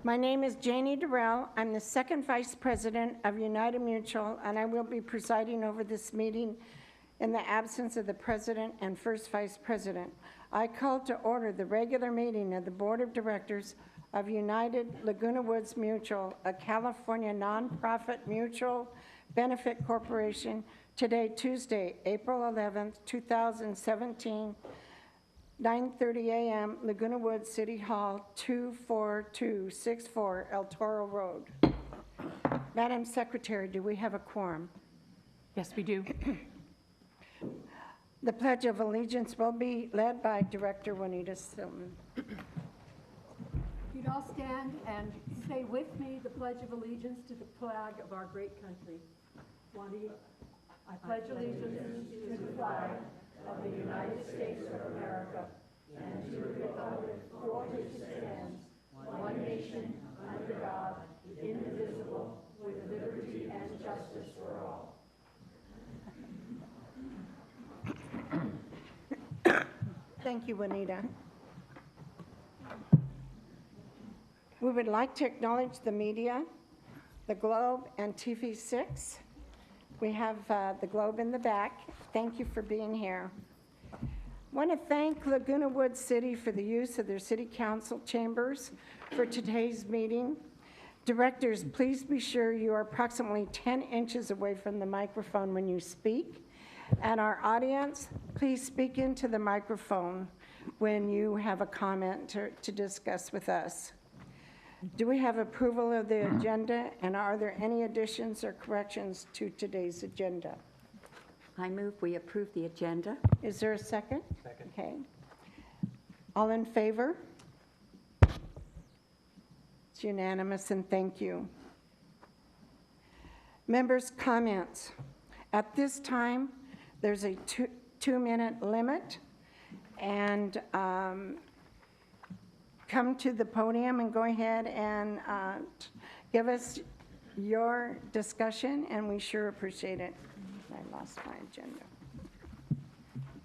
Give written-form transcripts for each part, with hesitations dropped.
My name is Janie Durrell. I'm the second vice president of United Mutual, and I will be presiding over this meeting in the absence of the president and first vice president. I call to order the regular meeting of the Board of Directors of United Laguna Woods Mutual, a California nonprofit mutual benefit corporation, today, Tuesday, April 11th, 2017, 9:30 a.m., Laguna Woods City Hall, 24264 El Toro Road. Madam Secretary, do we have a quorum? Yes, we do. The Pledge of Allegiance will be led by Director Juanita Stillman. You'd all stand and say with me the Pledge of Allegiance to the flag of our great country. Juanita, I pledge allegiance to the flag of the United States of America and to the republic for which it stands, one nation, under God, indivisible, with liberty and justice for all. Thank you, Juanita. We would like to acknowledge the media, the Globe, and TV6. We have the Globe in the back. Thank you for being here. I want to thank Laguna Woods City for the use of their city council chambers for today's meeting. Directors, please be sure you are approximately 10 inches away from the microphone when you speak. And our audience, please speak into the microphone when you have a comment to discuss with us. Do we have approval of the agenda, and are there any additions or corrections to today's agenda? I move we approve the agenda. Is there a second? Second. Okay. All in favor? It's unanimous, and thank you. Members' comments. At this time, there's a two-minute limit, and come to the podium and go ahead and give us your discussion, and we sure appreciate it. I lost my agenda.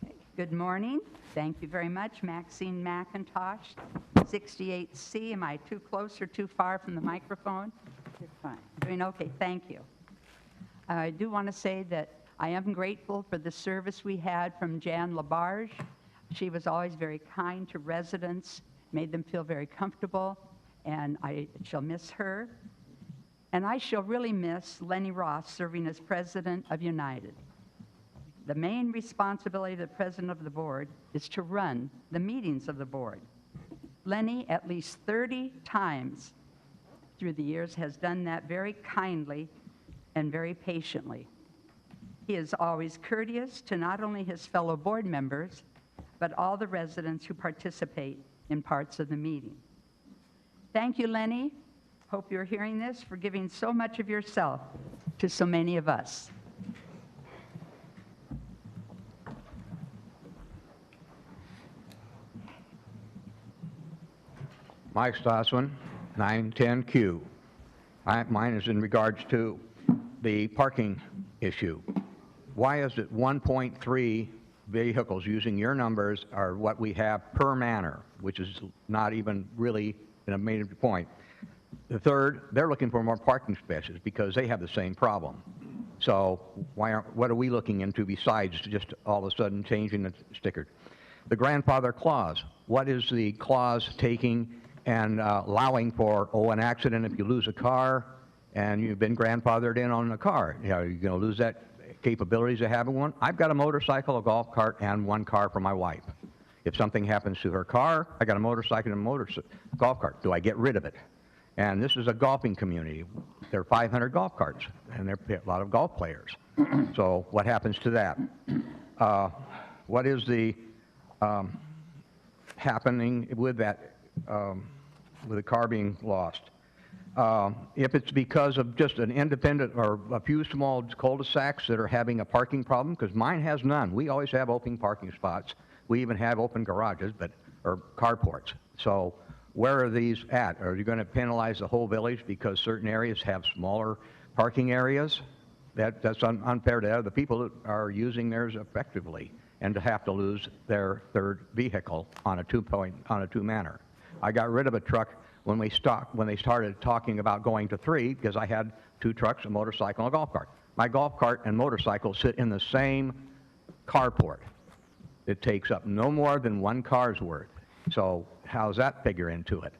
Okay. Good morning. Thank you very much. Maxine McIntosh, 68C. Am I too close or too far from the microphone? You're fine. Doing okay. Thank you. I do want to say that I am grateful for the service we had from Jan Labarge. She was always very kind to residents, made them feel very comfortable, and I shall miss her. And I shall really miss Lenny Ross serving as president of United. The main responsibility of the president of the board is to run the meetings of the board. Lenny, at least 30 times through the years, has done that very kindly and very patiently. He is always courteous to not only his fellow board members, but all the residents who participate in parts of the meeting. Thank you, Lenny. Hope you're hearing this, for giving so much of yourself to so many of us. Mike Stossman, 910Q. Mine is in regards to the parking issue. Why is it 1.3 vehicles using your numbers are what we have per manor, which is not even really a major point. The third, they're looking for more parking spaces because they have the same problem. So what are we looking into besides just all of a sudden changing the sticker? The grandfather clause, what is the clause taking and allowing for, an accident if you lose a car and you've been grandfathered in on the car? You know, you're going to lose that capabilities of having one. I've got a motorcycle, a golf cart, and one car for my wife. If something happens to her car, I got a motorcycle and a golf cart. Do I get rid of it? And this is a golfing community. There are 500 golf carts, and there are a lot of golf players. So what happens to that? What is the happening with that, with the car being lost? If it's because of just an independent or a few small cul-de-sacs that are having a parking problem, because mine has none. We always have open parking spots. We even have open garages, or carports. So where are these at? Are you going to penalize the whole village because certain areas have smaller parking areas? That's unfair to other people that are using theirs effectively, and to have to lose their third vehicle on a two-manner. I got rid of a truck when they started talking about going to 3, because I had 2 trucks, a motorcycle, and a golf cart. My golf cart and motorcycle sit in the same carport. It takes up no more than 1 car's worth. So how's that figure into it?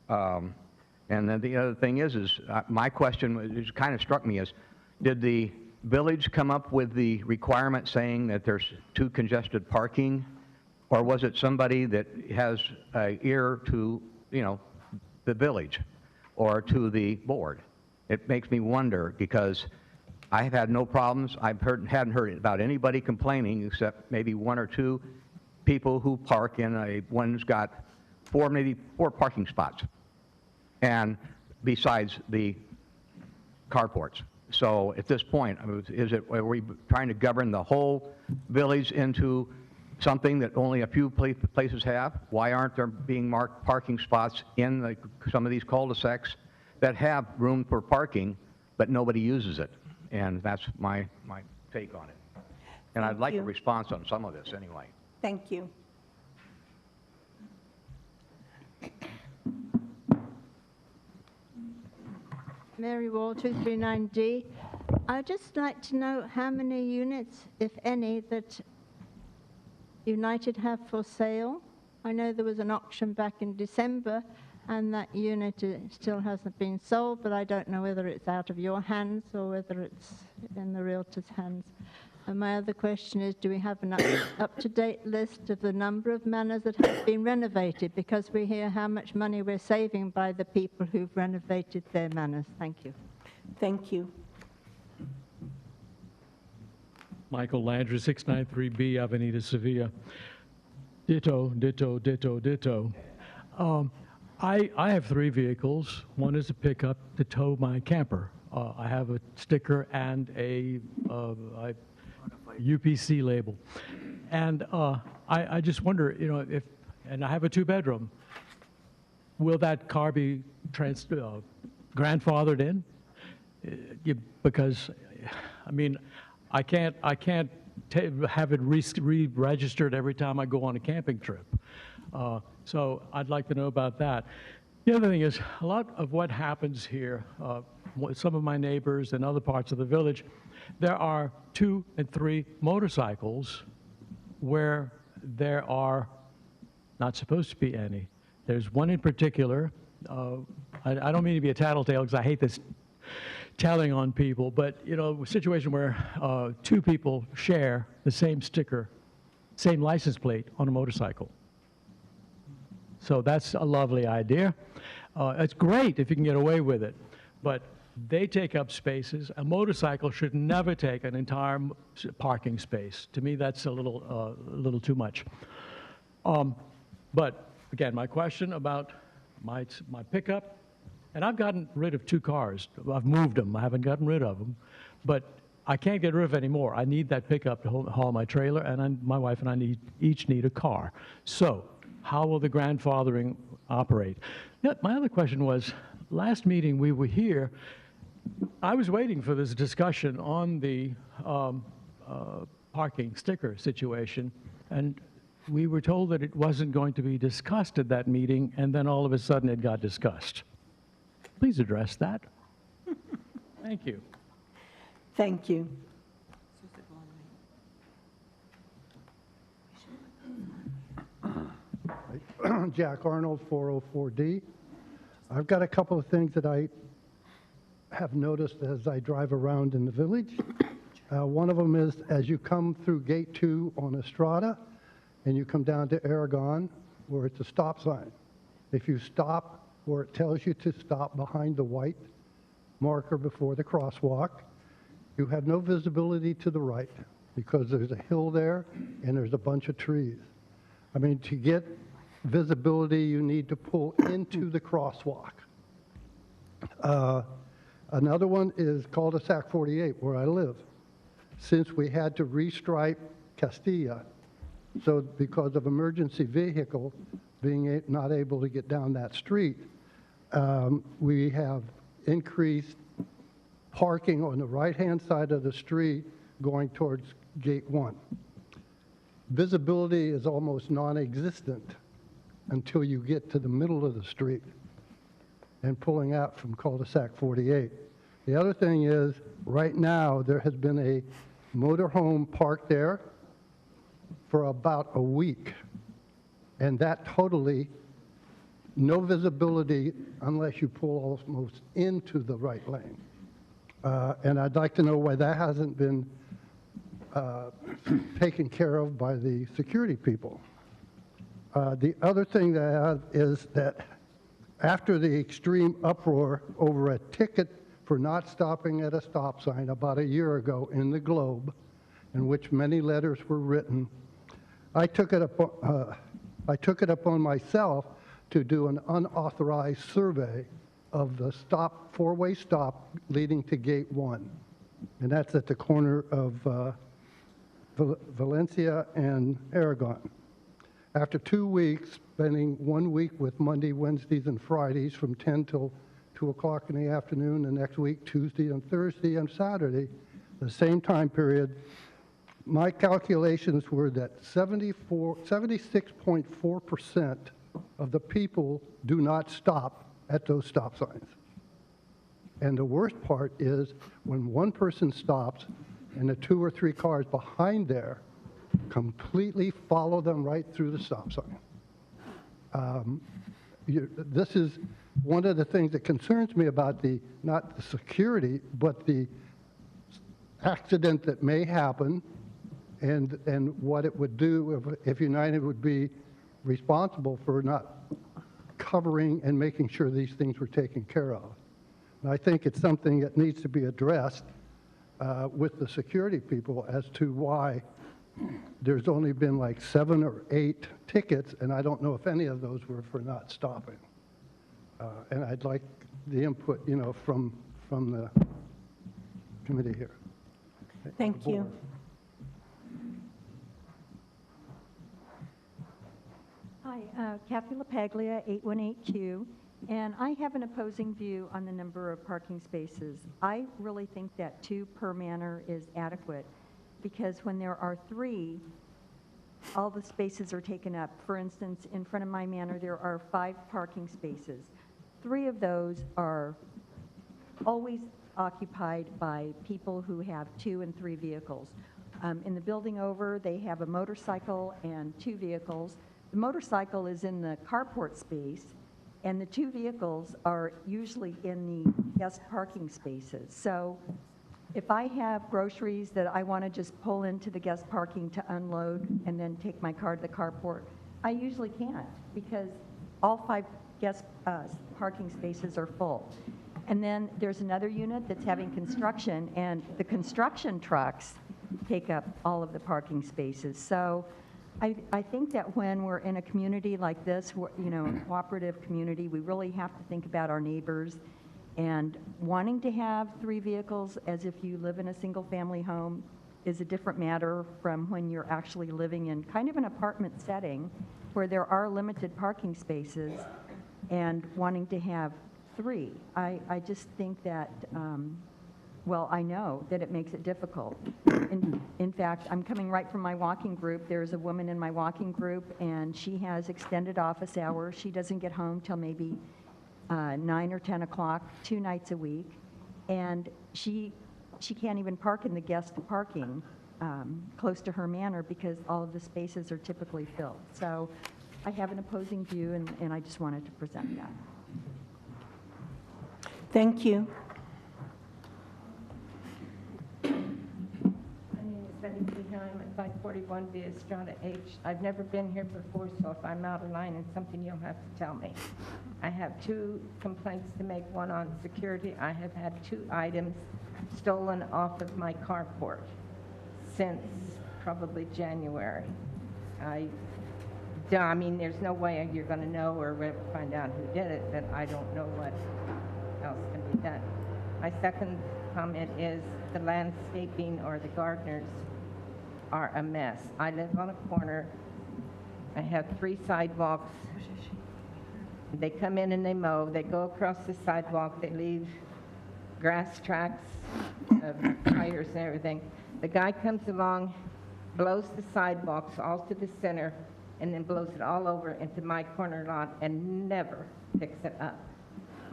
And then the other thing is my question, it kind of struck me, is did the village come up with the requirement saying that there's too congested parking? Or was it somebody that has an ear to, the village or to the board? It makes me wonder, because I've had no problems. Hadn't heard about anybody complaining except maybe 1 or 2 people who park in one's got maybe 4 parking spots, and besides the carports. So at this point, are we trying to govern the whole village into something that only a few places have? Why aren't there being marked parking spots in some of these cul-de-sacs that have room for parking, but nobody uses it? And that's my take on it. And I'd like a response on some of this anyway. Thank you. Mary Wall, 239D. I'd just like to know how many units, if any, that United have for sale. I know there was an auction back in December, and that unit still hasn't been sold, but I don't know whether it's out of your hands or whether it's in the realtor's hands. And my other question is, do we have an up-to-date list of the number of manors that have been renovated? Because we hear how much money we're saving by the people who've renovated their manors. Thank you. Thank you. Michael Landry, 693B, Avenida Sevilla. Ditto, ditto, ditto, ditto. I have 3 vehicles. One is a pickup to tow my camper. I have a sticker and a UPC label. And I just wonder, and I have a 2-bedroom. Will that car be grandfathered in? Because, I mean, I can't have it re-registered every time I go on a camping trip. So I'd like to know about that. The other thing is, a lot of what happens here, some of my neighbors and other parts of the village, there are 2 and 3 motorcycles where there are not supposed to be any. There's one in particular, I don't mean to be a tattletale because I hate this telling on people, but a situation where 2 people share the same sticker, same license plate on a motorcycle. So that's a lovely idea. It's great if you can get away with it, but they take up spaces. A motorcycle should never take an entire parking space. To me, that's a little too much. But again, my question about my pickup, and I've gotten rid of 2 cars. I've moved them. I haven't gotten rid of them, but I can't get rid of any more. I need that pickup to haul my trailer, and my wife and I each need a car. So how will the grandfathering operate? My other question was, last meeting we were here, I was waiting for this discussion on the parking sticker situation, and we were told that it wasn't going to be discussed at that meeting, and then all of a sudden it got discussed. Please address that. Thank you. Thank you. Jack Arnold, 404D. I've got a couple of things that I have noticed as I drive around in the village. One of them is as you come through Gate 2 on Estrada and you come down to Aragon, where it's a stop sign. If you stop where it tells you to stop behind the white marker before the crosswalk, you have no visibility to the right because there's a hill there and there's a bunch of trees. I mean, to get visibility, you need to pull into the crosswalk. Another one is cul-de-sac 48, where I live. Since we had to restripe Castilla, so because of emergency vehicle being not able to get down that street, we have increased parking on the right-hand side of the street going towards Gate 1. Visibility is almost non-existent until you get to the middle of the street. and pulling out from cul-de-sac 48. The other thing is, right now, there has been a motorhome parked there for about a week, and that totally, no visibility unless you pull almost into the right lane. And I'd like to know why that hasn't been taken care of by the security people. The other thing that I have is that after the extreme uproar over a ticket for not stopping at a stop sign about a year ago in the Globe, in which many letters were written, I took it upon myself to do an unauthorized survey of the four-way stop leading to Gate 1. And that's at the corner of Valencia and Aragon. After 2 weeks, spending 1 week with Monday, Wednesdays, and Fridays from 10 till 2 o'clock in the afternoon, the next week, Tuesday and Thursday and Saturday, the same time period, my calculations were that 76.4% of the people do not stop at those stop signs. And the worst part is when one person stops and the 2 or 3 cars behind there completely follow them right through the stop sign. This is one of the things that concerns me about not the security, but the accident that may happen and what it would do if United would be responsible for not covering and making sure these things were taken care of. And I think it's something that needs to be addressed with the security people as to why there's only been like 7 or 8 tickets, and I don't know if any of those were for not stopping. And I'd like the input, from the committee here. Thank you. Hi, Kathy LaPaglia, 818Q, and I have an opposing view on the number of parking spaces. I really think that 2 per manor is adequate, because when there are 3, all the spaces are taken up. For instance, in front of my manor, there are 5 parking spaces. 3 of those are always occupied by people who have 2 and 3 vehicles. In the building over, they have a motorcycle and 2 vehicles. The motorcycle is in the carport space, and the 2 vehicles are usually in the guest parking spaces. So if I have groceries that I want to just pull into the guest parking to unload and then take my car to the carport, I usually can't, because all 5 guest parking spaces are full. And then there's another unit that's having construction, and the construction trucks take up all of the parking spaces. So I think that when we're in a community like this, a cooperative community, we really have to think about our neighbors. And wanting to have 3 vehicles as if you live in a single-family home is a different matter from when you're actually living in kind of an apartment setting where there are limited parking spaces and wanting to have 3. I just think that, I know that it makes it difficult. In fact, I'm coming right from my walking group. There's a woman in my walking group, and she has extended office hours. She doesn't get home till maybe 9 or 10 o'clock, 2 nights a week, and she can't even park in the guest parking close to her manor because all of the spaces are typically filled. So I have an opposing view, and I just wanted to present that. Thank you. My name is Betty Beheim at 541 Via Estrada H. I've never been here before, so if I'm out of line and something, you'll have to tell me. I have 2 complaints to make, one on security. I have had 2 items stolen off of my carport since probably January. I mean, there's no way you're going to know or find out who did it, but I don't know what else can be done. My second comment is the landscaping or the gardeners are a mess. I live on a corner. I have 3 sidewalks. They come in and they mow. They go across the sidewalk. They leave grass tracks of tires and everything. The guy comes along, blows the sidewalks all to the center, and then blows it all over into my corner lot and never picks it up.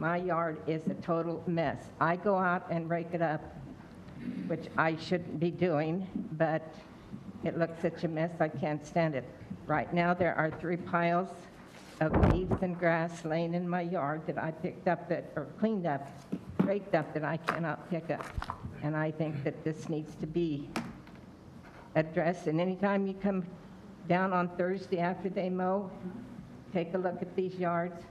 My yard is a total mess. I go out and rake it up, which I shouldn't be doing, but it looks such a mess, I can't stand it. Right now, there are 3 piles of leaves and grass laying in my yard that I picked up or cleaned up, raked up, that I cannot pick up. And I think that this needs to be addressed. And anytime you come down on Thursday after they mow, take a look at these yards.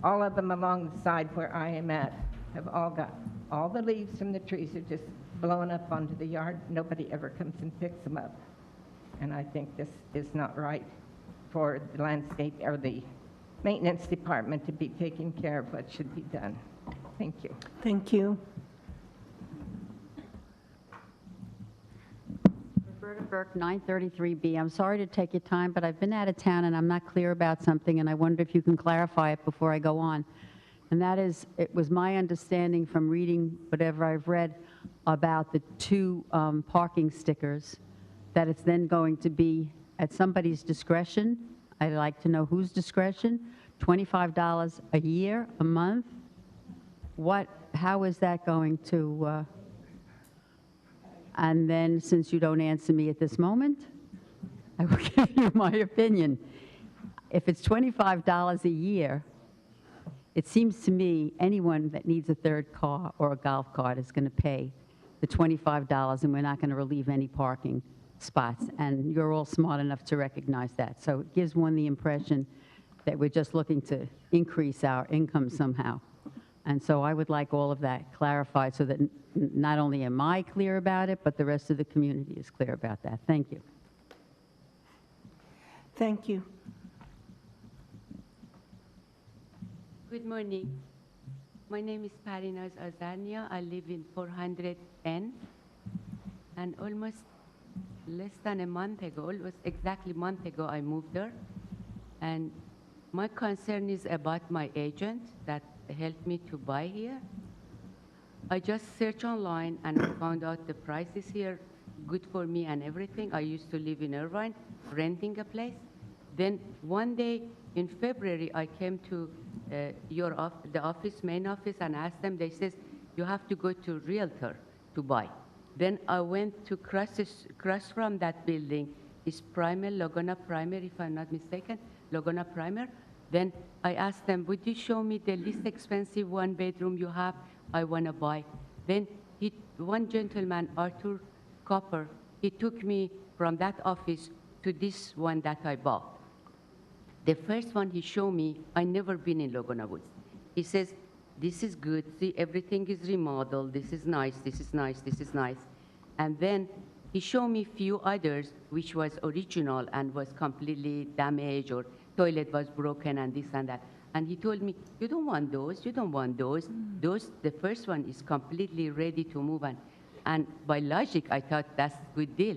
All of them along the side where I am at have all got, all the leaves from the trees are just blown up onto the yard. Nobody ever comes and picks them up. And I think this is not right for the landscape or the maintenance department to be taking care of what should be done. Thank you. Thank you. Roberta Burke, 933B. I'm sorry to take your time, but I've been out of town and I'm not clear about something, and I wonder if you can clarify it before I go on. And that is, it was my understanding from reading whatever I've read about the 2 parking stickers that it's then going to be at somebody's discretion. I'd like to know whose discretion. $25 a year, a month? How is that going to, and then, since you don't answer me at this moment, I will give you my opinion. If it's $25 a year, it seems to me anyone that needs a 3rd car or a golf cart is going to pay the $25, and we're not going to relieve any parking spots. And you're all smart enough to recognize that. So it gives one the impression that we're just looking to increase our income somehow. And so I would like all of that clarified so that not only am I clear about it, but the rest of the community is clear about that. Thank you. Thank you. Good morning. My name is Parinaz Azania. I live in 400N. And almost less than a month ago, almost exactly a month ago, I moved there. And my concern is about my agent that helped me to buy here. I just searched online and I found out the prices here good for me and everything. I used to live in Irvine, renting a place. Then one day in February, I came to the office, main office, and asked them. They says, you have to go to Realtor to buy. Then I went to cross from that building is Primer, Laguna Primer, if I'm not mistaken, Laguna Primer. Then I asked them, would you show me the least expensive 1-bedroom you have? I want to buy. Then one gentleman, Arthur Copper, he took me from that office to this one that I bought. The first one he showed me, I never been in Laguna Woods. He says, this is good, see, everything is remodeled, this is nice, this is nice, this is nice. And then he showed me few others which was original and was completely damaged or toilet was broken and this and that. And he told me, you don't want those, you don't want those. Those, the first one is completely ready to move on. And by logic, I thought that's a good deal.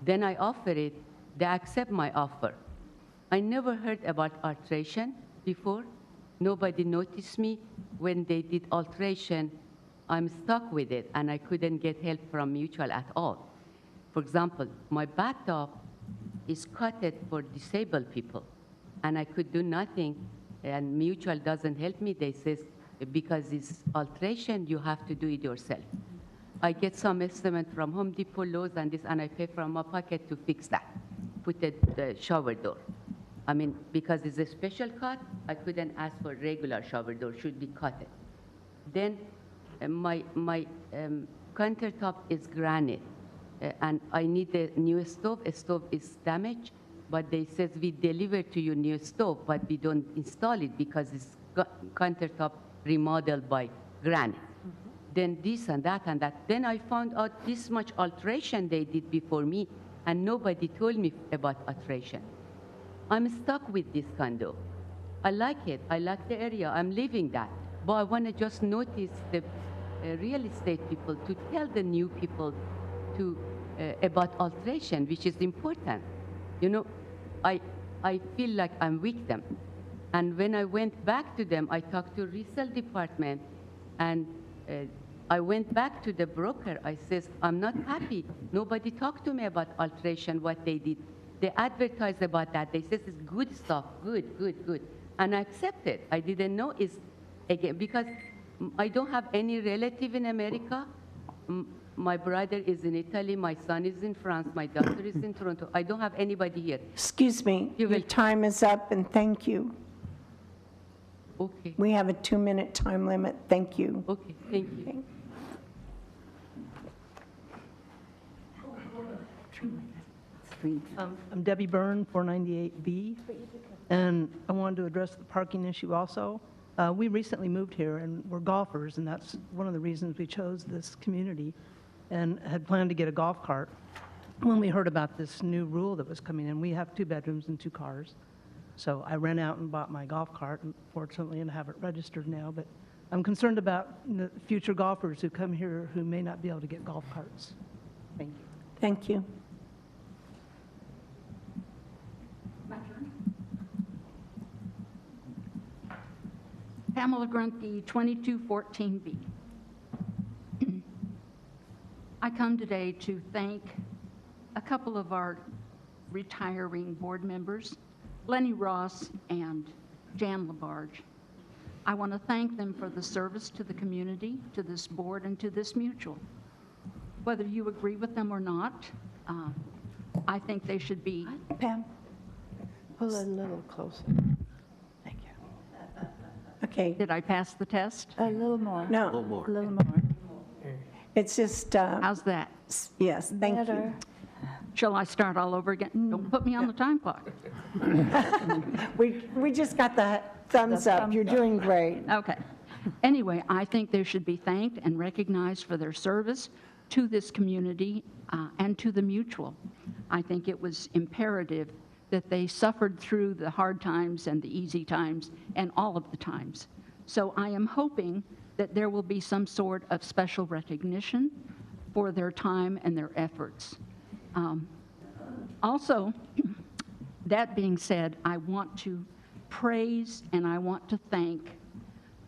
Then I offered it, they accept my offer. I never heard about alteration before. Nobody noticed me. When they did alteration, I'm stuck with it, and I couldn't get help from Mutual at all. For example, my bathtub is cutted for disabled people, and I could do nothing, and Mutual doesn't help me. They says, because it's alteration, you have to do it yourself. I get some estimate from Home Depot, Lowe's, and this, and I pay from my pocket to fix that, put the shower door. I mean, because it's a special cut, I couldn't ask for regular shower door, should be cut. Then my countertop is granite, and I need a new stove. A stove is damaged, but they says we deliver to you new stove, but we don't install it because it's countertop remodeled by granite. Then this and that and that. Then I found out this much alteration they did before me, and nobody told me about alteration. I'm stuck with this condo. I like it. I like the area. I'm living that. But I want to just notice the real estate people to tell the new people to about alteration, which is important. You know, I feel like I'm with them. And when I went back to them, I talked to resale department, and I went back to the broker. I says, I'm not happy. Nobody talked to me about alteration, what they did. They advertised about that. They says it's good stuff, good, good, good. And I accepted. I didn't know it's again, because I don't have any relative in America. My brother is in Italy, my son is in France, my daughter is in Toronto. I don't have anybody here. Excuse me, You your will- time is up, and thank you. Okay, We have a 2-minute time limit. Thank you. okay, thank you. I'm Debbie Byrne, 498B, and I wanted to address the parking issue also. We recently moved here, and we're golfers, and that's one of the reasons we chose this community, and had planned to get a golf cart. When we heard about this new rule that was coming in, we have 2 bedrooms and 2 cars. So I ran out and bought my golf cart, unfortunately, and have it registered now. But I'm concerned about the future golfers who come here who may not be able to get golf carts. Thank you. Thank you. Pamela Grunke, 2214B. I come today to thank a couple of our retiring board members, Lenny Ross and Jan Labarge. I want to thank them for the service to the community, to this board, and to this mutual. Whether you agree with them or not, I think they should be. Pam? Pull it a little closer. Thank you. Okay, Did I pass the test? A little more. no, A little more. it's just, How's that? yes, thank you. Better. Shall I start all over again? Don't put me on the time clock. We just got the thumbs up. You're doing great. Okay. Anyway, I think they should be thanked and recognized for their service to this community and to the mutual. I think it was imperative that they suffered through the hard times and the easy times and all of the times. So I am hoping that there will be some sort of special recognition for their time and their efforts. Also, that being said, I want to praise and I want to thank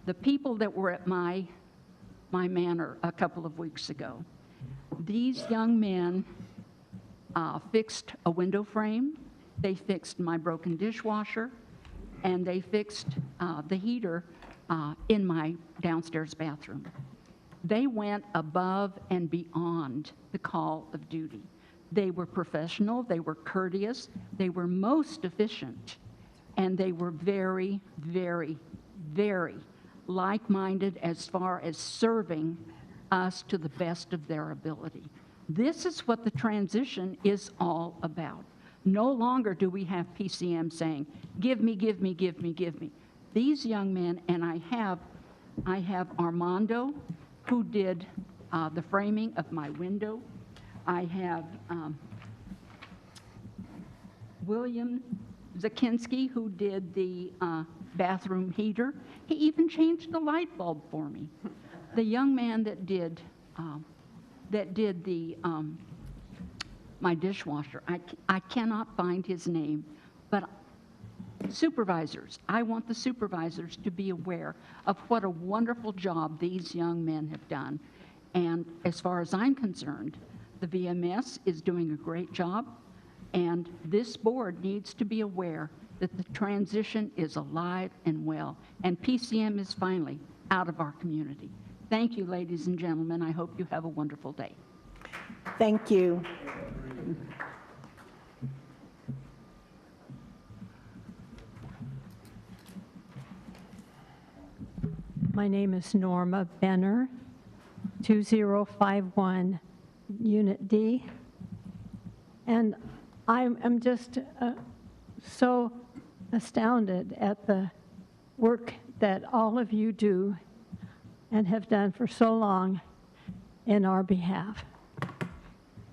the people that were at my manor a couple of weeks ago. These young men fixed a window frame, they fixed my broken dishwasher, and they fixed the heater in my downstairs bathroom. They went above and beyond the call of duty. They were professional, they were courteous, they were most efficient, and they were very, very, very like-minded as far as serving us to the best of their ability. This is what the transition is all about. No longer do we have PCM saying, give me, give me, give me, give me. These young men, and I have Armando, who did the framing of my window. I have William Zakinski, who did the bathroom heater. He even changed the light bulb for me. The young man that did the my dishwasher, I cannot find his name, but supervisors, I want the supervisors to be aware of what a wonderful job these young men have done. And as far as I'm concerned, the VMS is doing a great job, and this board needs to be aware that the transition is alive and well, and PCM is finally out of our community. Thank you, ladies and gentlemen. I hope you have a wonderful day. Thank you. My name is Norma Benner, 2051, Unit D. And I'm just so astounded at the work that all of you do and have done for so long in our behalf.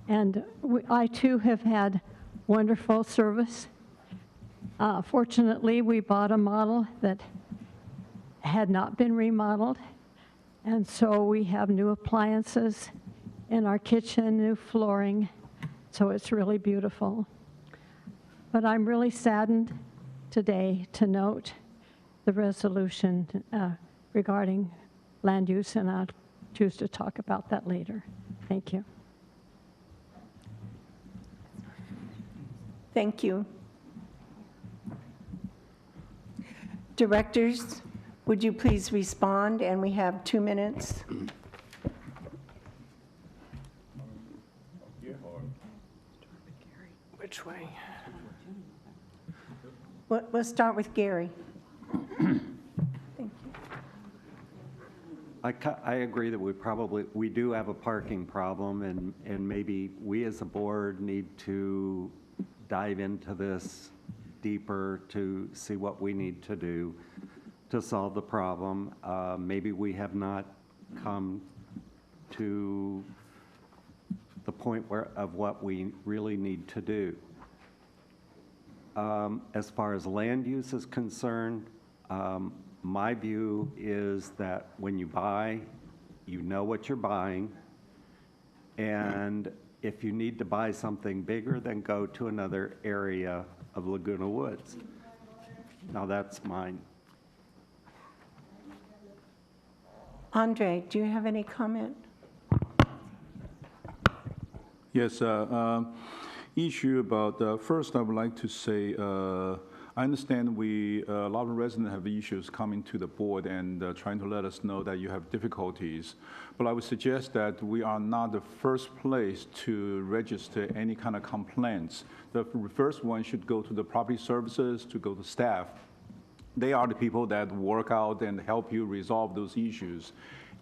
And I too have had wonderful service. Fortunately, we bought a model that had not been remodeled, and so we have new appliances in our kitchen, new flooring, so it's really beautiful. But I'm really saddened today to note the resolution regarding land use, and I'll choose to talk about that later. Thank you. Thank you. Directors, Would you please respond? And we have 2 minutes. Which way? We'll start with Gary. I agree that we do have a parking problem, and maybe we as a board need to dive into this deeper to see what we need to do to solve the problem. Maybe we have not come to the point of what we really need to do. As far as land use is concerned, my view is that when you buy, you know what you're buying, and if you need to buy something bigger, then go to another area of Laguna Woods. Now that's mine. Andre, do you have any comment? Yes, issue about, first I would like to say, I understand a lot of residents have issues coming to the board and trying to let us know that you have difficulties. But I would suggest that we are not the first place to register any kind of complaints. The first one should go to the property services, to go to staff. They are the people that work out and help you resolve those issues.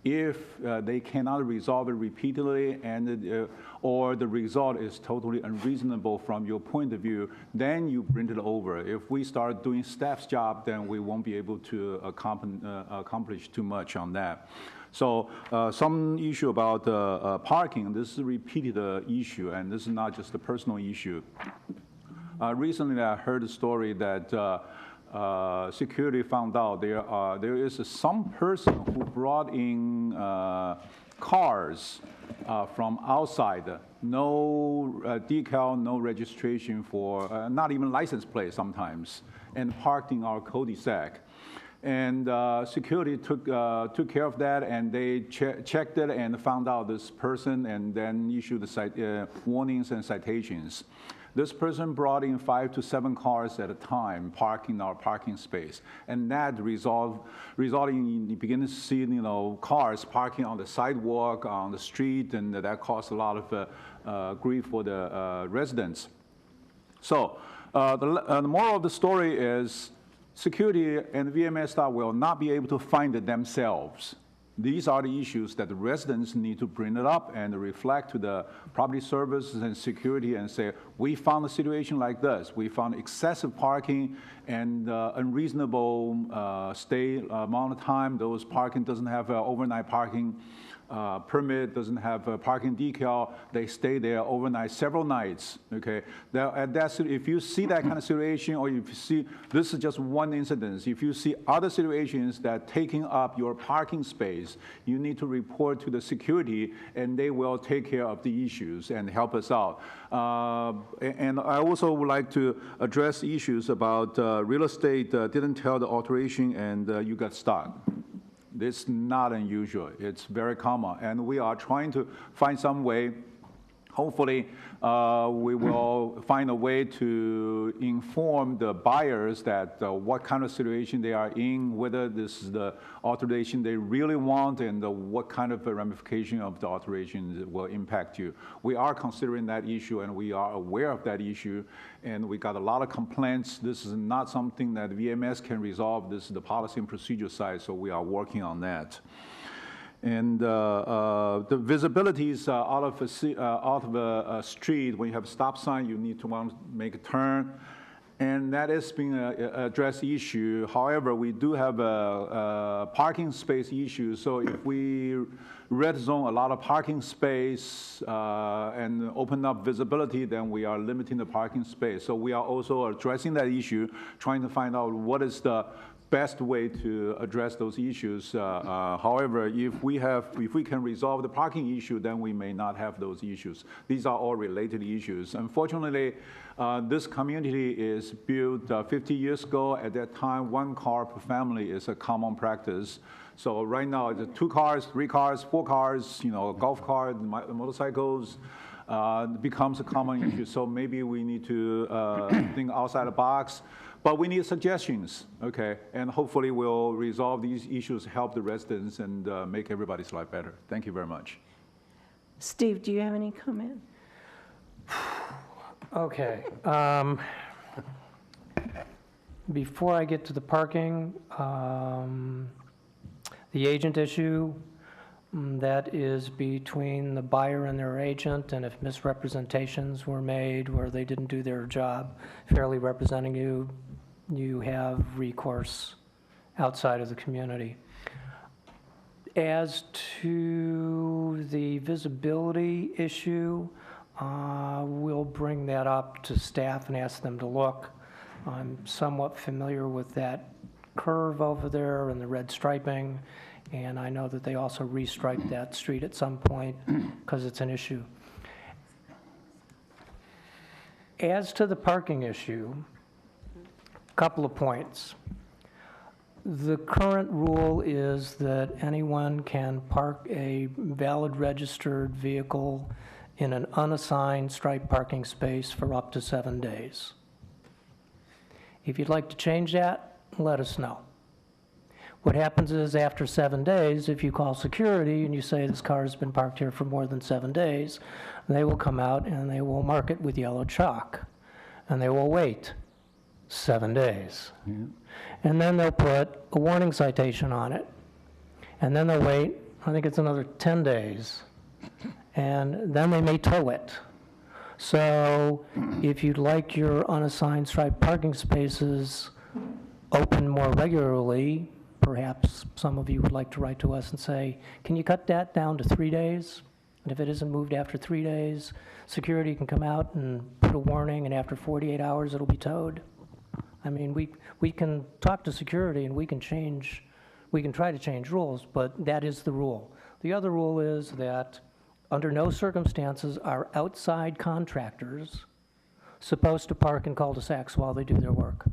If they cannot resolve it repeatedly and or the result is totally unreasonable from your point of view, then you bring it over. If we start doing staff's job, then we won't be able to accomplish too much on that. So some issue about parking, this is a repeated issue, and this is not just a personal issue. Recently, I heard a story that security found out there is some person who brought in cars from outside, no decal, no registration for, not even license plate sometimes, and parked in our cul-de-sac. And security took care of that, and they checked it and found out this person, and then issued the warnings and citations. This person brought in 5 to 7 cars at a time, parking our parking space, and that resulting in you begin to see cars parking on the sidewalk, on the street, and that caused a lot of grief for the residents. So the moral of the story is security and VMS staff will not be able to find it themselves. These are the issues that the residents need to bring it up and reflect to the property services and security and say, we found a situation like this. We found excessive parking and unreasonable stay amount of time. Those parking doesn't have overnight parking permit, doesn't have a parking decal. They stay there overnight, several nights, okay? If you see that kind of situation, or if you see, this is just one incident. If you see other situations that taking up your parking space, you need to report to the security, and they will take care of the issues and help us out. And I also would like to address issues about real estate didn't tell the alteration and you got stuck. It's not unusual. It's very common. And we are trying to find some way. Hopefully, we will find a way to inform the buyers that what kind of situation they are in, whether this is the alteration they really want, and what kind of ramification of the alteration will impact you. We are considering that issue, and we are aware of that issue, and we got a lot of complaints. This is not something that VMS can resolve. This is the policy and procedure side, so we are working on that. And the visibilities out of a street, when you have a stop sign, you need to make a turn. And that is being addressed issue. However, we do have a parking space issue. So if we red zone a lot of parking space and open up visibility, then we are limiting the parking space. So we are also addressing that issue, trying to find out what is the best way to address those issues. However, if we can resolve the parking issue, then we may not have those issues. These are all related issues. Unfortunately, this community is built 50 years ago. At that time, 1 car per family is a common practice. So right now, it's 2 cars, 3 cars, 4 cars, golf cart, motorcycles. Becomes a common issue. So maybe we need to think outside the box. But we need suggestions, okay? And hopefully we'll resolve these issues, help the residents, and make everybody's life better. Thank you very much. Steve, do you have any comment? Okay. Before I get to the parking, the agent issue, that is between the buyer and their agent, and if misrepresentations were made where they didn't do their job fairly representing you, you have recourse outside of the community. As to the visibility issue, we'll bring that up to staff and ask them to look. I'm somewhat familiar with that curve over there and the red striping, and I know that they also restriped that street at some point because it's an issue. As to the parking issue, a couple of points. The current rule is that anyone can park a valid registered vehicle in an unassigned striped parking space for up to 7 days. If you'd like to change that, let us know. What happens is after 7 days, if you call security and you say this car has been parked here for more than 7 days, they will come out and they will mark it with yellow chalk. And they will wait 7 days. Yeah. And then they'll put a warning citation on it. And then they'll wait, I think it's another 10 days. And then they may tow it. So if you'd like your unassigned striped parking spaces open more regularly, perhaps some of you would like to write to us and say, can you cut that down to 3 days? And if it isn't moved after 3 days, security can come out and put a warning, and after 48 hours, it'll be towed. I mean, we can talk to security and we can try to change rules, but that is the rule. The other rule is that under no circumstances are outside contractors supposed to park in cul-de-sacs while they do their work.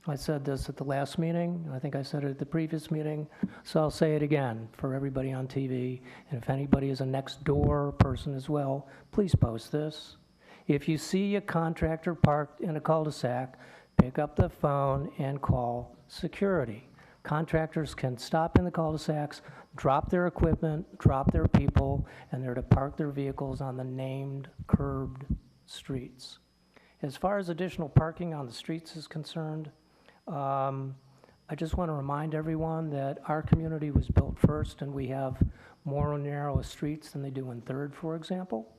I said this at the last meeting, and I think I said it at the previous meeting, so I'll say it again for everybody on TV, and if anybody is a next door person as well, please post this. If you see a contractor parked in a cul-de-sac, pick up the phone and call security. Contractors can stop in the cul-de-sacs, drop their equipment, drop their people, and they're to park their vehicles on the named curbed streets. As far as additional parking on the streets is concerned, I just want to remind everyone that our community was built first, and we have more narrow streets than they do in Third, for example.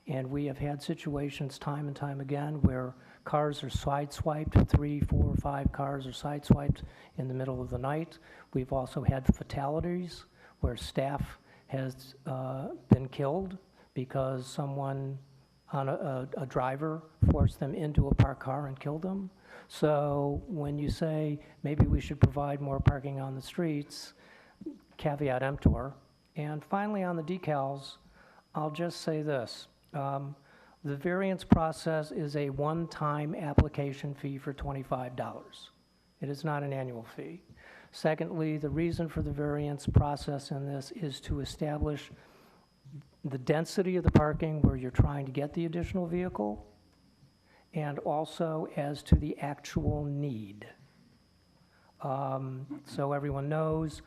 And we have had situations time and time again where cars are sideswiped, 3, 4, 5 cars are sideswiped in the middle of the night. We've also had fatalities where staff has been killed because someone, a driver, forced them into a parked car and killed them. So when you say maybe we should provide more parking on the streets, caveat emptor. And finally, on the decals, I'll just say this. The variance process is a one-time application fee for $25. It is not an annual fee. Secondly, the reason for the variance process in this is to establish the density of the parking where you're trying to get the additional vehicle, and also as to the actual need. So everyone knows,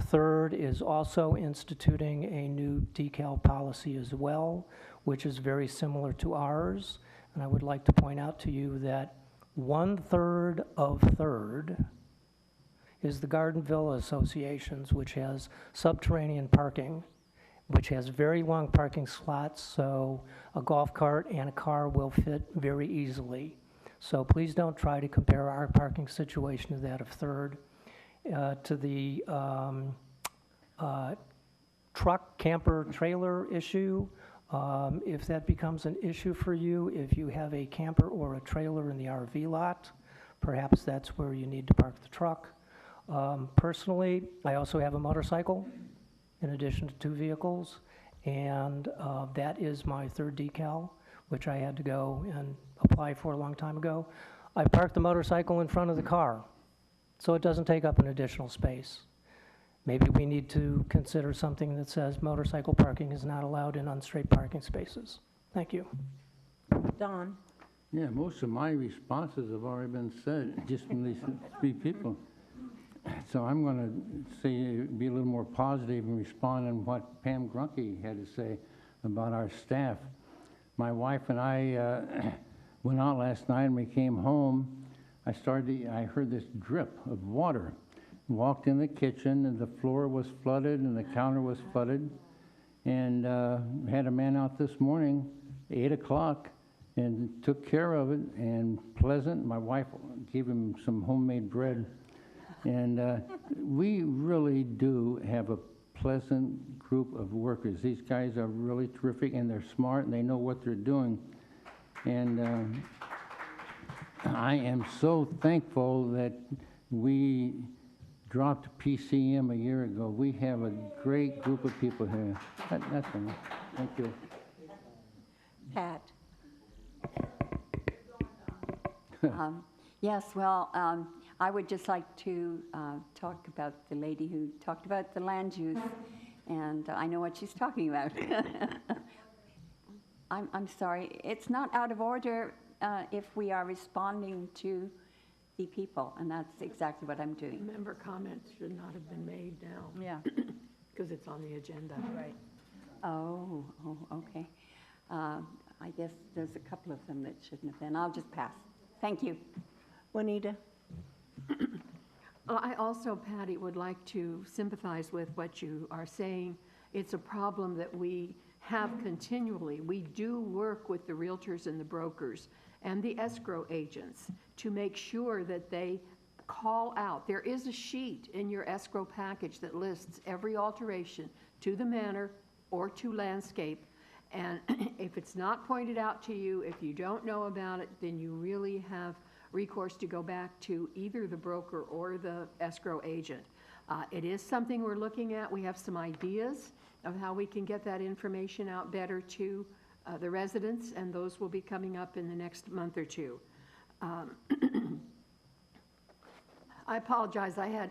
Third is also instituting a new decal policy as well, which is very similar to ours. And I would like to point out to you that 1/3 of Third is the Garden Villa Associations, which has subterranean parking, which has very long parking slots, so a golf cart and a car will fit very easily. So please don't try to compare our parking situation to that of Third. To the truck, camper, trailer issue, if that becomes an issue for you, if you have a camper or a trailer in the RV lot, perhaps that's where you need to park the truck. Personally, I also have a motorcycle in addition to 2 vehicles, and that is my third decal, which I had to go and apply for a long time ago. I parked the motorcycle in front of the car, so it doesn't take up an additional space. Maybe we need to consider something that says motorcycle parking is not allowed in unstraight parking spaces. Thank you. Don? Yeah, most of my responses have already been said, just from these three people. So I'm going to say, be a little more positive and respond on what Pam Grunke had to say about our staff. My wife and I went out last night and we came home. I heard this drip of water. Walked in the kitchen and the floor was flooded and the counter was flooded. And had a man out this morning, 8 o'clock, and took care of it, and pleasant. My wife gave him some homemade bread. And we really do have a pleasant group of workers. These guys are really terrific, and they're smart, and they know what they're doing. And I am so thankful that we dropped PCM a year ago. We have a great group of people here. That's enough. Thank you. Pat? Yes, well, I would just like to talk about the lady who talked about the land use, and I know what she's talking about. I'm sorry, it's not out of order if we are responding to the people, and that's exactly what I'm doing. Member comments should not have been made now. Yeah. Because it's on the agenda. Right. Oh, okay. I guess there's a couple of them that shouldn't have been. I'll just pass. Thank you. Juanita? I also, Patty, would like to sympathize with what you are saying. It's a problem that we have continually. We do work with the realtors and the brokers and the escrow agents to make sure that they call out. There is a sheet in your escrow package that lists every alteration to the manor or to landscape. And if it's not pointed out to you, if you don't know about it, then you really have recourse to go back to either the broker or the escrow agent. It is something we're looking at. We have some ideas of how we can get that information out better to the residents, and those will be coming up in the next month or two. I apologize. I had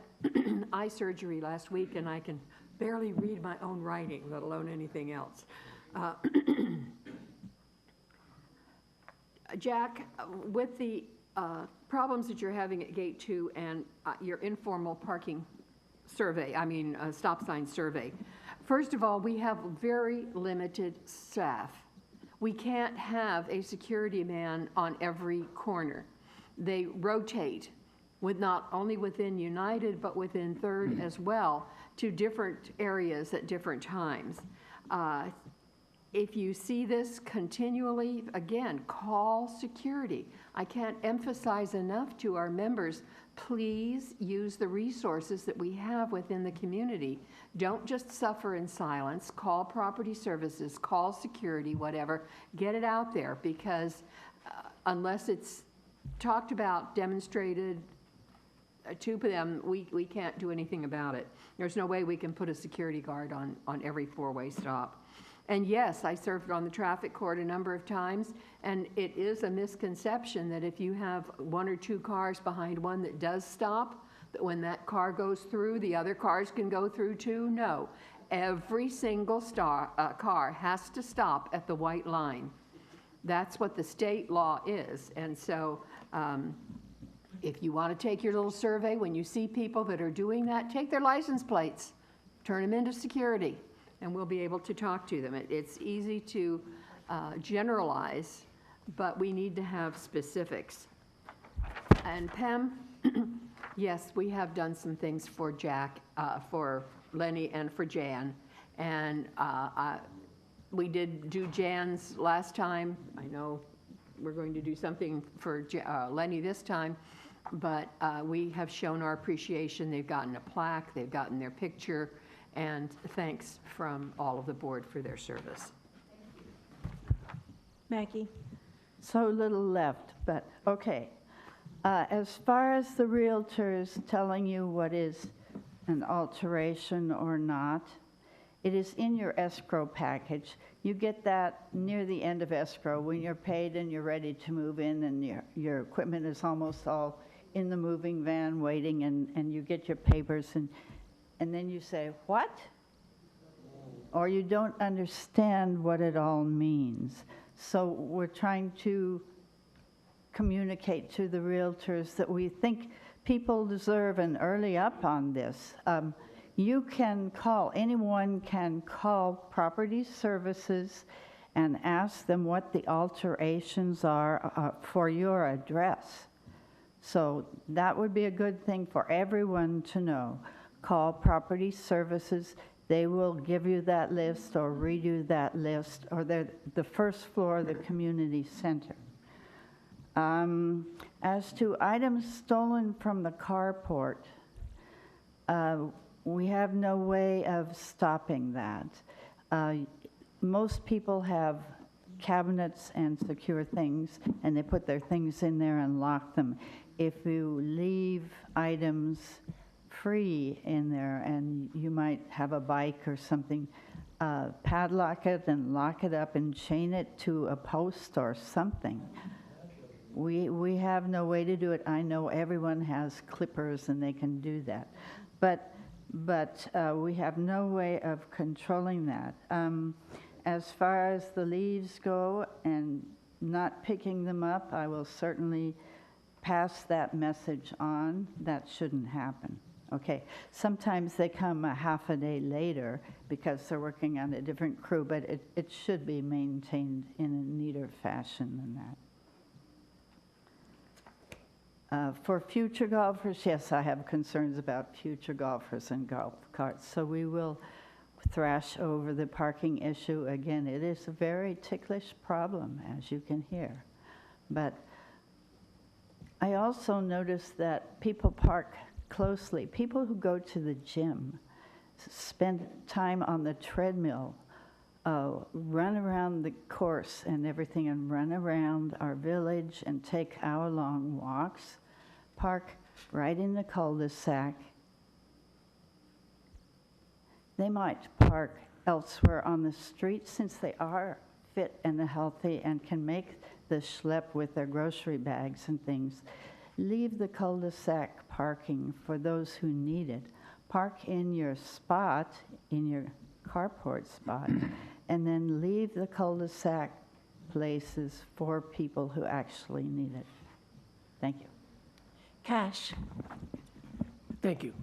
eye surgery last week, and I can barely read my own writing, let alone anything else. Jack, with the problems that you're having at Gate 2 and your informal parking survey, stop sign survey, first of all, we have very limited staff. We can't have a security man on every corner. They rotate, with not only within United, but within Third as well, to different areas at different times. If you see this continually, again, call security. I can't emphasize enough to our members, please use the resources that we have within the community. Don't just suffer in silence. Call property services, call security, whatever. Get it out there, because unless it's talked about, demonstrated to them, we can't do anything about it. There's no way we can put a security guard on every four-way stop. And yes, I served on the traffic court a number of times, and it is a misconception that if you have one or two cars behind one that does stop, that when that car goes through, the other cars can go through too. No. Every single car has to stop at the white line. That's what the state law is. And so if you want to take your little survey, when you see people that are doing that, take their license plates, turn them into security, and we'll be able to talk to them. It's easy to generalize, but we need to have specifics. And Pam, yes, we have done some things for Jack, for Lenny, and for Jan. And we did do Jan's last time. I know we're going to do something for Lenny this time, but we have shown our appreciation. They've gotten a plaque, they've gotten their picture, and thanks from all of the board for their service. Maggie? So little left, but okay. As far as the realtors telling you what is an alteration or not, it is in your escrow package. You get that near the end of escrow when you're paid and you're ready to move in, and your equipment is almost all in the moving van waiting, and you get your papers, and then you say, what? Or you don't understand what it all means. So we're trying to communicate to the realtors that we think people deserve an early up on this. You can call, anyone can call Property Services and ask them what the alterations are for your address. So that would be a good thing for everyone to know. Call Property Services. They will give you that list or redo that list, or the first floor of the community center. As to items stolen from the carport, we have no way of stopping that. Most people have cabinets and secure things, and they put their things in there and lock them. If you leave items free in there, and you might have a bike or something, padlock it and lock it up and chain it to a post or something. We have no way to do it. I know everyone has clippers and they can do that, but we have no way of controlling that. As far as the leaves go and not picking them up, I will certainly pass that message on. That shouldn't happen. Okay, sometimes they come a half a day later because they're working on a different crew, but it should be maintained in a neater fashion than that. For future golfers, yes, I have concerns about future golfers and golf carts, so we will thrash over the parking issue again. It is a very ticklish problem, as you can hear. But I also noticed that people park closely. People who go to the gym spend time on the treadmill, run around the course and everything, and run around our village and take hour-long walks, park right in the cul-de-sac. They might park elsewhere on the street since they are fit and healthy and can make the schlep with their grocery bags and things. Leave the cul-de-sac parking for those who need it. Park in your spot, in your carport spot, and then leave the cul-de-sac places for people who actually need it. Thank you. Cash. Thank you.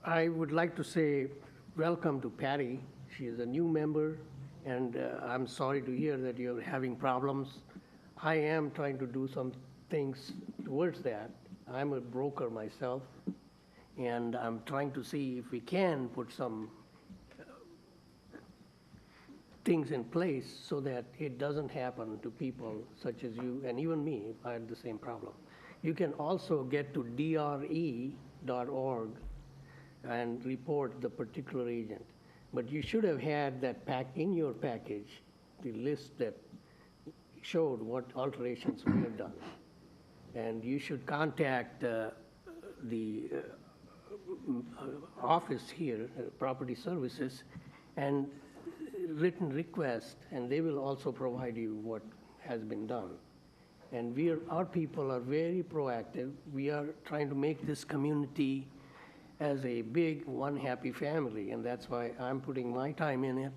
I would like to say welcome to Patty. She is a new member, and I'm sorry to hear that you're having problems. I am trying to do some things towards that. I'm a broker myself, and I'm trying to see if we can put some things in place so that it doesn't happen to people such as you and even me if I had the same problem. You can also get to dre.org and report the particular agent. But you should have had that in your package, the list that showed what alterations we have done. And you should contact the office here, Property Services, and written request, and they will also provide you what has been done. And our people are very proactive. We are trying to make this community as a big, one happy family, and that's why I'm putting my time in it.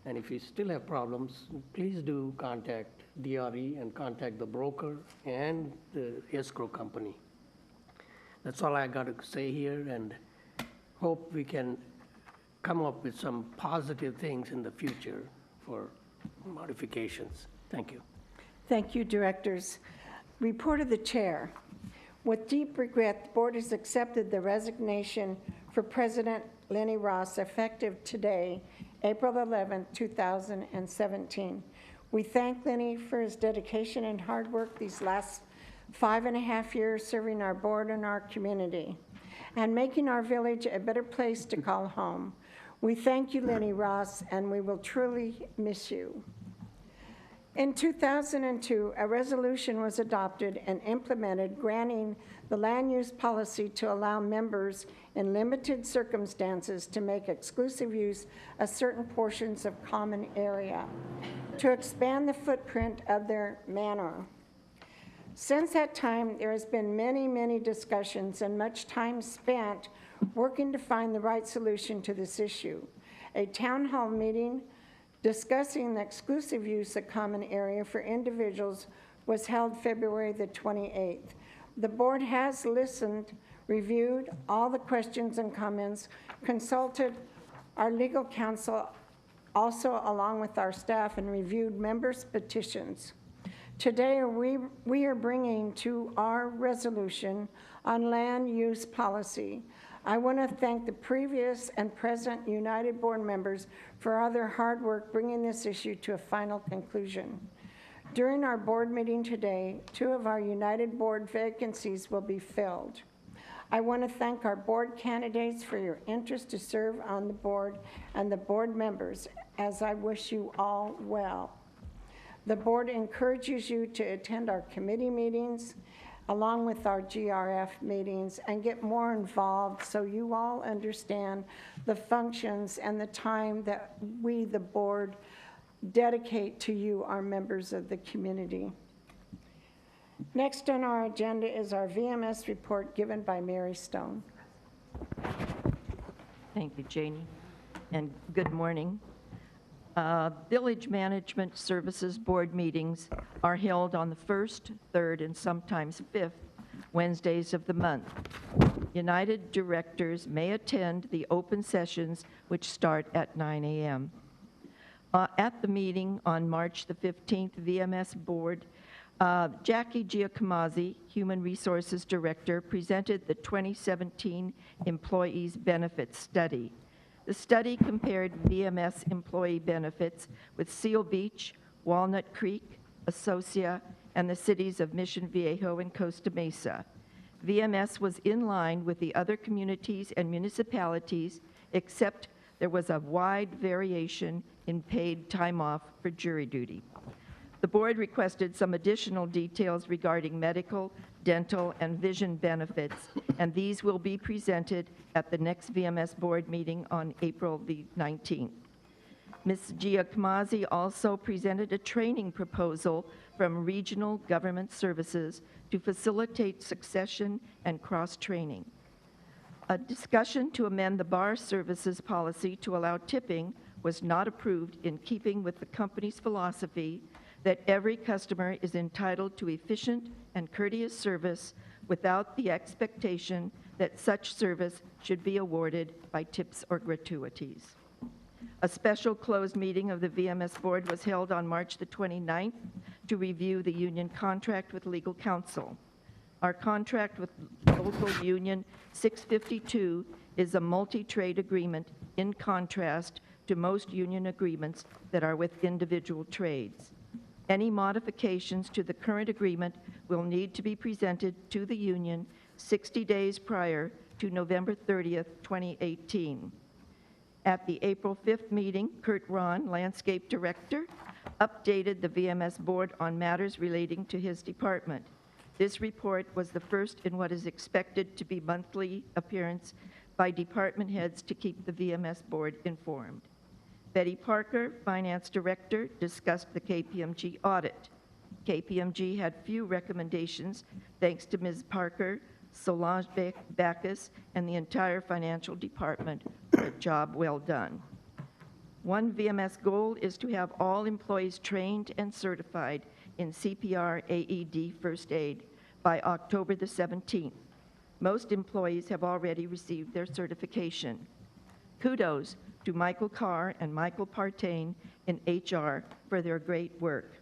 And if you still have problems, please do contact DRE and contact the broker and the escrow company. That's all I got to say here, and hope we can come up with some positive things in the future for modifications. Thank you. Thank you, directors. Report of the chair. With deep regret, the board has accepted the resignation for President Lenny Ross effective today, April 11, 2017. We thank Lenny for his dedication and hard work these last 5.5 years serving our board and our community and making our village a better place to call home. We thank you, Lenny Ross, and we will truly miss you. In 2002, a resolution was adopted and implemented granting the land use policy to allow members in limited circumstances to make exclusive use of certain portions of common area to expand the footprint of their manor. Since that time, there has been many, many discussions and much time spent working to find the right solution to this issue. A town hall meeting discussing the exclusive use of common area for individuals was held February the 28th. The board has listened, reviewed all the questions and comments, consulted our legal counsel also along with our staff, and reviewed members' petitions. Today, we are bringing to our resolution on land use policy. I want to thank the previous and present United Board members for all their hard work bringing this issue to a final conclusion. During our board meeting today, 2 of our United Board vacancies will be filled. I want to thank our board candidates for your interest to serve on the board and the board members, as I wish you all well. The board encourages you to attend our committee meetings along with our GRF meetings and get more involved so you all understand the functions and the time that we, the board, dedicate to you, our members of the community. Next on our agenda is our VMS report given by Mary Stone. Thank you, Janie, and good morning. Village Management Services Board meetings are held on the 1st, 3rd, and sometimes 5th Wednesdays of the month. United directors may attend the open sessions, which start at 9 a.m. At the meeting on March the 15th, VMS Board, Jackie Giacomazzi, Human Resources Director, presented the 2017 Employees Benefits Study. The study compared VMS employee benefits with Seal Beach, Walnut Creek, Associa, and the cities of Mission Viejo and Costa Mesa. VMS was in line with the other communities and municipalities, except there was a wide variation in paid time off for jury duty. The board requested some additional details regarding medical, dental, and vision benefits, and these will be presented at the next VMS board meeting on April the 19th. Ms. Giacomazzi also presented a training proposal from Regional Government Services to facilitate succession and cross-training. A discussion to amend the bar services policy to allow tipping was not approved, in keeping with the company's philosophy that every customer is entitled to efficient and courteous service without the expectation that such service should be awarded by tips or gratuities. A special closed meeting of the VMS Board was held on March the 29th to review the union contract with legal counsel. Our contract with local union 652 is a multi-trade agreement, in contrast to most union agreements that are with individual trades. Any modifications to the current agreement will need to be presented to the union 60 days prior to November 30th, 2018. At the April 5th meeting, Kurt Ron, Landscape Director, updated the VMS Board on matters relating to his department. This report was the first in what is expected to be monthly appearance by department heads to keep the VMS Board informed. Betty Parker, Finance Director, discussed the KPMG audit. KPMG had few recommendations, thanks to Ms. Parker, Solange Backus, and the entire financial department for a job well done. One VMS goal is to have all employees trained and certified in CPR AED first aid by October the 17th. Most employees have already received their certification. Kudos to Michael Carr and Michael Partain in HR for their great work.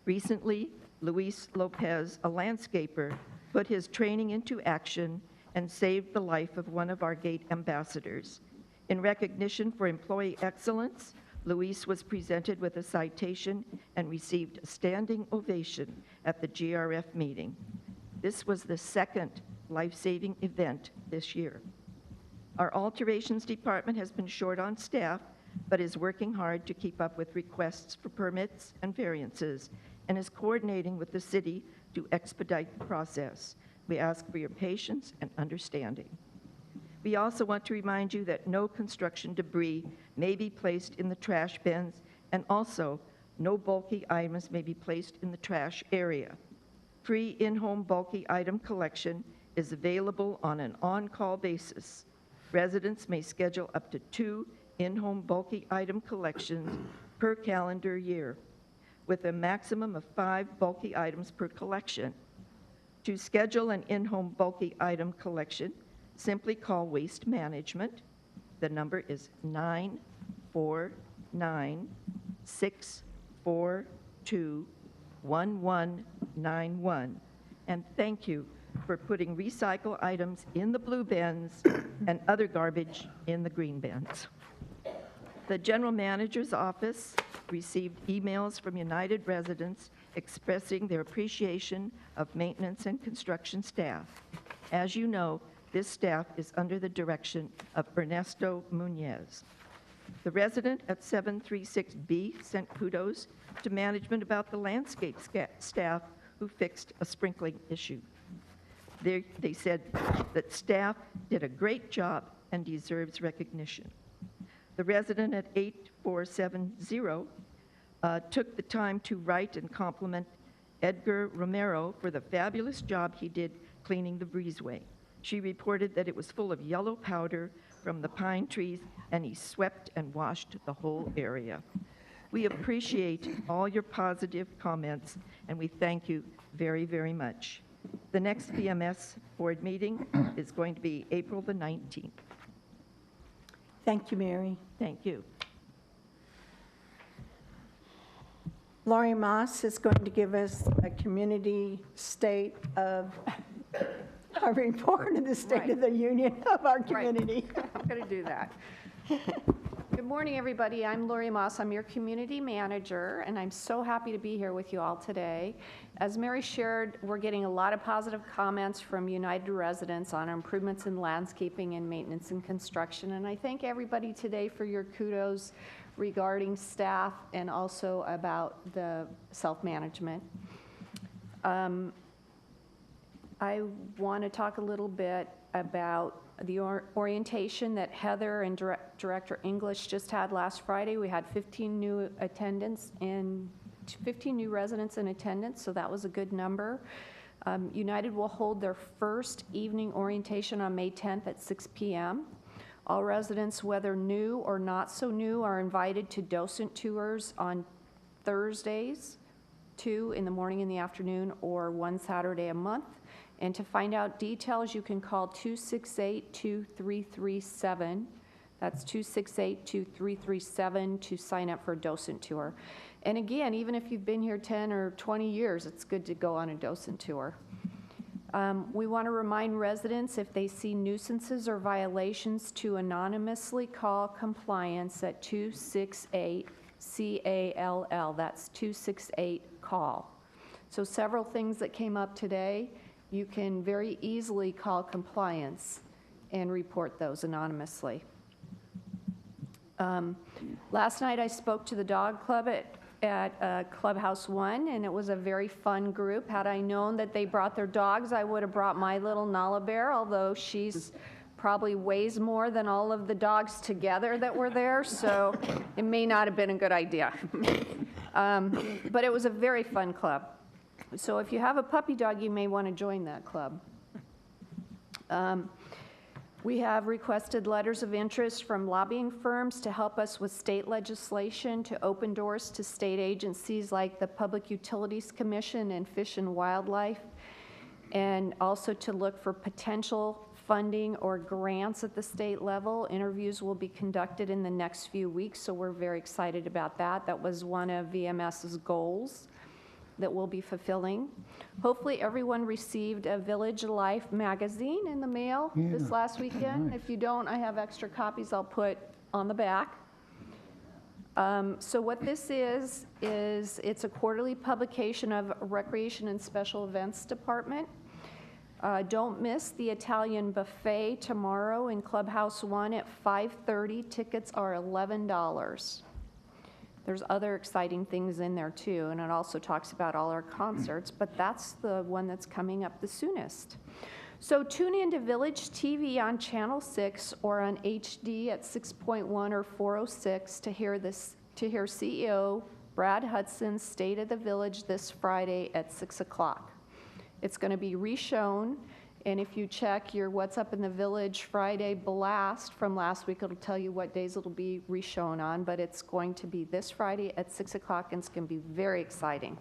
Recently, Luis Lopez, a landscaper, put his training into action and saved the life of one of our gate ambassadors. In recognition for employee excellence, Luis was presented with a citation and received a standing ovation at the GRF meeting. This was the second life-saving event this year. Our alterations department has been short on staff, but is working hard to keep up with requests for permits and variances, and is coordinating with the city to expedite the process. We ask for your patience and understanding. We also want to remind you that no construction debris may be placed in the trash bins, and also no bulky items may be placed in the trash area. Free in-home bulky item collection is available on an on-call basis. Residents may schedule up to 2 in-home bulky item collections per calendar year. with a maximum of 5 bulky items per collection. To schedule an in-home bulky item collection, simply call Waste Management. The number is 949-642-1191. And thank you for putting recycle items in the blue bins and other garbage in the green bins. The General Manager's Office received emails from United residents expressing their appreciation of maintenance and construction staff. As you know, this staff is under the direction of Ernesto Munez. The resident at 736B sent kudos to management about the landscape staff who fixed a sprinkling issue. They said that staff did a great job and deserves recognition. The resident at 8470 took the time to write and compliment Edgar Romero for the fabulous job he did cleaning the breezeway. She reported that it was full of yellow powder from the pine trees, and he swept and washed the whole area. We appreciate all your positive comments, and we thank you very, very much. The next VMS board meeting is going to be April the 19th. Thank you, Mary. Thank you. Laurie Moss is going to give us a community state of, a report of the State of the Union of our community. I'm going to do that. Good morning, everybody. I'm Laurie Moss. I'm your community manager, and I'm so happy to be here with you all today. As Mary shared, we're getting a lot of positive comments from United residents on improvements in landscaping and maintenance and construction, and I thank everybody today for your kudos regarding staff and also about the self-management. I want to talk a little bit about the orientation that Heather and Director English just had last Friday. We had 15 new attendants and 15 new residents in attendance, so that was a good number. United will hold their first evening orientation on May 10th at 6 p.m. All residents, whether new or not so new, are invited to docent tours on Thursdays, 2 in the morning and the afternoon, or 1 Saturday a month. And to find out details, you can call 268-2337. That's 268-2337 to sign up for a docent tour. And again, even if you've been here 10 or 20 years, it's good to go on a docent tour. We want to remind residents if they see nuisances or violations to anonymously call compliance at 268-CALL. That's 268-CALL. So several things that came up today. You can very easily call compliance and report those anonymously. Last night I spoke to the dog club at Clubhouse 1, and it was a very fun group. Had I known that they brought their dogs, I would have brought my little Nala Bear, although she's probably weighs more than all of the dogs together that were there, so it may not have been a good idea. But it was a very fun club. So if you have a puppy dog, you may want to join that club. We have requested letters of interest from lobbying firms to help us with state legislation to open doors to state agencies like the Public Utilities Commission and Fish and Wildlife, and also to look for potential funding or grants at the state level. Interviews will be conducted in the next few weeks, so we're very excited about that. That was one of VMS's goals that we'll be fulfilling. Hopefully everyone received a Village Life magazine in the mail this last weekend. If you don't, I have extra copies I'll put on the back. So what this is it's a quarterly publication of Recreation and Special Events Department. Don't miss the Italian buffet tomorrow in Clubhouse 1 at 5:30. Tickets are $11. There's other exciting things in there too, and it also talks about all our concerts, but that's the one that's coming up the soonest. So tune in to Village TV on Channel 6 or on HD at 6.1 or 406 to hear CEO Brad Hudson's State of the Village this Friday at 6 o'clock. It's going to be reshown, And if you check your What's Up in the Village Friday blast from last week, it'll tell you what days it'll be reshown on, but it's going to be this Friday at 6 o'clock, and it's going to be very exciting.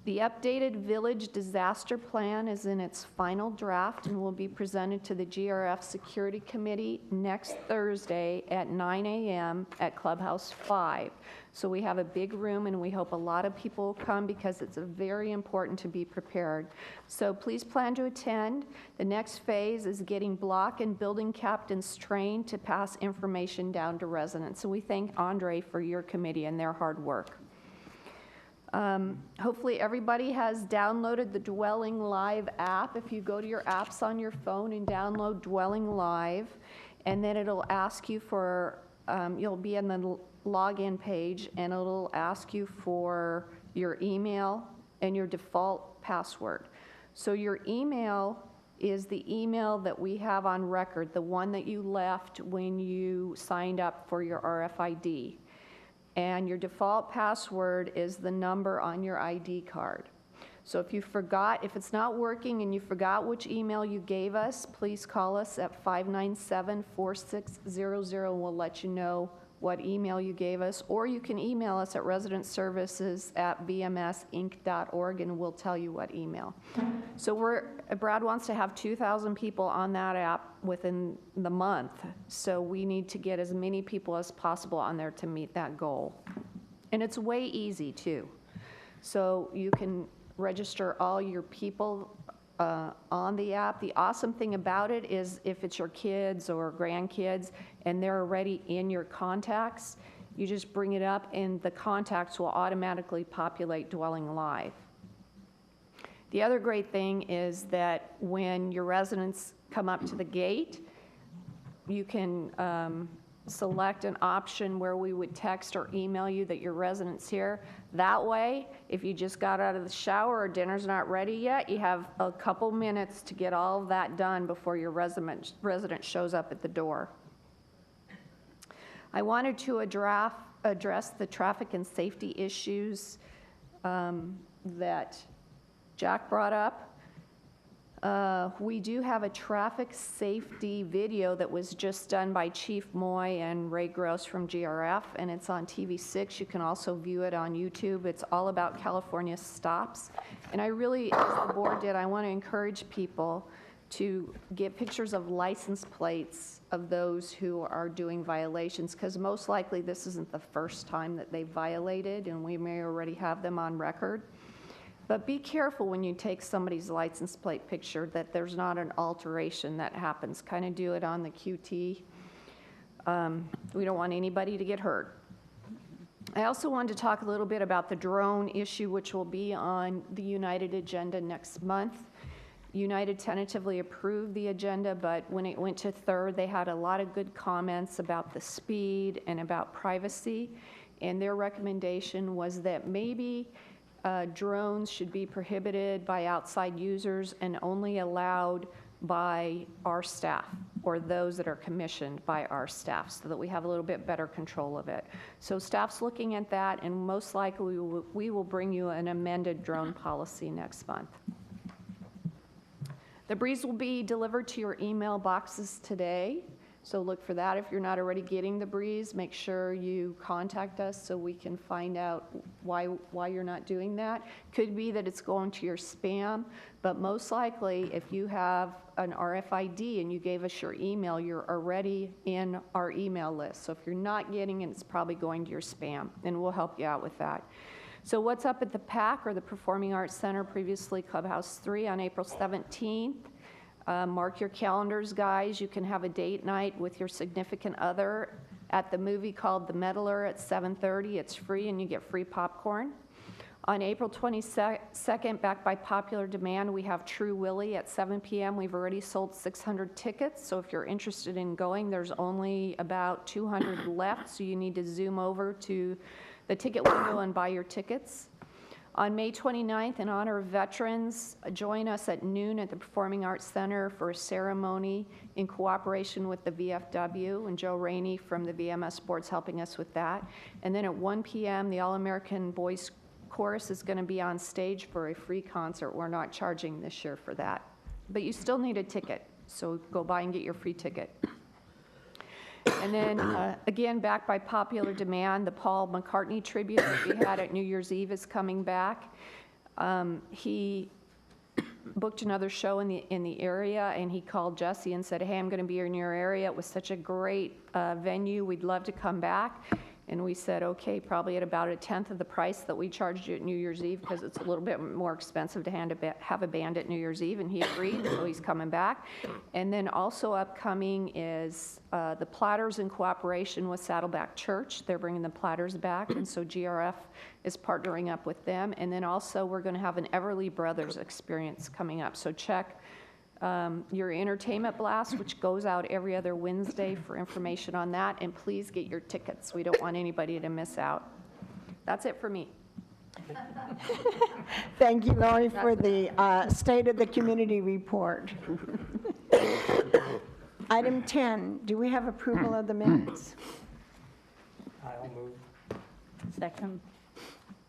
The updated village disaster plan is in its final draft and will be presented to the GRF Security Committee next Thursday at 9 a.m. at Clubhouse 5. So we have a big room, and we hope a lot of people will come because it's very important to be prepared. So please plan to attend. The next phase is getting block and building captains trained to pass information down to residents. So we thank Andre for your committee and their hard work. Hopefully everybody has downloaded the Dwelling Live app. If you go to your apps on your phone and download Dwelling Live, and then it'll ask you for, you'll be in the login page, and it'll ask you for your email and your default password. So your email is the email that we have on record, the one that you left when you signed up for your RFID. And your default password is the number on your ID card. So if you forgot, if it's not working and you forgot which email you gave us, please call us at 597-4600 and we'll let you know what email you gave us. Or you can email us at residentservices@vmsinc.org and we'll tell you what email. So Brad wants to have 2,000 people on that app within the month. So we need to get as many people as possible on there to meet that goal. And it's way easy too. So you can register all your people on the app. The awesome thing about it is if it's your kids or grandkids and they're already in your contacts, you just bring it up and the contacts will automatically populate Dwelling Live. The other great thing is that when your residents come up to the gate, you can select an option where we would text or email you that your resident's here. That way, if you just got out of the shower or dinner's not ready yet, you have a couple minutes to get all of that done before your resident shows up at the door. I wanted to address the traffic and safety issues that Jack brought up. We do have a traffic safety video that was just done by Chief Moy and Ray Gross from GRF, and it's on TV6. You can also view it on YouTube. It's all about California stops. And I really, as the board did, I want to encourage people to get pictures of license plates of those who are doing violations, because most likely this isn't the first time that they've violated, and we may already have them on record. But be careful when you take somebody's license plate picture that there's not an alteration that happens. Kind of do it on the QT. We don't want anybody to get hurt. I also wanted to talk a little bit about the drone issue, which will be on the United agenda next month. United tentatively approved the agenda, but when it went to third, they had a lot of good comments about the speed and about privacy. And their recommendation was that maybe drones should be prohibited by outside users and only allowed by our staff or those that are commissioned by our staff so that we have a little bit better control of it. So staff's looking at that, and most likely we will bring you an amended drone policy next month. The Breeze will be delivered to your email boxes today. So look for that. If you're not already getting the Breeze, make sure you contact us so we can find out why you're not doing that. Could be that it's going to your spam, but most likely if you have an RFID and you gave us your email, you're already in our email list. So if you're not getting it, it's probably going to your spam, and we'll help you out with that. So what's up at the PAC, or the Performing Arts Center, previously Clubhouse 3, on April 17th. Mark your calendars, guys. You can have a date night with your significant other at the movie called The Meddler at 7:30. It's free and you get free popcorn. On April 22nd, back by popular demand, we have True Willie at 7 p.m. We've already sold 600 tickets, so if you're interested in going, there's only about 200 left, so you need to zoom over to the ticket window and buy your tickets. On May 29th, in honor of veterans, join us at noon at the Performing Arts Center for a ceremony in cooperation with the VFW, and Joe Rainey from the VMS board's helping us with that. And then at 1 p.m., the All-American Boys Chorus is going to be on stage for a free concert. We're not charging this year for that. But you still need a ticket, so go by and get your free ticket. And then, again, back by popular demand, the Paul McCartney tribute that we had at New Year's Eve is coming back. He booked another show in the area, and he called Jesse and said, hey, I'm going to be in your area. It was such a great venue. We'd love to come back. And we said, okay, probably at about a tenth of the price that we charged you at New Year's Eve, because it's a little bit more expensive to have a band at New Year's Eve, and he agreed, so he's coming back. And then also upcoming is the Platters in cooperation with Saddleback Church. They're bringing the Platters back, and so GRF is partnering up with them. And then also we're going to have an Everly Brothers experience coming up, so check your entertainment blast, which goes out every other Wednesday, for information on that, and please get your tickets. We don't want anybody to miss out. That's it for me. Thank you, Lori, for the State of the Community report. Item 10, do we have approval of the minutes? I'll move. Second.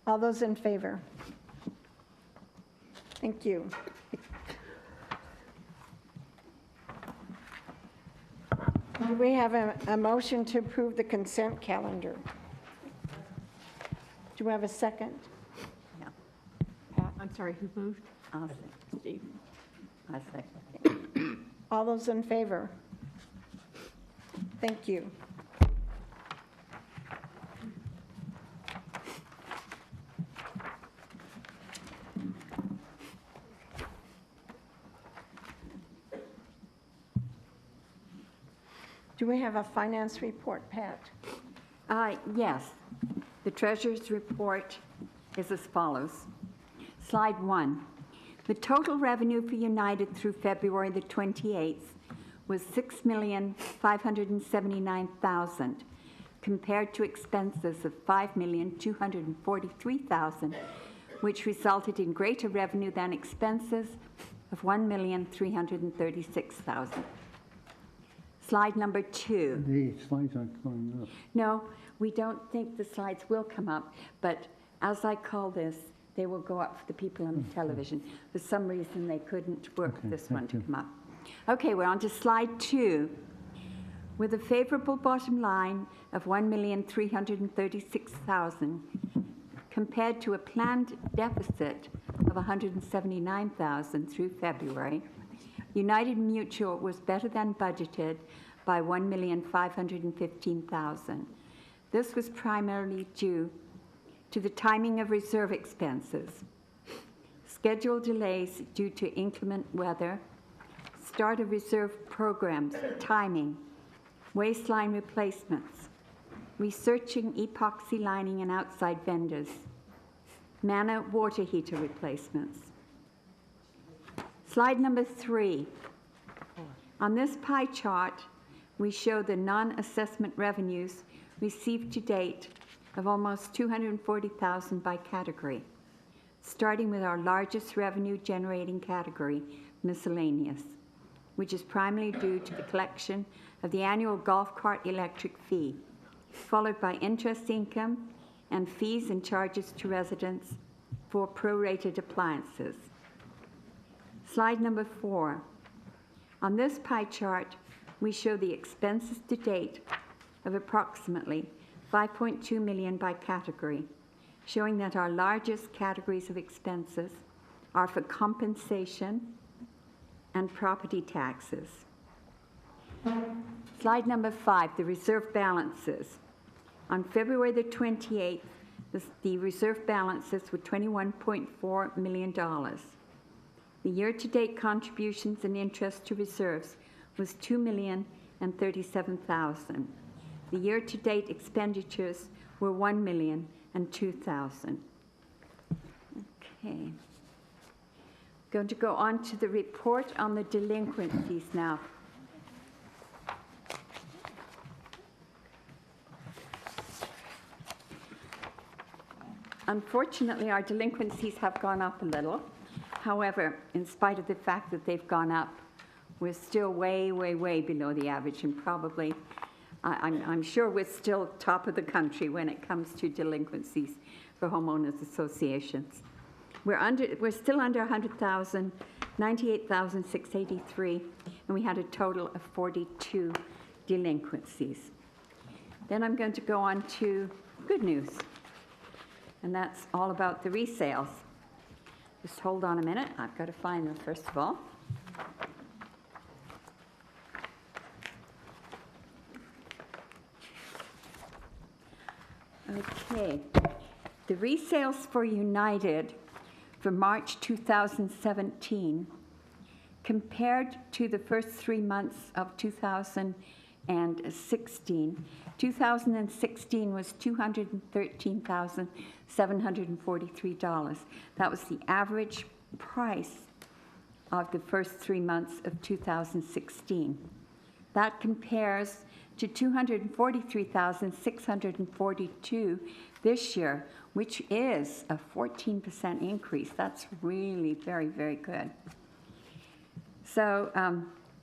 All those in favor? Thank you. Do we have a motion to approve the consent calendar? Do we have a second? No. Pat, I'm sorry, who moved? I'll second. Steve. I second. All those in favor? Thank you. Do we have a finance report, Pat? Yes. The treasurer's report is as follows. Slide 1. The total revenue for United through February the 28th was $6,579,000, compared to expenses of $5,243,000, which resulted in greater revenue than expenses of $1,336,000. Slide number 2. The slides aren't going up. No, we don't think the slides will come up, but as I call this, they will go up for the people on the television. For some reason, they couldn't work this one to come up. Okay, we're on to slide 2. With a favorable bottom line of $1,336,000 compared to a planned deficit of $179,000 through February, United Mutual was better than budgeted by $1,515,000. This was primarily due to the timing of reserve expenses, schedule delays due to inclement weather, start of reserve programs, timing, waistline replacements, researching epoxy lining and outside vendors, Mana water heater replacements. Slide number 3. On this pie chart, we show the non-assessment revenues received to date of almost $240,000 by category, starting with our largest revenue-generating category, miscellaneous, which is primarily due to the collection of the annual golf cart electric fee, followed by interest income and fees and charges to residents for prorated appliances. Slide number 4. On this pie chart, we show the expenses to date of approximately $5.2 million by category, showing that our largest categories of expenses are for compensation and property taxes. Slide number 5, the reserve balances. On February the 28th, the reserve balances were $21.4 million. The year-to-date contributions and interest to reserves was $2,037,000. The year-to-date expenditures were $1,002,000. Okay. Going to go on to the report on the delinquencies now. Unfortunately, our delinquencies have gone up a little. However, in spite of the fact that they've gone up, we're still way, way, way below the average, and probably, I'm sure we're still top of the country when it comes to delinquencies for homeowners associations. We're still under 100,000, 98,683, and we had a total of 42 delinquencies. Then I'm going to go on to good news, and that's all about the resales. Just hold on a minute. I've got to find them first of all. Okay. The resales for United for March 2017 compared to the first 3 months of 2016. 2016 was $213,743. That was the average price of the first 3 months of 2016. That compares to $243,642 this year, which is a 14% increase. That's really very, very good. So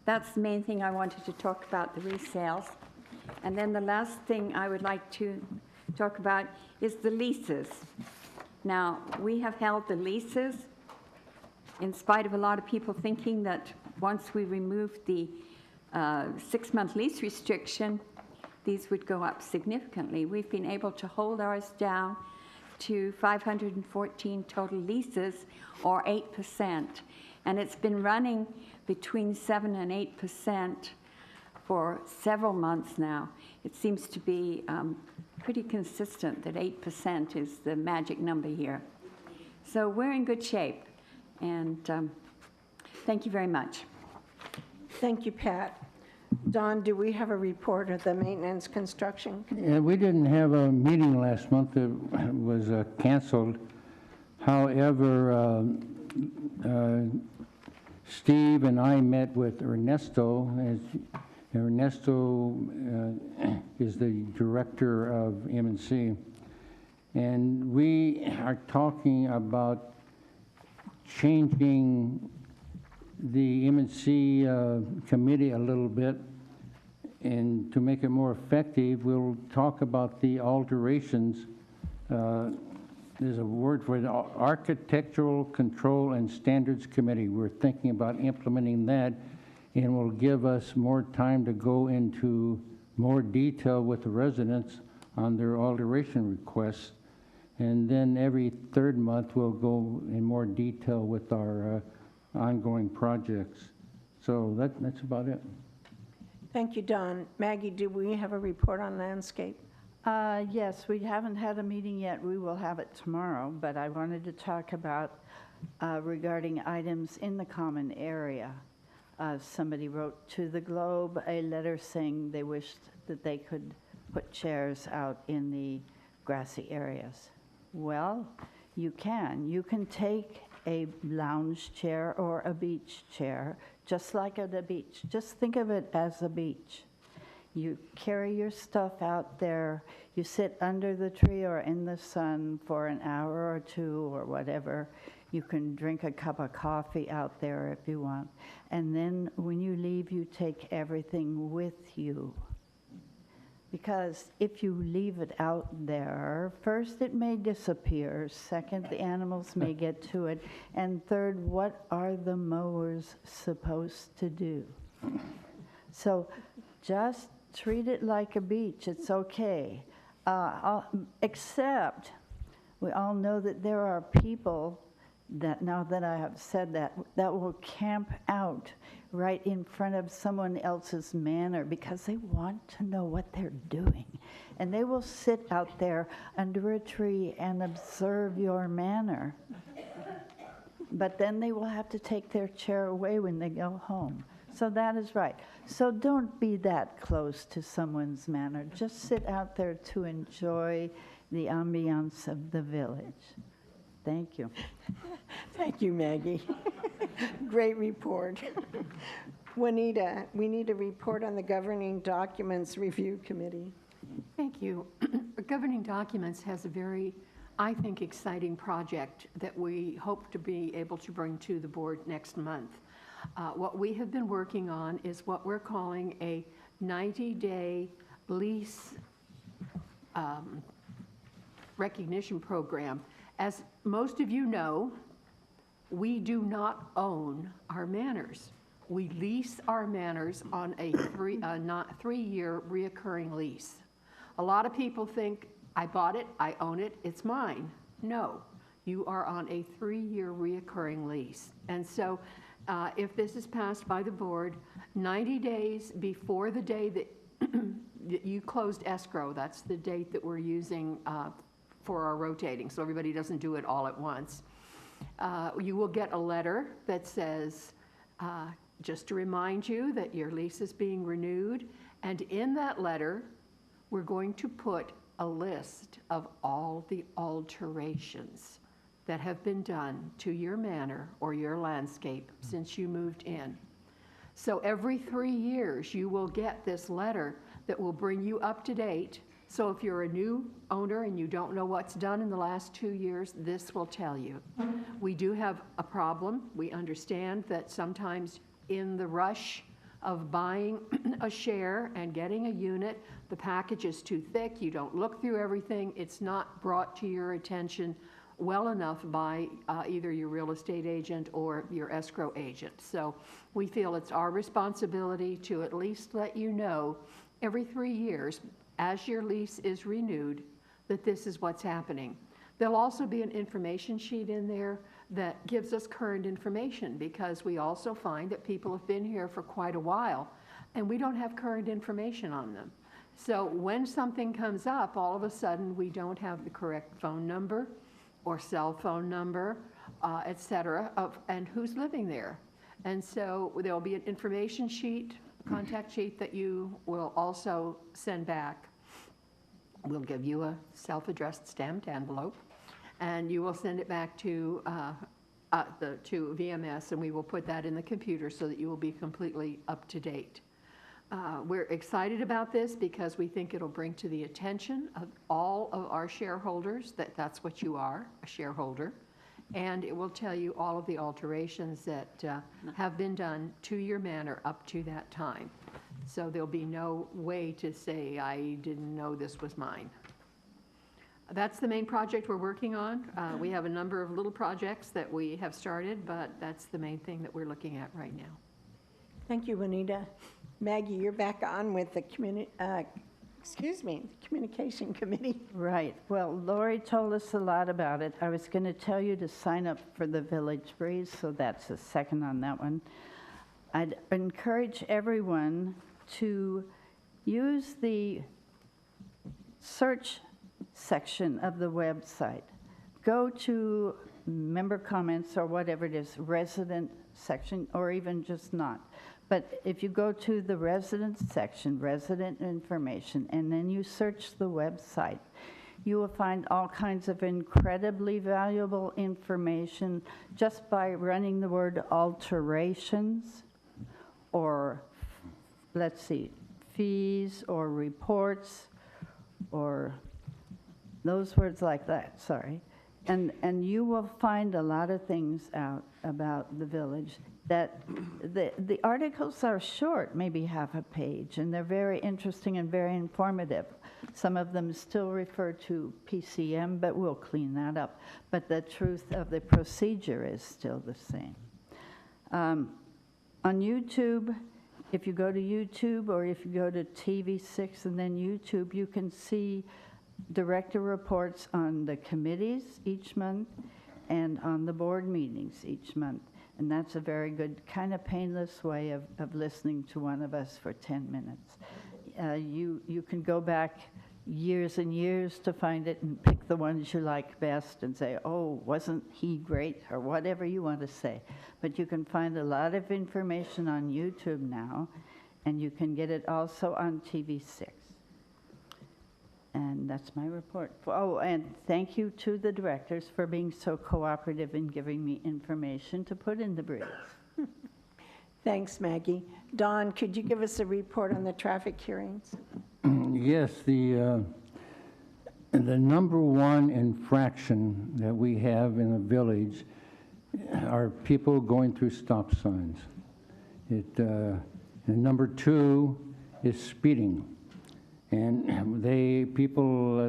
that's the main thing I wanted to talk about, the resales. And then the last thing I would like to talk about is the leases. Now, we have held the leases in spite of a lot of people thinking that once we removed the 6-month lease restriction, these would go up significantly. We've been able to hold ours down to 514 total leases, or 8%. And it's been running between 7 and 8% for several months now. It seems to be pretty consistent that 8% is the magic number here. So we're in good shape, and thank you very much. Thank you, Pat. Don, do we have a report of the maintenance construction? Yeah, we didn't have a meeting last month. It was canceled. However, Steve and I met with Ernesto. Ernesto is the director of M&C. And we are talking about changing the M&C committee a little bit, and to make it more effective, we'll talk about the alterations. There's a word for it, Architectural Control and Standards Committee. We're thinking about implementing that, and will give us more time to go into more detail with the residents on their alteration requests. And then every third month, we'll go in more detail with our ongoing projects. So that's about it. Thank you, Don. Maggie, do we have a report on landscape? Yes, we haven't had a meeting yet. We will have it tomorrow, but I wanted to talk about regarding items in the common area. Somebody wrote to the Globe a letter saying they wished that they could put chairs out in the grassy areas. Well, you can. You can take a lounge chair or a beach chair, just like at a beach. Just think of it as a beach. You carry your stuff out there, you sit under the tree or in the sun for an hour or two or whatever. You can drink a cup of coffee out there if you want. And then when you leave, you take everything with you. Because if you leave it out there, first, it may disappear. Second, the animals may get to it. And third, what are the mowers supposed to do? So just treat it like a beach. It's okay. Except we all know that there are people that, now that I have said that, that will camp out right in front of someone else's manor because they want to know what they're doing. And they will sit out there under a tree and observe your manor. But then they will have to take their chair away when they go home. So that is right. So don't be that close to someone's manor. Just sit out there to enjoy the ambiance of the village. Thank you. Thank you, Maggie. Great report. Juanita, we need a report on the Governing Documents Review Committee. Thank you. Governing Documents has a very, I think, exciting project that we hope to be able to bring to the board next month. What we have been working on is what we're calling a 90-day lease recognition program. As most of you know, we do not own our manors. We lease our manors on a three-year reoccurring lease. A lot of people think, I bought it, I own it, it's mine. No, you are on a 3-year reoccurring lease. And so if this is passed by the board, 90 days before the day that you closed escrow, that's the date that we're using for our rotating, so everybody doesn't do it all at once, you will get a letter that says, just to remind you that your lease is being renewed, and in that letter, we're going to put a list of all the alterations that have been done to your manor or your landscape since you moved in. So every 3 years, you will get this letter that will bring you up to date. So if you're a new owner and you don't know what's done in the last 2 years, this will tell you. We do have a problem. We understand that sometimes in the rush of buying a share and getting a unit, the package is too thick, you don't look through everything, it's not brought to your attention well enough by either your real estate agent or your escrow agent. So we feel it's our responsibility to at least let you know every 3 years, as your lease is renewed, that this is what's happening. There'll also be an information sheet in there that gives us current information, because we also find that people have been here for quite a while and we don't have current information on them. So when something comes up, all of a sudden we don't have the correct phone number or cell phone number, et cetera, and who's living there. And so there'll be an information sheet, contact sheet that you will also send back. We'll give you a self-addressed stamped envelope, and you will send it back to VMS, and we will put that in the computer so that you will be completely up to date. We're excited about this because we think it'll bring to the attention of all of our shareholders that that's what you are, a shareholder, and it will tell you all of the alterations that have been done to your manor up to that time. So there'll be no way to say, I didn't know this was mine. That's the main project we're working on. We have a number of little projects that we have started, but that's the main thing that we're looking at right now. Thank you, Juanita. Maggie, you're back on with the Communication Committee. Right. Well, Lori told us a lot about it. I was going to tell you to sign up for the Village Breeze, so that's a second on that one. I'd encourage everyone to use the search section of the website. Go to member comments or whatever it is, resident section, or even just not. But if you go to the resident section, resident information, and then you search the website, you will find all kinds of incredibly valuable information just by running the word alterations, or let's see, fees or reports, or those words like that, sorry. And you will find a lot of things out about the village. That the articles are short, maybe half a page, and they're very interesting and very informative. Some of them still refer to PCM, but we'll clean that up. But the truth of the procedure is still the same. On YouTube, if you go to YouTube or if you go to TV6 and then YouTube, you can see director reports on the committees each month and on the board meetings each month. And that's a very good, kind of painless way of listening to one of us for 10 minutes. You can go back years and years to find it and pick the ones you like best and say, oh, wasn't he great, or whatever you want to say. But you can find a lot of information on YouTube now, and you can get it also on TV6. And that's my report. Oh, and thank you to the directors for being so cooperative in giving me information to put in the briefs. Thanks, Maggie. Don, could you give us a report on the traffic hearings? Yes, the number one infraction that we have in the village are people going through stop signs. And number two is speeding. And they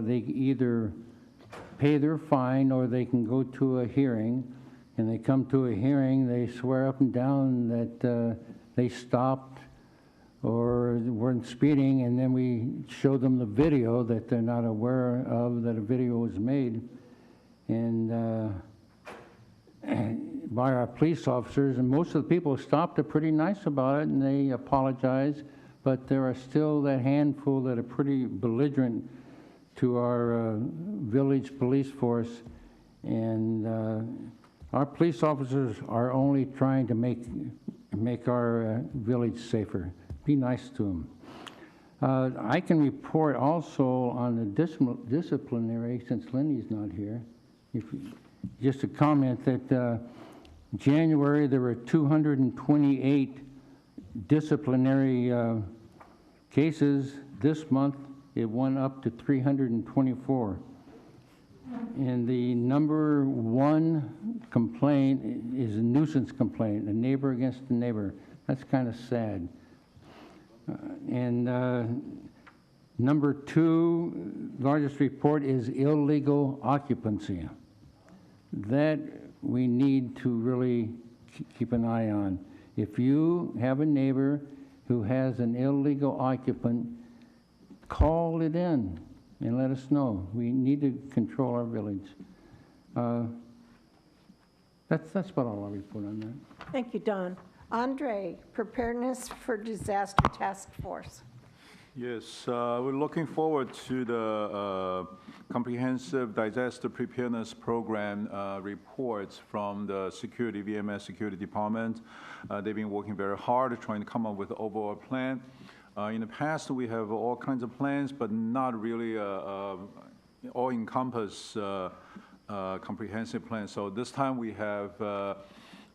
either pay their fine, or they can go to a hearing. And they come to a hearing, they swear up and down that they stopped or weren't speeding, and then we show them the video that they're not aware of, that a video was made, and by our police officers, and most of the people stopped are pretty nice about it, and they apologize, but there are still that handful that are pretty belligerent to our village police force, and our police officers are only trying to make our village safer. Be nice to them. I can report also on the disciplinary, since Lindy's not here. Just a comment that January there were 228 disciplinary cases. This month it went up to 324. And the number one complaint is a nuisance complaint, a neighbor against a neighbor. That's kind of sad. And number two largest report is illegal occupancy. That we need to really keep an eye on. If you have a neighbor who has an illegal occupant, call it in and let us know. We need to control our village. That's about all I'll report on that. Thank you, Don. Andre, Preparedness for Disaster Task Force. Yes, we're looking forward to the comprehensive disaster preparedness program reports from the VMS Security Department. They've been working very hard trying to come up with an overall plan. In the past, we have all kinds of plans, but not really all-encompass comprehensive plan. So this time we have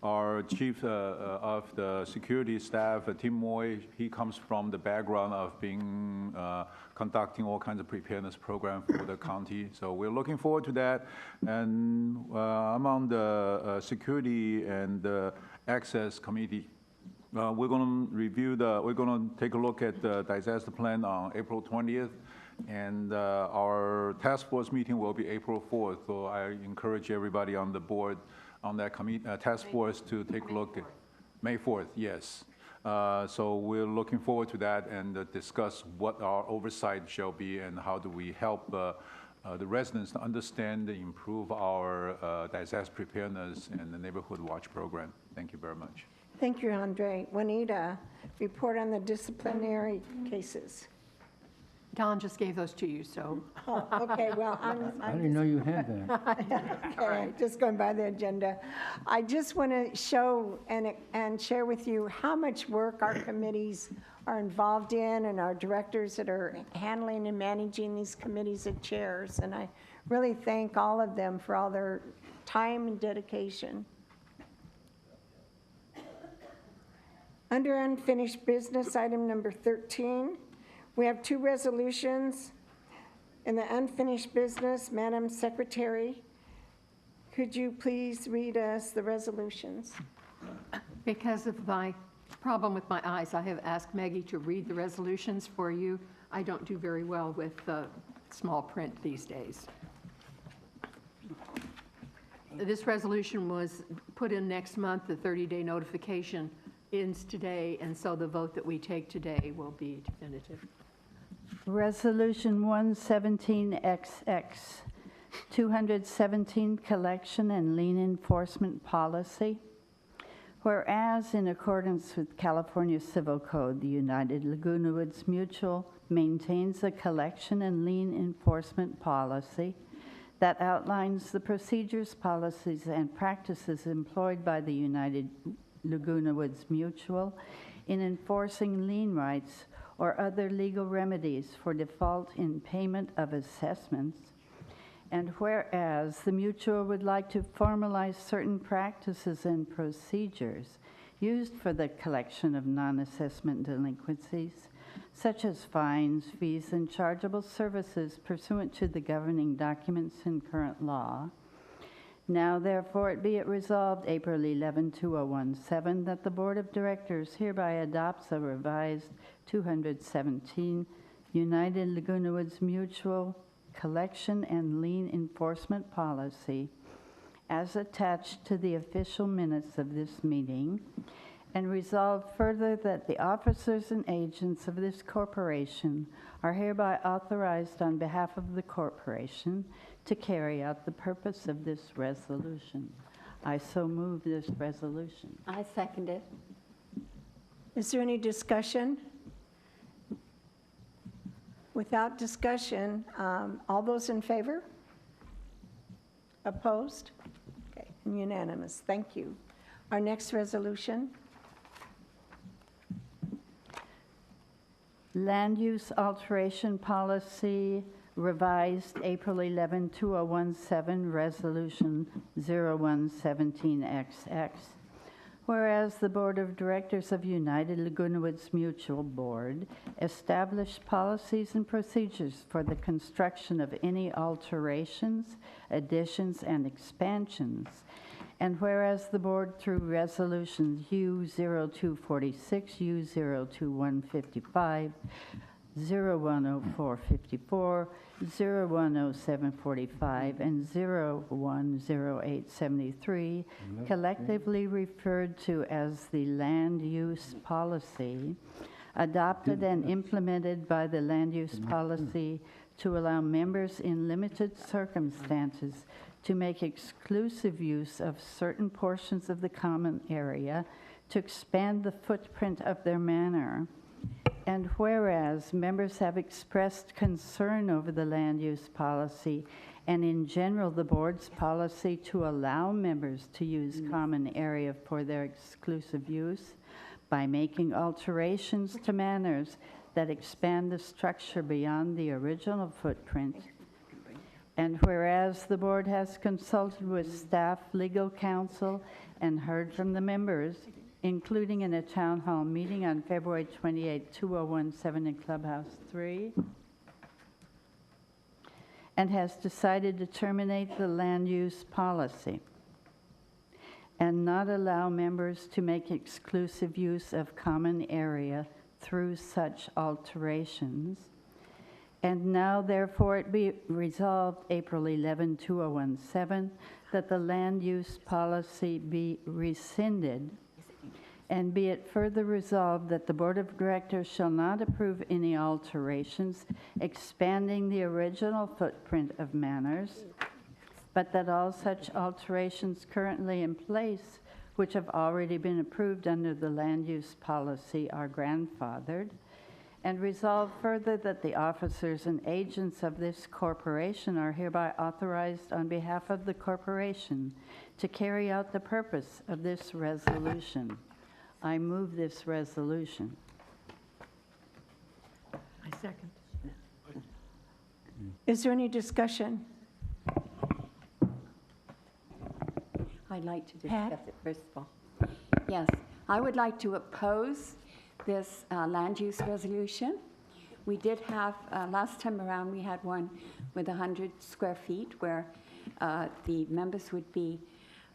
our chief of the security staff, Tim Moy. He comes from the background of being conducting all kinds of preparedness program for the county. So we're looking forward to that. And I'm on the security and access committee. We're going to take a look at the disaster plan on April 20th. And our task force meeting will be April 4th. So I encourage everybody on the board on that task force to take a look at May 4th, yes. So we're looking forward to that and discuss what our oversight shall be and how do we help the residents to understand and improve our disaster preparedness and the neighborhood watch program. Thank you very much. Thank you, Andre. Juanita, report on the disciplinary cases. Don just gave those to you, so. Oh, okay, well, I didn't know you had that. Okay, just going by the agenda. I just want to show and share with you how much work our committees are involved in and our directors that are handling and managing these committees and chairs. And I really thank all of them for all their time and dedication. Under unfinished business, item number 13, we have two resolutions. In the unfinished business, Madam Secretary, could you please read us the resolutions? Because of my problem with my eyes, I have asked Maggie to read the resolutions for you. I don't do very well with small print these days. This resolution was put in next month. The 30-day notification ends today, and so the vote that we take today will be definitive. Resolution 117XX, 217 Collection and Lien Enforcement Policy. Whereas in accordance with California Civil Code, the United Laguna Woods Mutual maintains a collection and lien enforcement policy that outlines the procedures, policies, and practices employed by the United Laguna Woods Mutual in enforcing lien rights or other legal remedies for default in payment of assessments. And whereas the mutual would like to formalize certain practices and procedures used for the collection of non-assessment delinquencies, such as fines, fees, and chargeable services pursuant to the governing documents and current law. Now, therefore, be it resolved, April 11, 2017, that the Board of Directors hereby adopts a revised 217 United Laguna Woods Mutual collection and lien enforcement policy as attached to the official minutes of this meeting, and resolve further that the officers and agents of this corporation are hereby authorized on behalf of the corporation to carry out the purpose of this resolution. I so move this resolution. I second it. Is there any discussion? Without discussion, all those in favor? Opposed? Okay, unanimous. Thank you. Our next resolution. Land use alteration policy revised April 11, 2017, Resolution 0117XX. Whereas the Board of Directors of United Laguna Woods Mutual Board established policies and procedures for the construction of any alterations, additions, and expansions. And whereas the Board, through Resolutions U0246, U025155, 010454, 010745, and 010873, collectively referred to as the Land Use Policy, adopted and implemented by the Land Use Policy to allow members in limited circumstances to make exclusive use of certain portions of the common area to expand the footprint of their manor. And whereas members have expressed concern over the land use policy and in general the board's policy to allow members to use common area for their exclusive use by making alterations to manors that expand the structure beyond the original footprint. And whereas the board has consulted with staff, legal counsel, and heard from the members, including in a town hall meeting on February 28, 2017 in Clubhouse 3, and has decided to terminate the land use policy and not allow members to make exclusive use of common area through such alterations. And now, therefore, it be resolved April 11, 2017, that the land use policy be rescinded. And be it further resolved that the Board of Directors shall not approve any alterations expanding the original footprint of manors, but that all such alterations currently in place, which have already been approved under the land use policy, are grandfathered. And resolve further that the officers and agents of this corporation are hereby authorized on behalf of the corporation to carry out the purpose of this resolution. I move this resolution. I second. Is there any discussion? I'd like to Pat? discuss it first of all. Yes, I would like to oppose this land use resolution. We did have, last time around, we had one with 100 square feet where the members would be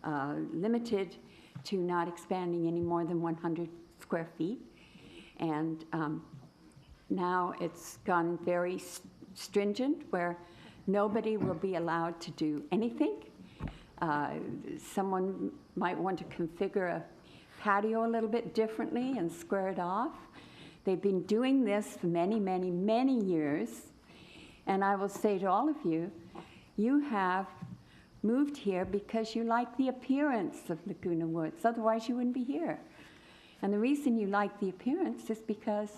limited to not expanding any more than 100 square feet. And now it's gone very stringent where nobody will be allowed to do anything. Someone might want to configure a patio a little bit differently and square it off. They've been doing this for many, many, many years. And I will say to all of you, you have moved here because you like the appearance of Laguna Woods. Otherwise, you wouldn't be here. And the reason you like the appearance is because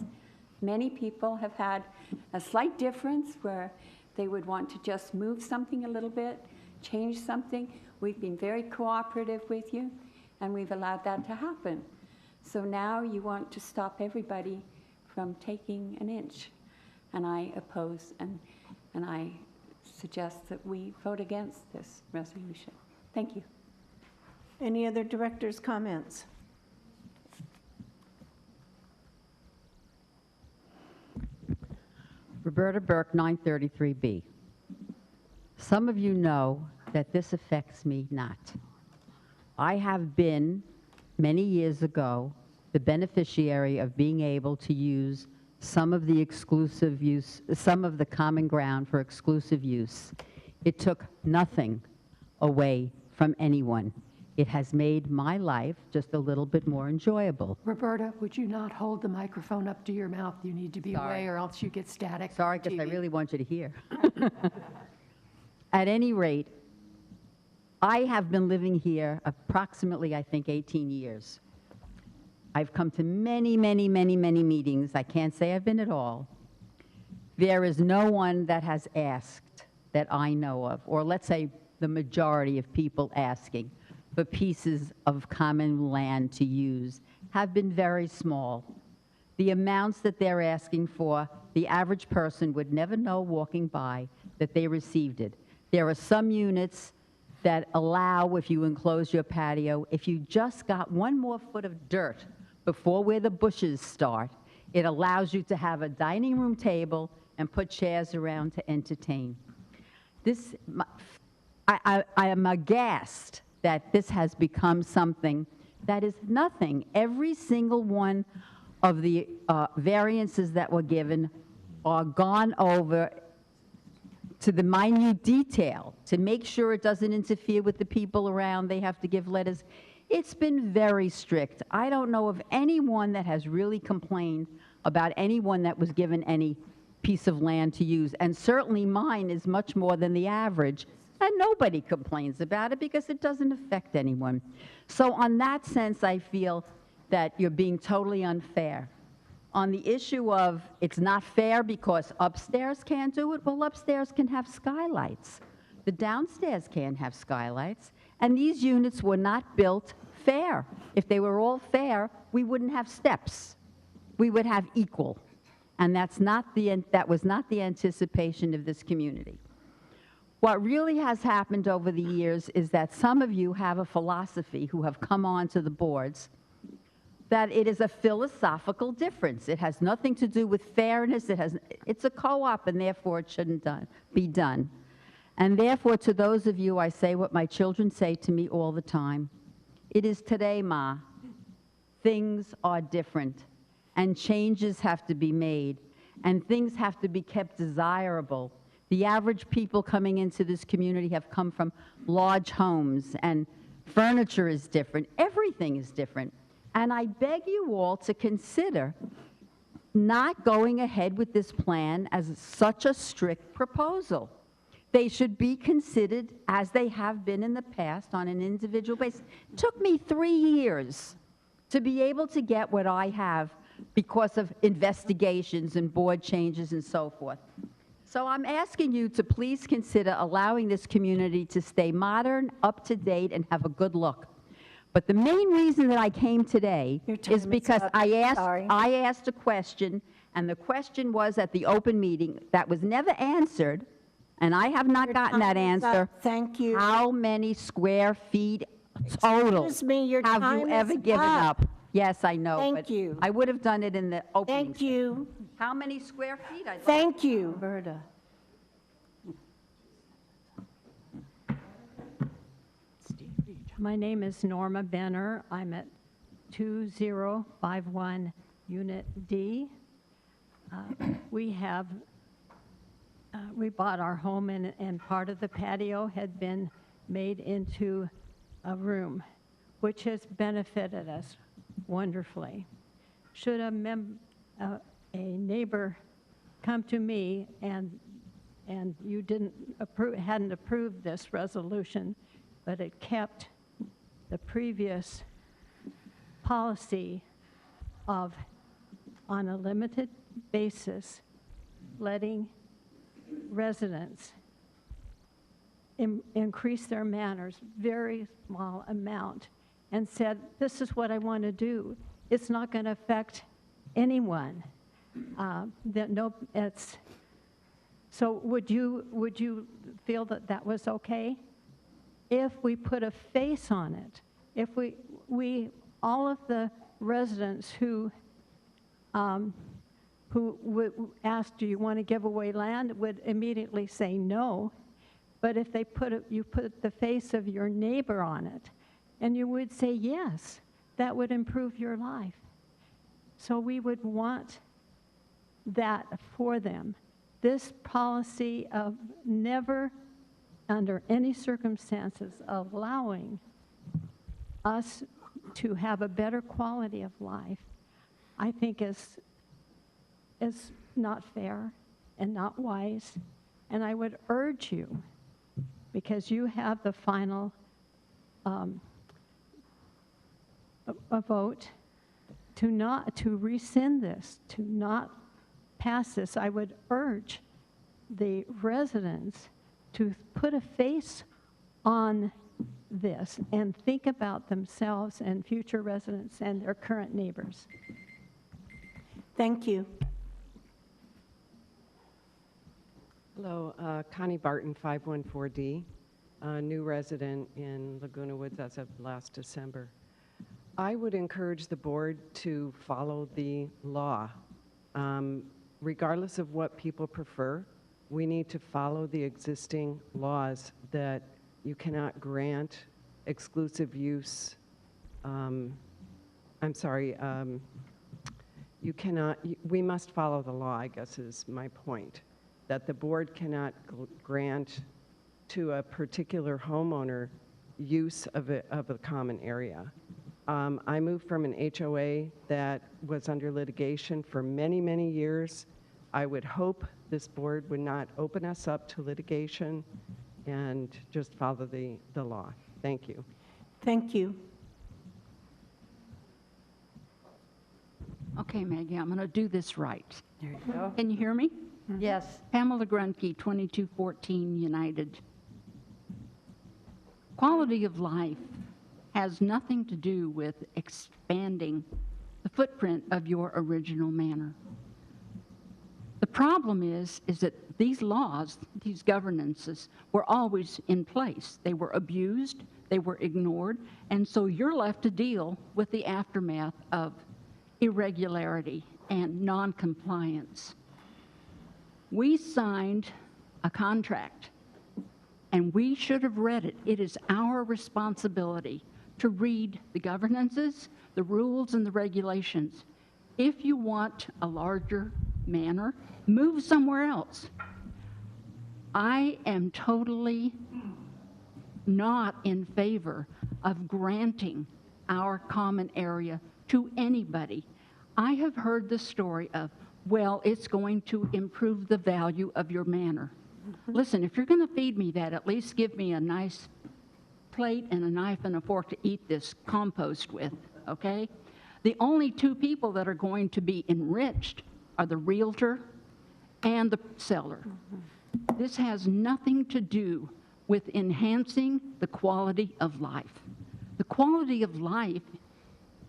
many people have had a slight difference where they would want to just move something a little bit, change something. We've been very cooperative with you, and we've allowed that to happen. So now you want to stop everybody from taking an inch. And I oppose and I suggest that we vote against this resolution. Thank you. Any other directors' comments? Roberta Burke, 933B. Some of you know that this affects me not. I have been, many years ago, the beneficiary of being able to use some of the exclusive use, some of the common ground for exclusive use. It took nothing away from anyone. It has made my life just a little bit more enjoyable. Roberta, would you not hold the microphone up to your mouth? You need to be Sorry. away or else you get static. Sorry, because I really want you to hear. At any rate, I have been living here approximately, I think, 18 years. I've come to many, many, many, many meetings. I can't say I've been at all. There is no one that has asked that I know of, or let's say the majority of people asking for pieces of common land to use have been very small. The amounts that they're asking for, the average person would never know walking by that they received it. There are some units that allow, if you enclose your patio, if you just got one more foot of dirt before where the bushes start, it allows you to have a dining room table and put chairs around to entertain. I am aghast that this has become something that is nothing. Every single one of the variances that were given are gone over to the minute detail to make sure it doesn't interfere with the people around. They have to give letters. It's been very strict. I don't know of anyone that has really complained about anyone that was given any piece of land to use. And certainly mine is much more than the average. And nobody complains about it because it doesn't affect anyone. So on that sense, I feel that you're being totally unfair. On the issue of it's not fair because upstairs can't do it, well, upstairs can have skylights. The downstairs can't have skylights. And these units were not built fair. If they were all fair, we wouldn't have steps. We would have equal. And that was not the anticipation of this community. What really has happened over the years is that some of you have a philosophy who have come on to the boards that it is a philosophical difference. It has nothing to do with fairness. It's a co-op, and therefore it shouldn't be done. And therefore, to those of you, I say what my children say to me all the time. It is today, Ma. Things are different, and changes have to be made, and things have to be kept desirable. The average people coming into this community have come from large homes, and furniture is different. Everything is different. And I beg you all to consider not going ahead with this plan as such a strict proposal. They should be considered as they have been in the past on an individual basis. It took me 3 years to be able to get what I have because of investigations and board changes and so forth. So I'm asking you to please consider allowing this community to stay modern, up to date, and have a good look. But the main reason that I came today is because I asked a question, and the question was at the open meeting that was never answered, and I have not gotten that answer. Thank you. How many square feet total Excuse me, your have time you ever is given up. up? Yes, I know. Thank but you. I would have done it in the opening. Thank you. How many square feet? Thank you. Roberta. My name is Norma Benner. I'm at 2051 Unit D. We bought our home and part of the patio had been made into a room, which has benefited us wonderfully. Should a neighbor come to me and you hadn't approved this resolution, but it kept the previous policy of, on a limited basis, letting residents increase their manners, very small amount, and said, this is what I want to do. It's not going to affect anyone. So would you feel that that was okay? If we put a face on it, if all of the residents who would ask, do you want to give away land, would immediately say no. But if you put the face of your neighbor on it, and you would say yes, that would improve your life. So we would want that for them. This policy of never, under any circumstances, allowing us to have a better quality of life, I think is not fair and not wise. And I would urge you, because you have the final a vote, to rescind this, to not pass this. I would urge the residents to put a face on this and think about themselves and future residents and their current neighbors. Thank you. Hello, Connie Barton, 514D, new resident in Laguna Woods as of last December. I would encourage the board to follow the law. Regardless of what people prefer, we need to follow the existing laws that you cannot grant exclusive use. We must follow the law, I guess is my point, that the board cannot grant to a particular homeowner use of a common area. I moved from an HOA that was under litigation for many, many years. I would hope this board would not open us up to litigation and just follow the law. Thank you. Thank you. Okay, Maggie, I'm going to do this right. There you go. Can you hear me? Yes. Pamela Grunke, 2214 United. Quality of life has nothing to do with expanding the footprint of your original manor. The problem is that these laws, these governances, were always in place. They were abused, they were ignored, and so you're left to deal with the aftermath of irregularity and non-compliance. We signed a contract, and we should have read it. It is our responsibility to read the governances, the rules, and the regulations. If you want a larger manor, move somewhere else. I am totally not in favor of granting our common area to anybody. I have heard the story of, well, it's going to improve the value of your manor. Listen, if you're going to feed me that, at least give me a nice plate and a knife and a fork to eat this compost with, okay? The only two people that are going to be enriched are the realtor and the seller. This has nothing to do with enhancing the quality of life. The quality of life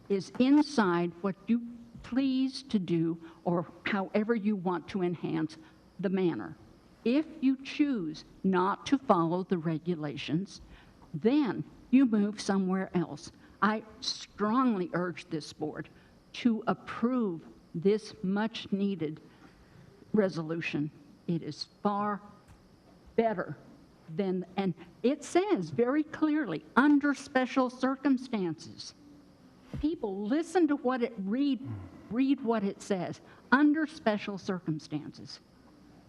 is inside what you please to do or however you want to enhance the manor. If you choose not to follow the regulations, then you move somewhere else. I strongly urge this board to approve this much-needed resolution. It is far better than, and it says very clearly, under special circumstances. People, listen to what it read what it says, under special circumstances.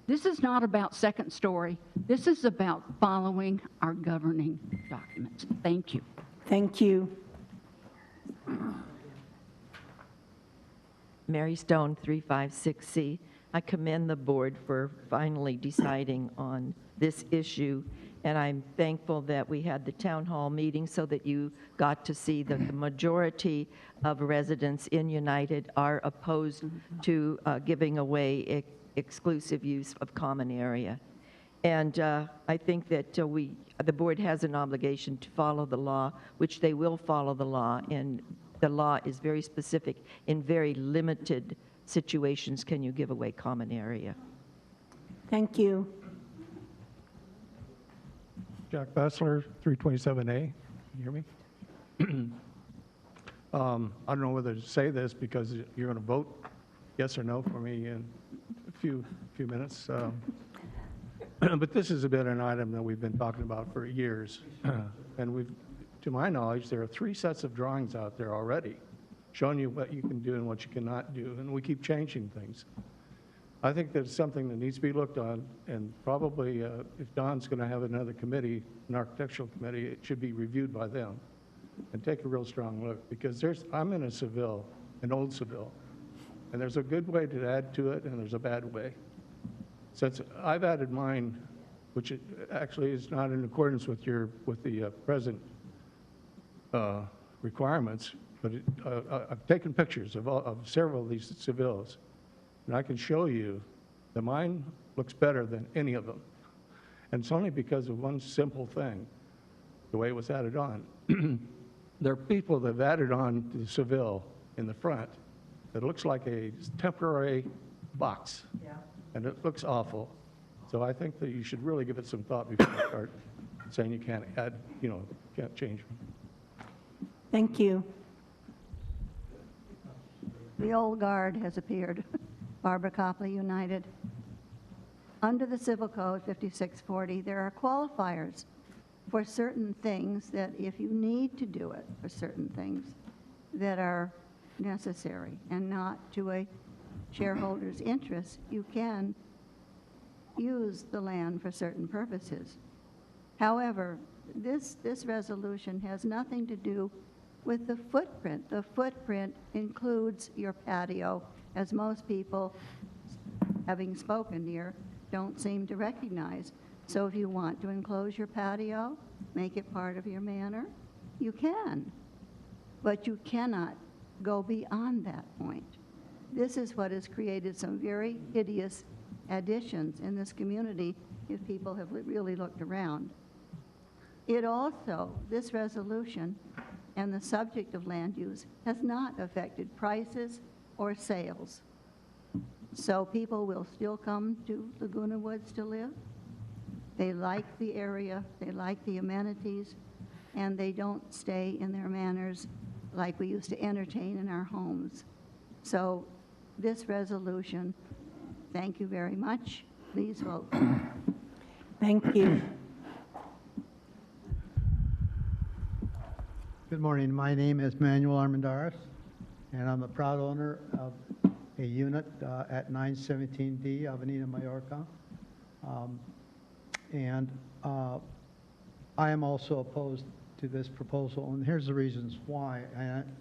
This is not about second story. This is about following our governing documents. Thank you. Thank you. Mary Stone, 356C. I commend the board for finally deciding on this issue, and I'm thankful that we had the town hall meeting so that you got to see that the majority of residents in United are opposed to giving away exclusive use of common area. And I think that the board has an obligation to follow the law, which they will follow the law, and the law is very specific. In very limited situations can you give away common area. Thank you. Jack Bessler, 327A. You hear me? I don't know whether to say this because you're going to vote yes or no for me in a few minutes. But this has been an item that we've been talking about for years. And to my knowledge, there are 3 sets of drawings out there already showing you what you can do and what you cannot do. And we keep changing things. I think that's something that needs to be looked on, and probably if Don's going to have another committee, an architectural committee, it should be reviewed by them and take a real strong look, because I'm in a Seville, an old Seville, and there's a good way to add to it, and there's a bad way. Since I've added mine, which actually is not in accordance with the present requirements, but I've taken pictures of several of these Sevilles, and I can show you that mine looks better than any of them. And it's only because of one simple thing, the way it was added on. There are people that have added on to the Seville in the front that looks like a temporary box. Yeah. And it looks awful. So I think that you should really give it some thought before you start saying you can't add, can't change them. Thank you. The old guard has appeared. Barbara Copley, United. Under the Civil Code 5640, there are qualifiers for certain things that if you need to do it for certain things that are necessary and not to a shareholder's interest, you can use the land for certain purposes. However, this resolution has nothing to do with the footprint. The footprint includes your patio, as most people, having spoken here, don't seem to recognize. So if you want to enclose your patio, make it part of your manor, you can. But you cannot go beyond that point. This is what has created some very hideous additions in this community if people have really looked around. It also, this resolution and the subject of land use has not affected prices or sales. So people will still come to Laguna Woods to live. They like the area, they like the amenities, and they don't stay in their manors like we used to entertain in our homes. So this resolution, thank you very much. Please vote. Thank you. Good morning. My name is Manuel Armendariz, and I'm the proud owner of a unit at 917D Avenida Mallorca. I am also opposed to this proposal, and here's the reasons why.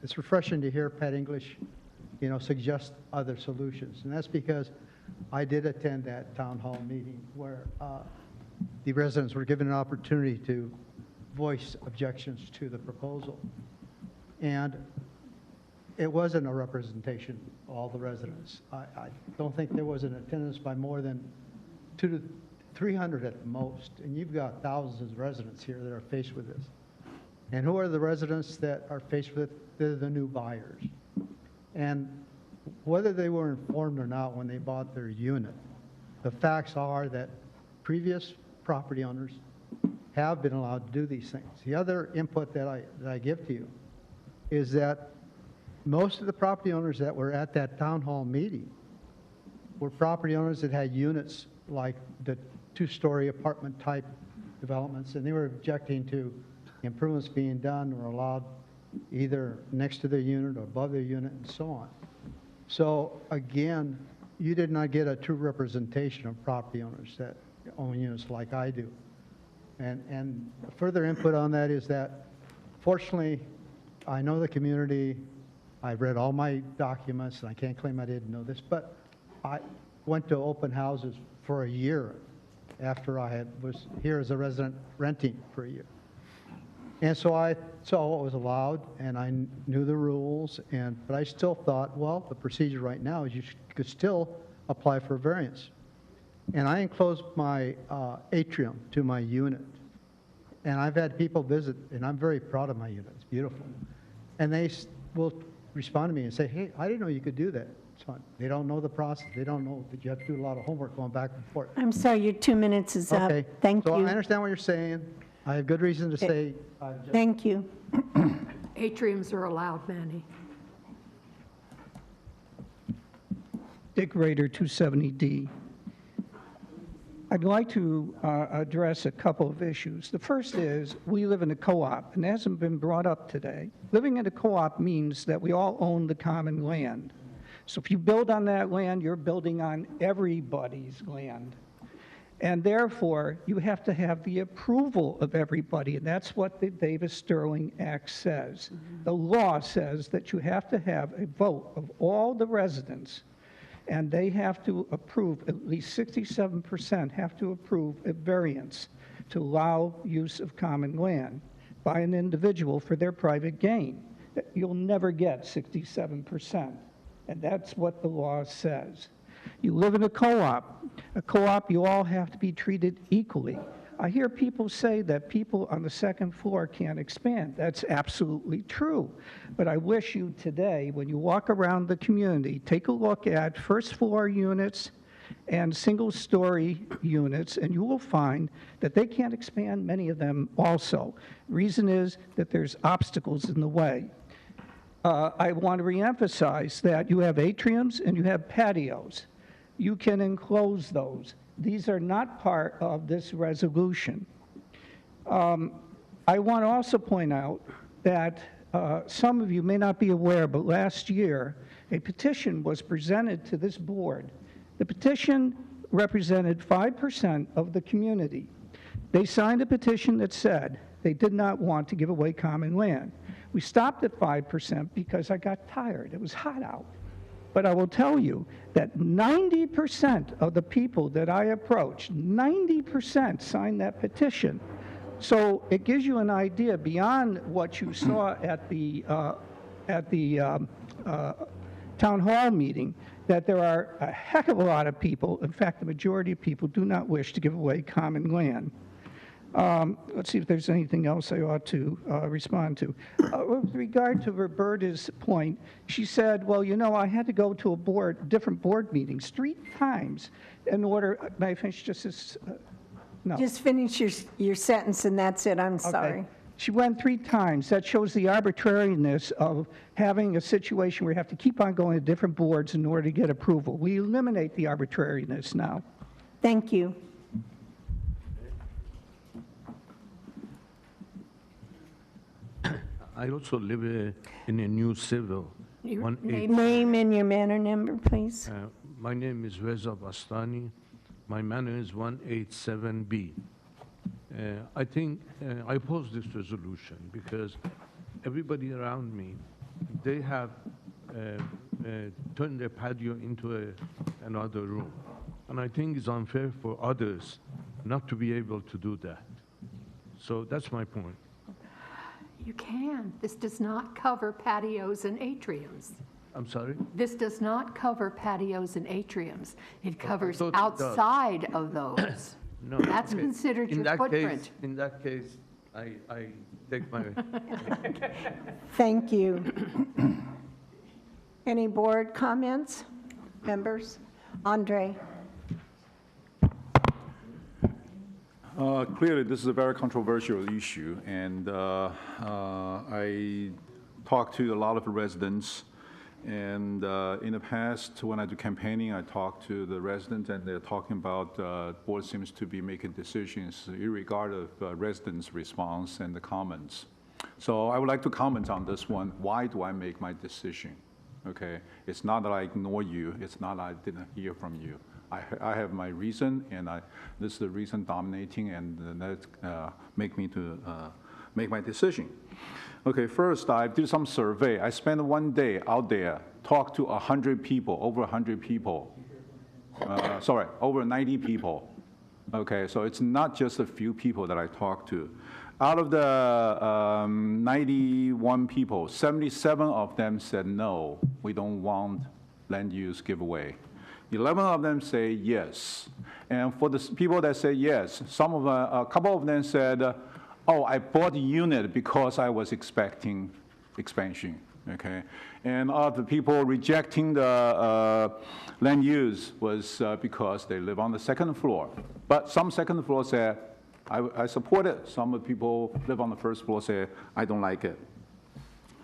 It's refreshing to hear Pat English, suggest other solutions, and that's because I did attend that town hall meeting where the residents were given an opportunity to voice objections to the proposal, and it wasn't a representation of all the residents. I don't think there was an attendance by more than 200 to 300 at the most, and you've got thousands of residents here that are faced with this. And who are the residents that are faced with it? They're the new buyers. And whether they were informed or not when they bought their unit, the facts are that previous property owners have been allowed to do these things. The other input that I give to you is that most of the property owners that were at that town hall meeting were property owners that had units like the two-story apartment type developments, and they were objecting to improvements being done or allowed either next to their unit or above their unit and so on. So again, you did not get a true representation of property owners that own units like I do. And further input on that is that, fortunately, I know the community, I've read all my documents, and I can't claim I didn't know this, but I went to open houses for a year after I was here as a resident renting for a year. And so I saw what was allowed, and I knew the rules, but I still thought, well, the procedure right now is you could still apply for a variance. And I enclosed my atrium to my unit. And I've had people visit, and I'm very proud of my unit. It's beautiful. And they will respond to me and say, hey, I didn't know you could do that. So they don't know the process. They don't know that you have to do a lot of homework going back and forth. I'm sorry, your 2 minutes is up. Okay. Thank So you. I understand what you're saying. I have good reason to say. Thank you. Atriums are allowed, Manny. Dick Rader, 270D. I'd like to address a couple of issues. The first is, we live in a co-op, and it hasn't been brought up today. Living in a co-op means that we all own the common land. So if you build on that land, you're building on everybody's land. And therefore, you have to have the approval of everybody, and that's what the Davis-Sterling Act says. The law says that you have to have a vote of all the residents, and they have to approve, at least 67% have to approve a variance to allow use of common land by an individual for their private gain. You'll never get 67%, and that's what the law says. You live in a co-op. A co-op, you all have to be treated equally. I hear people say that people on the second floor can't expand. That's absolutely true. But I wish you today, when you walk around the community, take a look at first floor units and single-story units, and you will find that they can't expand, many of them also. Reason is that there's obstacles in the way. I want to reemphasize that you have atriums and you have patios. You can enclose those. These are not part of this resolution. I want to also point out that some of you may not be aware, but last year, a petition was presented to this board. The petition represented 5% of the community. They signed a petition that said they did not want to give away common land. We stopped at 5% because I got tired. It was hot out. But I will tell you that 90% of the people that I approached, 90% signed that petition. So it gives you an idea beyond what you saw at the town hall meeting, that there are a heck of a lot of people, in fact, the majority of people do not wish to give away common land. Let's see if there's anything else I ought to respond to. With regard to Roberta's point, she said, well, you know, I had to go to different board meetings 3 times in order, may I finish just this? No. Just finish your sentence and that's it, I'm sorry. Okay. She went 3 times. That shows the arbitrariness of having a situation where you have to keep on going to different boards in order to get approval. We eliminate the arbitrariness now. Thank you. I also live in a new civil. Your name and your manor number, please. My name is Reza Bastani. My manor is 187B. I think I oppose this resolution because everybody around me, they have turned their patio into another room. And I think it's unfair for others not to be able to do that. So that's my point. You can. This does not cover patios and atriums. I'm sorry? This does not cover patios and atriums. It covers thought it does. outside of those. No. That's okay. considered In your that footprint. Case, in that case, I take my... Thank you. Any board comments, members? Andre? Clearly, this is a very controversial issue, and I talked to a lot of residents, and in the past, when I do campaigning, I talk to the residents, and they're talking about board seems to be making decisions irregardless of residents' response and the comments. So I would like to comment on this one. Why do I make my decision? Okay, it's not that I ignore you. It's not that I didn't hear from you. I have my reason, and this is the reason dominating, and that make me to make my decision. Okay, first I did some survey. I spent one day out there, talked to 100 people, over 100 people. Sorry, over 90 people. Okay, so it's not just a few people that I talked to. Out of the 91 people, 77 of them said no, we don't want land use giveaway. 11 of them say yes. And for the people that say yes, a couple of them said, oh, I bought a unit because I was expecting expansion, okay? And the people rejecting the land use was because they live on the second floor. But some second floor said, I support it. Some people live on the first floor say, I don't like it.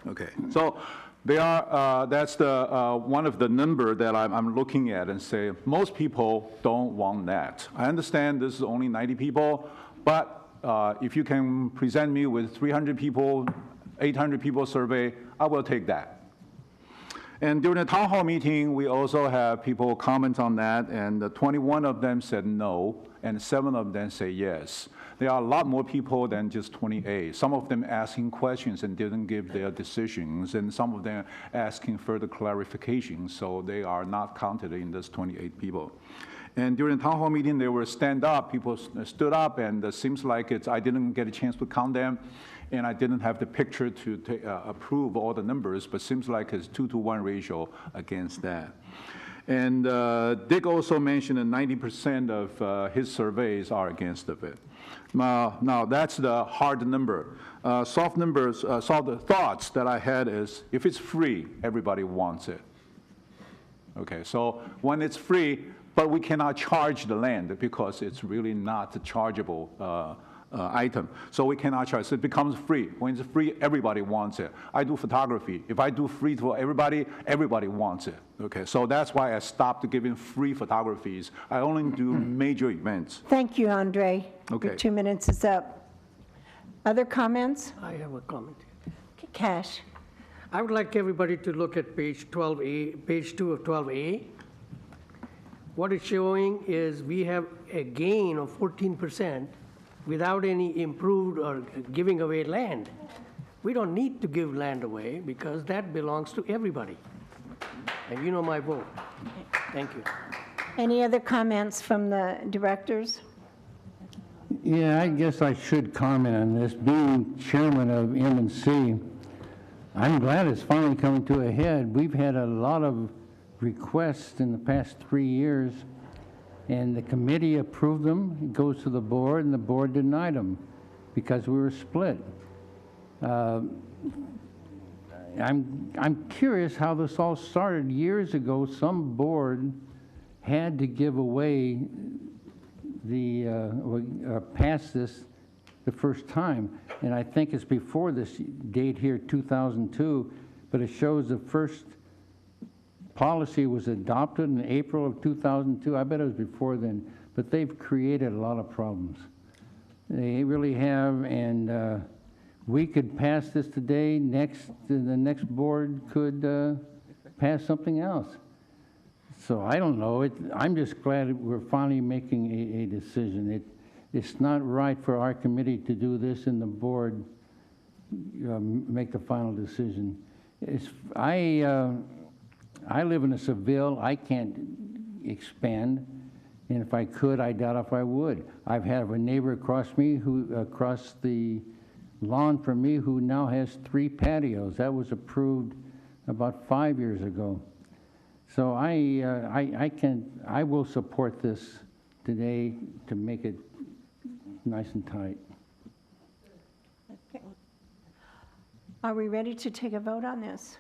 Okay, so they are, that's the one of the number that I'm looking at and say, most people don't want that. I understand this is only 90 people, but if you can present me with 300 people, 800 people survey, I will take that. And during the town hall meeting, we also have people comment on that, and 21 of them said no, and 7 of them say yes. There are a lot more people than just 28. Some of them asking questions and didn't give their decisions, and some of them asking further clarification, so they are not counted in this 28 people. And during the town hall meeting, they were stand up, people stood up, and it seems like I didn't get a chance to count them, and I didn't have the picture to approve all the numbers, but seems like it's 2-to-1 ratio against that. And Dick also mentioned that 90% of his surveys are against of it. Now that's the hard number. Soft numbers, soft thoughts that I had is, if it's free, everybody wants it. Okay, so when it's free, but we cannot charge the land because it's really not a chargeable item. So we cannot charge, so it becomes free. When it's free, everybody wants it. I do photography. If I do free for everybody, everybody wants it. Okay, so that's why I stopped giving free photographies. I only do major events. Thank you, Andre. Okay. Your 2 minutes is up. Other comments? I have a comment. Cash. I would like everybody to look at page 12A, page 2 of 12A. What it's showing is we have a gain of 14% without any improved or giving away land. We don't need to give land away because that belongs to everybody. And you know my vote. Thank you. Any other comments from the directors? Yeah, I guess I should comment on this. Being chairman of M&C, I'm glad it's finally coming to a head. We've had a lot of requests in the past 3 years, and the committee approved them. It goes to the board, and the board denied them because we were split. I'm curious how this all started. Years ago, some board had to give away pass this the first time, and I think it's before this date here, 2002, but it shows the first policy was adopted in April of 2002. I bet it was before then, but they've created a lot of problems. They really have, and we could pass this today. The next board could pass something else. So I don't know. I'm just glad we're finally making a decision. It's not right for our committee to do this and the board make the final decision. I live in a Seville. I can't expand, and if I could, I doubt if I would. I've had a neighbor across the lawn from me who now has 3 patios. That was approved about 5 years ago. So I will support this today to make it nice and tight. Okay. Are we ready to take a vote on this?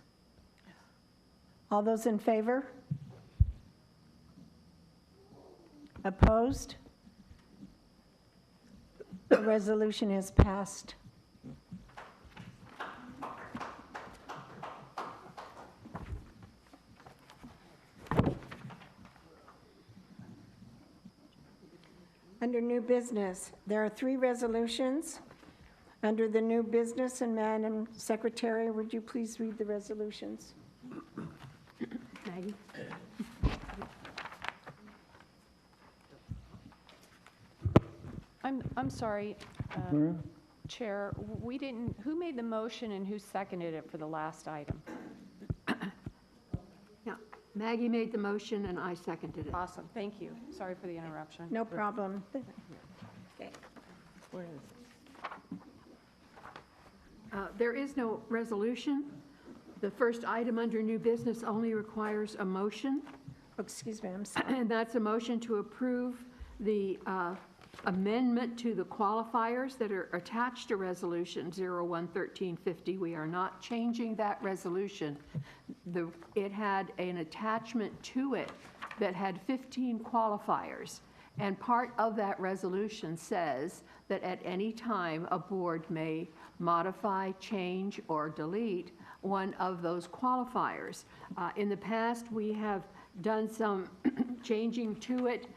All those in favor? Opposed? The resolution is passed. Under new business, there are 3 resolutions. Under the new business, and Madam Secretary, would you please read the resolutions? Maggie? I'm sorry, Chair, who made the motion and who seconded it for the last item? Yeah, Maggie made the motion and I seconded it. Awesome, thank you. Sorry for the interruption. No problem. Okay. There is no resolution. The first item under new business only requires a motion. Excuse me, I'm sorry. And that's a motion to approve the amendment to the qualifiers that are attached to Resolution 01-1350. We are not changing that resolution. It had an attachment to it that had 15 qualifiers. And part of that resolution says that at any time, a board may modify, change, or delete one of those qualifiers. In the past, we have done some changing to it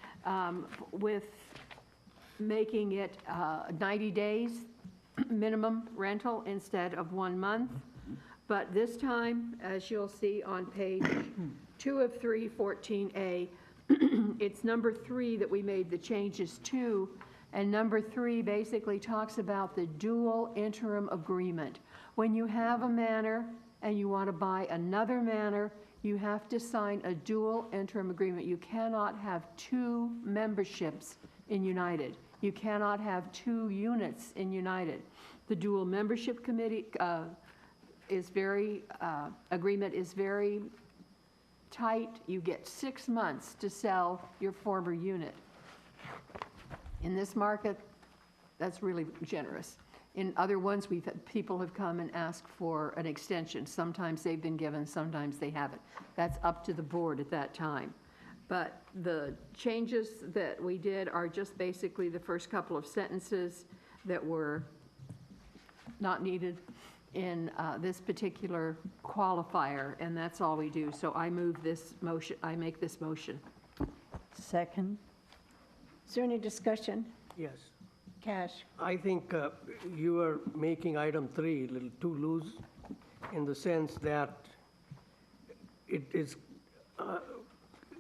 with making it 90 days minimum rental instead of 1 month. But this time, as you'll see on page 2 of 3, 14A, it's number 3 that we made the changes to, and number 3 basically talks about the dual interim agreement. When you have a manor and you want to buy another manor, you have to sign a dual interim agreement. You cannot have 2 memberships in United. You cannot have 2 units in United. The dual membership committee agreement is very tight. You get 6 months to sell your former unit. In this market, that's really generous. In other ones, people have come and asked for an extension. Sometimes they've been given, sometimes they haven't. That's up to the board at that time. But the changes that we did are just basically the first couple of sentences that were not needed in this particular qualifier, and that's all we do. So I move this motion, I make this motion. Second. Is there any discussion? Yes. Cash? I think you are making item 3 a little too loose in the sense that it is,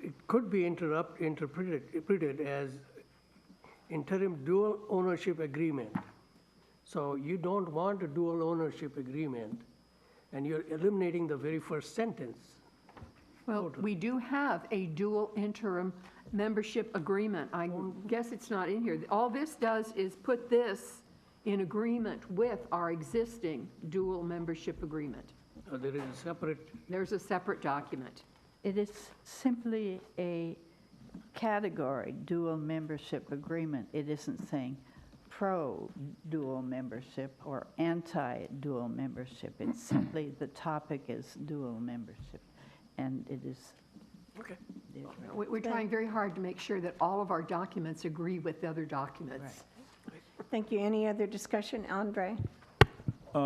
it could be interpreted as interim dual ownership agreement. So you don't want a dual ownership agreement, and you're eliminating the very first sentence. Well, we do have a dual interim membership agreement. I guess it's not in here. All this does is put this in agreement with our existing dual membership agreement. There is a separate... There's a separate document. It is simply a category, dual membership agreement. It isn't saying pro-dual membership or anti-dual membership. It's simply the topic is dual membership, and it is... Okay. We're trying very hard to make sure that all of our documents agree with the other documents. Thank you. Any other discussion? Andre?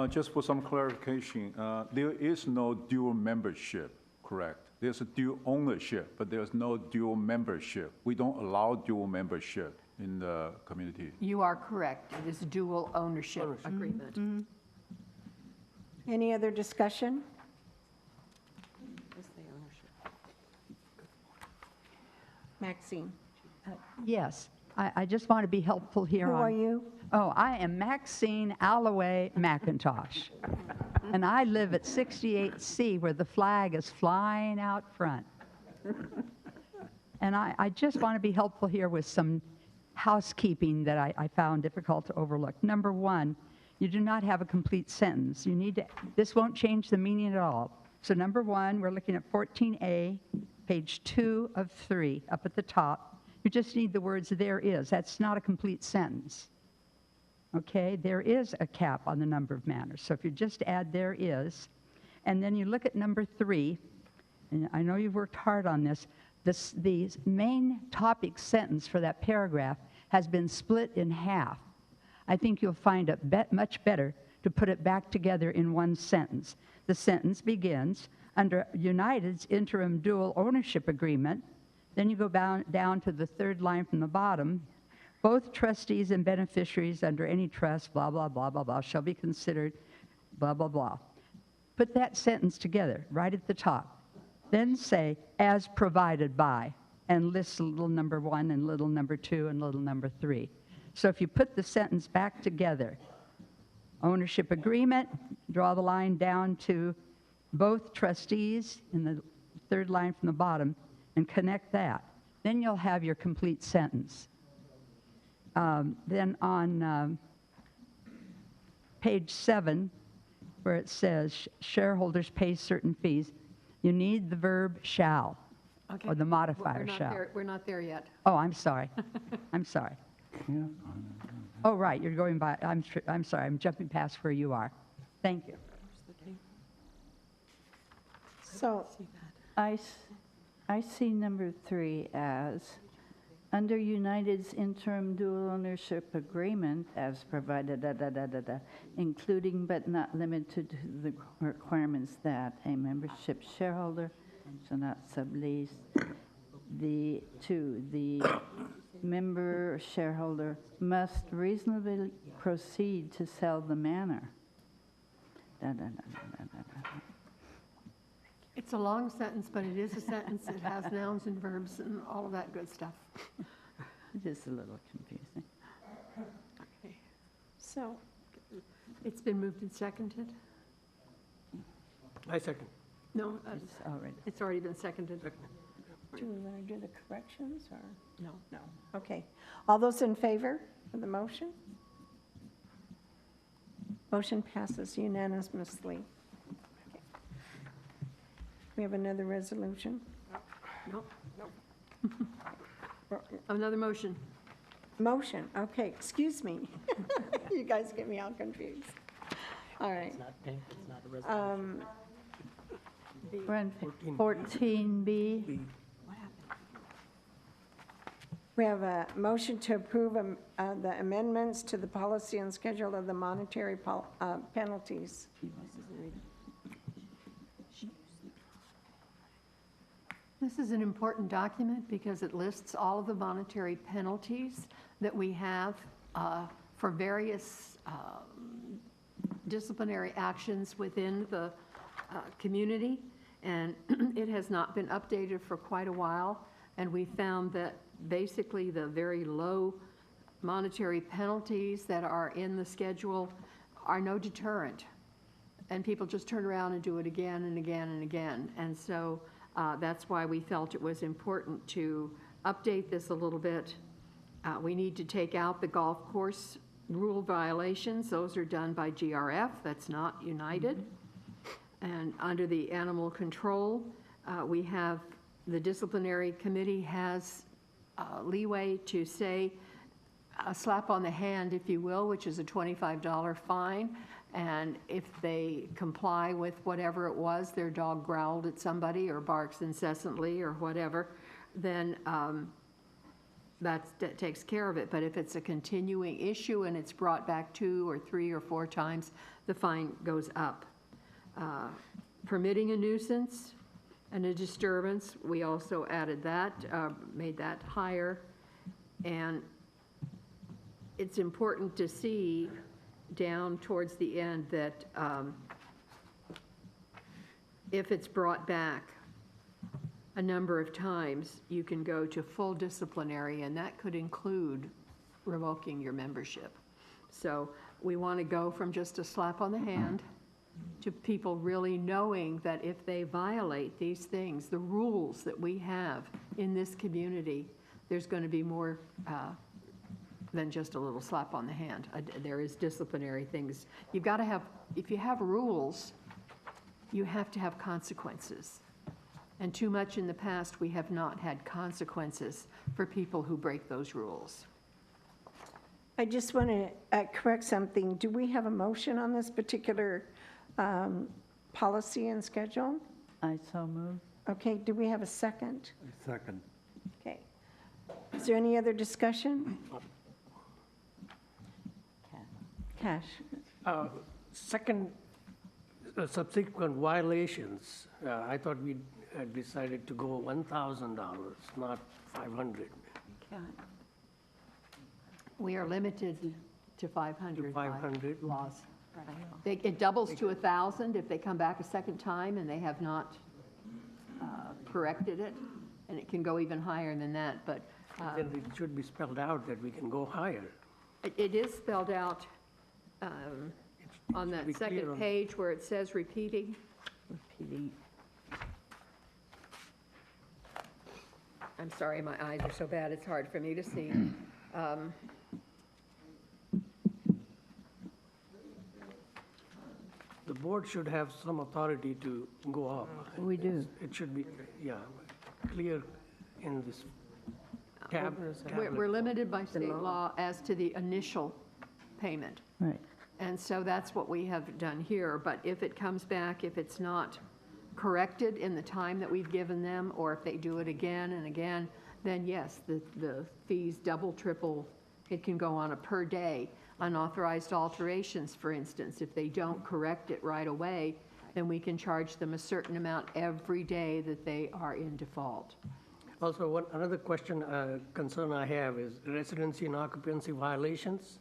Just for some clarification, there is no dual membership, correct? There's a dual ownership, but there's no dual membership. We don't allow dual membership in the community. You are correct. It is a dual ownership agreement. Mm-hmm. Any other discussion? Maxine? Yes, I just want to be helpful here. Who are you? Oh, I am Maxine Alloway McIntosh, and I live at 68C where the flag is flying out front. And I just want to be helpful here with some housekeeping that I found difficult to overlook. Number 1, you do not have a complete sentence. You need to, this won't change the meaning at all. So number 1, we're looking at 14A, page 2 of 3, up at the top. You just need the words "there is." That's not a complete sentence. Okay, there is a cap on the number of manors. So if you just add "there is," and then you look at number 3, and I know you've worked hard on this, the main topic sentence for that paragraph has been split in half. I think you'll find it much better to put it back together in one sentence. The sentence begins, under United's interim dual ownership agreement, then you go down to the 3rd line from the bottom, both trustees and beneficiaries under any trust, blah, blah, blah, blah, blah, shall be considered, blah, blah, blah. Put that sentence together right at the top. Then say, as provided by, and list little number 1 and little number 2 and little number 3. So if you put the sentence back together, ownership agreement, draw the line down to both trustees in the 3rd line from the bottom, and connect that. Then you'll have your complete sentence. Then on page 7, where it says shareholders pay certain fees, you need the verb shall, Okay. or the modifier We're not shall. there- We're not there yet. Oh, I'm sorry. I'm sorry. Oh, right, you're going by, I'm sorry, I'm jumping past where you are. Thank you. So I see number 3 as, under United's interim dual ownership agreement as provided, including but not limited to the requirements that a membership shareholder shall not sublease. The member shareholder must reasonably proceed to sell the manor. It's a long sentence, but it is a sentence. It has nouns and verbs and all of that good stuff. It is a little confusing. Okay. So, it's been moved and seconded? I second. No, Already. it's already been seconded. Do we want to do the corrections, or? No. No. Okay. All those in favor of the motion? Motion passes unanimously. Okay. We have another resolution. No, Another motion. Motion, okay, excuse me. You guys get me all confused. All right. It's not pink, it's not a resolution. We're on 14B. We have a motion to approve the amendments to the policy and schedule of the monetary penalties. This is an important document because it lists all of the monetary penalties that we have for various disciplinary actions within the community. And it has not been updated for quite a while. And we found that basically the very low monetary penalties that are in the schedule are no deterrent. And people just turn around and do it again and again and again. And so that's why we felt it was important to update this a little bit. We need to take out the golf course rule violations. Those are done by GRF. That's not United. And under the animal control, we have the disciplinary committee has leeway to say a slap on the hand, if you will, which is a $25 fine. And if they comply with whatever it was, their dog growled at somebody or barks incessantly or whatever, then that takes care of it. But if it's a continuing issue and it's brought back 2 or 3 or 4 times, the fine goes up. Permitting a nuisance and a disturbance, we also added that, made that higher. And it's important to see down towards the end that if it's brought back a number of times, you can go to full disciplinary, and that could include revoking your membership. So we want to go from just a slap on the hand to people really knowing that if they violate these things, the rules that we have in this community, there's going to be more than just a little slap on the hand. There is disciplinary things. You've got to have, if you have rules, you have to have consequences. And too much in the past, we have not had consequences for people who break those rules. I just want to correct something. Do we have a motion on this particular policy and schedule? I so move. Okay, do we have a second? Second. Okay. Is there any other discussion? Cash. Second, subsequent violations, I thought we had decided to go $1,000, not $500. We are limited to 500 by 500. laws. It doubles to 1,000 if they come back a second time and they have not corrected it, and it can go even higher than that, but. Then it should be spelled out that we can go higher. It is spelled out on that be clear second on- page where it says repeating. I'm sorry, my eyes are so bad, it's hard for me to see. The board should have some authority to go up. We do. It should be, yeah, clear in this We're limited by state law as to the initial payment. Right. And so that's what we have done here. But if it comes back, if it's not corrected in the time that we've given them, or if they do it again and again, then yes, the fees double, triple. It can go on a per day. Unauthorized alterations, for instance, if they don't correct it right away, then we can charge them a certain amount every day that they are in default. Also, another question, concern I have is residency and occupancy violations.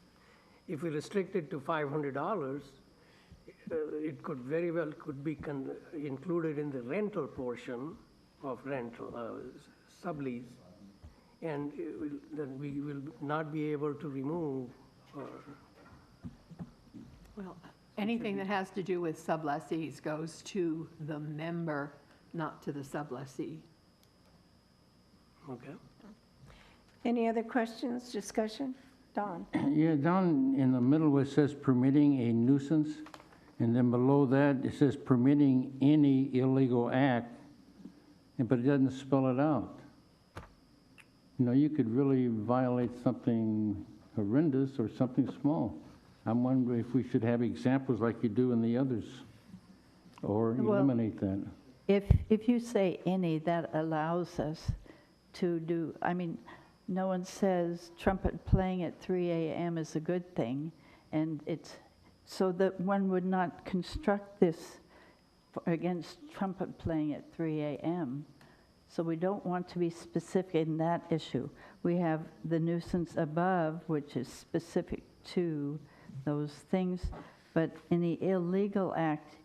If we restrict it to $500, it could very well could be included in the rental portion of rental, sublease, and then we will not be able to remove or. Well, anything that has to do with sublessees goes to the member, not to the sublessee. Okay. Any other questions, discussion? Don? Yeah, down in the middle where it says permitting a nuisance, and then below that, it says permitting any illegal act, but it doesn't spell it out. You know, you could really violate something horrendous or something small. I'm wondering if we should have examples like you do in the others, or Well, eliminate that. If you say any, that allows us to do, I mean, no one says trumpet playing at 3 a.m. is a good thing, and it's, so that one would not construct this against trumpet playing at 3 a.m. So we don't want to be specific in that issue. We have the nuisance above, which is specific to those things, but any illegal act,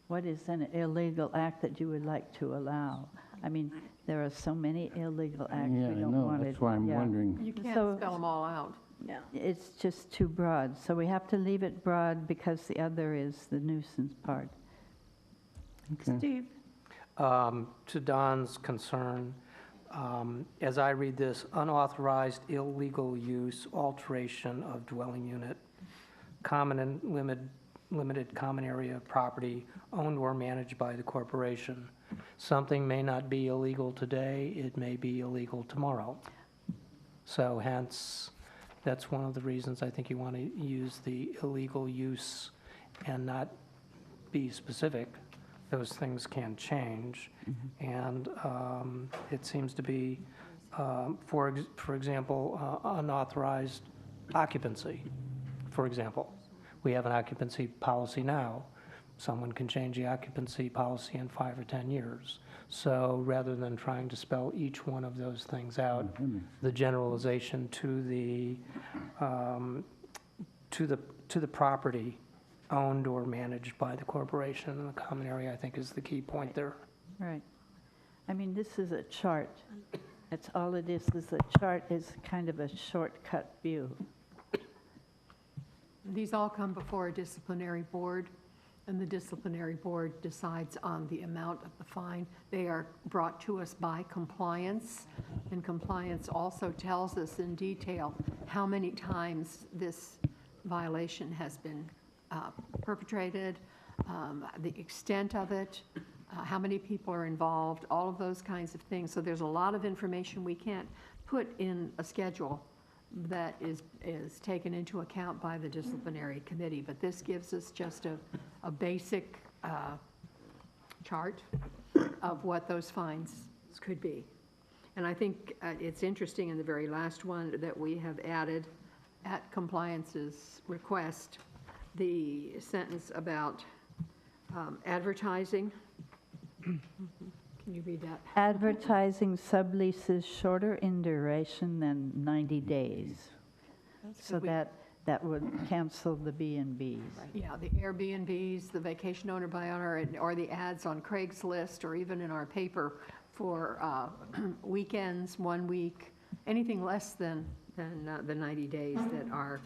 what is an illegal act that you would like to allow? I mean, there are so many illegal acts Yeah, we I don't know, want it. that's why I'm yeah. wondering. You can't So- spell them all out. No. It's just too broad, so we have to leave it broad because the other is the nuisance part. Steve? To Don's concern, as I read this, unauthorized illegal use, alteration of dwelling unit, common and limited common area property owned or managed by the corporation. Something may not be illegal today, it may be illegal tomorrow. So hence, that's one of the reasons I think you want to use the illegal use and not be specific. Those things can change. And it seems to be, for example, unauthorized occupancy, for example. We have an occupancy policy now. Someone can change the occupancy policy in 5 or 10 years. So rather than trying to spell each one of those things out, the generalization to the property owned or managed by the corporation in the common area, I think is the key point there. Right. I mean, this is a chart. That's all it is a chart is kind of a shortcut view. These all come before a disciplinary board, and the disciplinary board decides on the amount of the fine. They are brought to us by compliance, and compliance also tells us in detail how many times this violation has been perpetrated, the extent of it, how many people are involved, all of those kinds of things. So there's a lot of information we can't put in a schedule that is taken into account by the disciplinary committee. But this gives us just a basic chart of what those fines could be. And I think it's interesting in the very last one that we have added at compliance's request, the sentence about advertising. Can you read that? Advertising subleases shorter in duration than 90 days. So that would cancel the B&Bs. Yeah, the Airbnbs, the vacation owner by owner, or the ads on Craigslist, or even in our paper for weekends, 1 week, anything less than the 90 days that our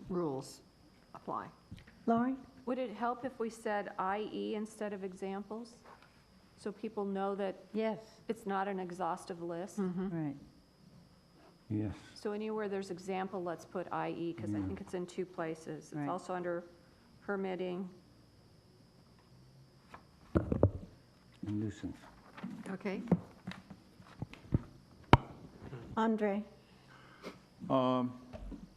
rules apply. Laurie? Would it help if we said IE instead of examples? So people know that yes, it's not an exhaustive list? Right. Yes. So anywhere there's example, let's put IE, because I think it's in 2 places. It's Right. also under permitting. Nuisance. Okay. Andre?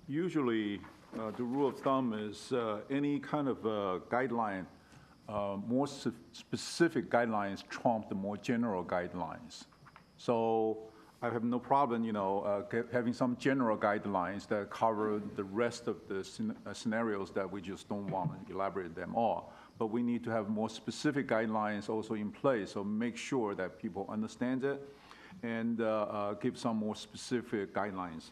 Usually, the rule of thumb is any kind of guideline, more specific guidelines trump the more general guidelines. So I have no problem, having some general guidelines that cover the rest of the scenarios that we just don't want to elaborate them all. But we need to have more specific guidelines also in place, so make sure that people understand it and give some more specific guidelines.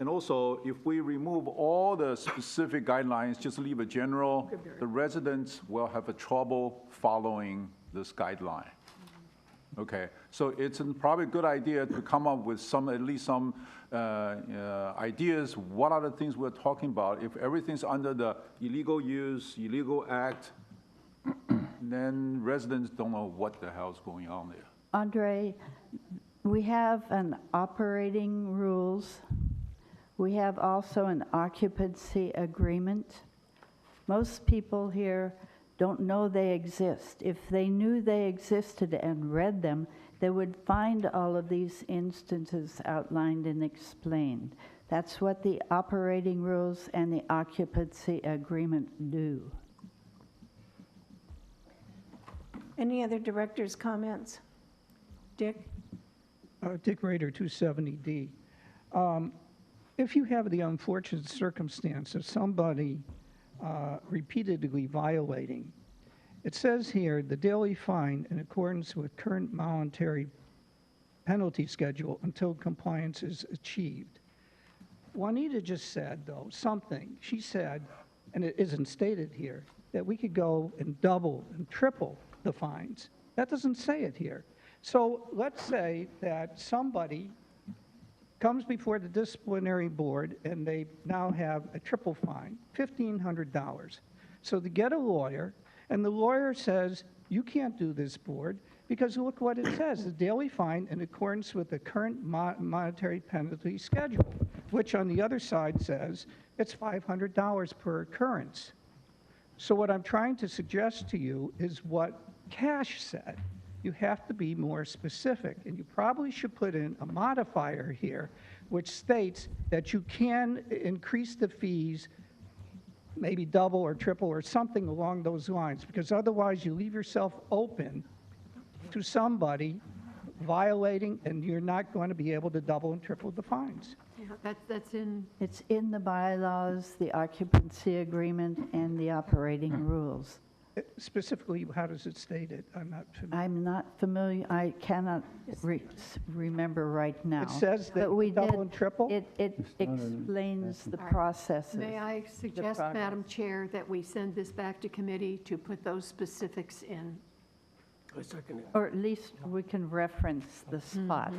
And also, if we remove all the specific guidelines, just leave a general, the residents will have a trouble following this guideline. Okay, so it's probably a good idea to come up with at least some ideas. What are the things we're talking about? If everything's under the illegal use, illegal act, then residents don't know what the hell's going on there. Andre, we have an operating rules. We have also an occupancy agreement. Most people here don't know they exist. If they knew they existed and read them, they would find all of these instances outlined and explained. That's what the operating rules and the occupancy agreement do. Any other directors' comments? Dick? Dick Rader, 270D. If you have the unfortunate circumstance of somebody repeatedly violating, it says here, the daily fine in accordance with current monetary penalty schedule until compliance is achieved. Juanita just said, though, something. She said, and it isn't stated here, that we could go and double and triple the fines. That doesn't say it here. So let's say that somebody comes before the disciplinary board and they now have a triple fine, $1,500. So they get a lawyer, and the lawyer says, you can't do this, board, because look what it says, the daily fine in accordance with the current monetary penalty schedule, which on the other side says it's $500 per occurrence. So what I'm trying to suggest to you is what Cash said. You have to be more specific, and you probably should put in a modifier here which states that you can increase the fees, maybe double or triple or something along those lines, because otherwise you leave yourself open to somebody violating, and you're not going to be able to double and triple the fines. Yeah, that's in, It's in the bylaws, the occupancy agreement, and the operating rules. Specifically, how does it state it? I'm not familiar. I'm not familiar, I cannot remember right now. It says that But we double did- and triple? It explains the All right. processes. may I suggest, progress. Madam Chair, that we send this back to committee to put those specifics in? I second it. Or at least we can reference the spot.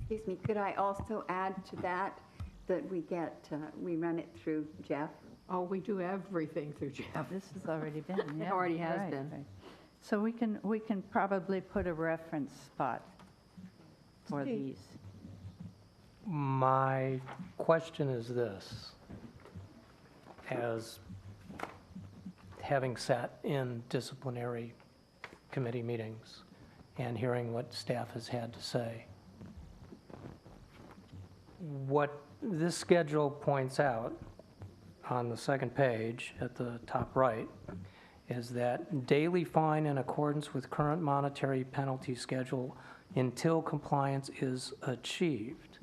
Excuse me, could I also add to that, that we run it through Jeff? Oh, we do everything through Jeff. This has already been, yeah. already has right, been. right. So we can probably put a reference spot for Steve. these. My question is this: as having sat in disciplinary committee meetings and hearing what staff has had to say, what this schedule points out on the second page at the top right is that daily fine in accordance with current monetary penalty schedule until compliance is achieved.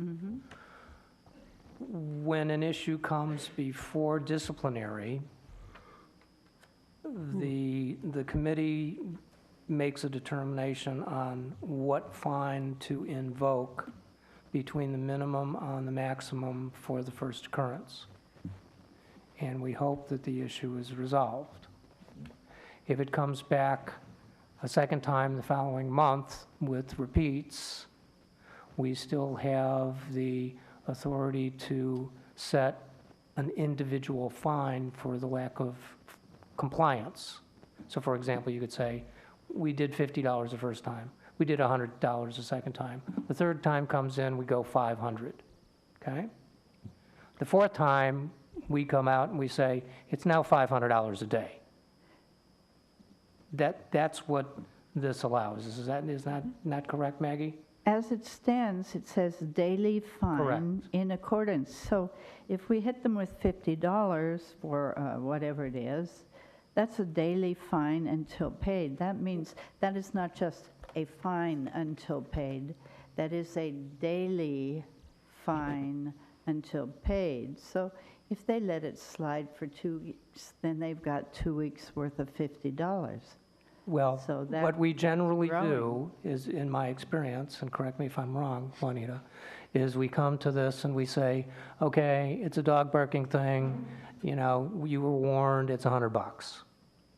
When an issue comes before disciplinary, the committee makes a determination on what fine to invoke between the minimum and the maximum for the first occurrence. And we hope that the issue is resolved. If it comes back a second time the following month with repeats, we still have the authority to set an individual fine for the lack of compliance. So for example, you could say, we did $50 the first time. We did $100 the second time. The third time comes in, we go 500, okay? The fourth time, we come out and we say, it's now $500 a day. That's what this allows. Is that not correct, Maggie? As it stands, it says daily fine Correct. in accordance. So if we hit them with $50 for whatever it is, that's a daily fine until paid. That means that is not just a fine until paid. That is a daily fine until paid. So if they let it slide for 2 weeks, then they've got 2 weeks worth of $50. Well, So that what we generally growing. do is, in my experience, and correct me if I'm wrong, Juanita, is we come to this and we say, okay, it's a dog barking thing, you know, you were warned, it's $100.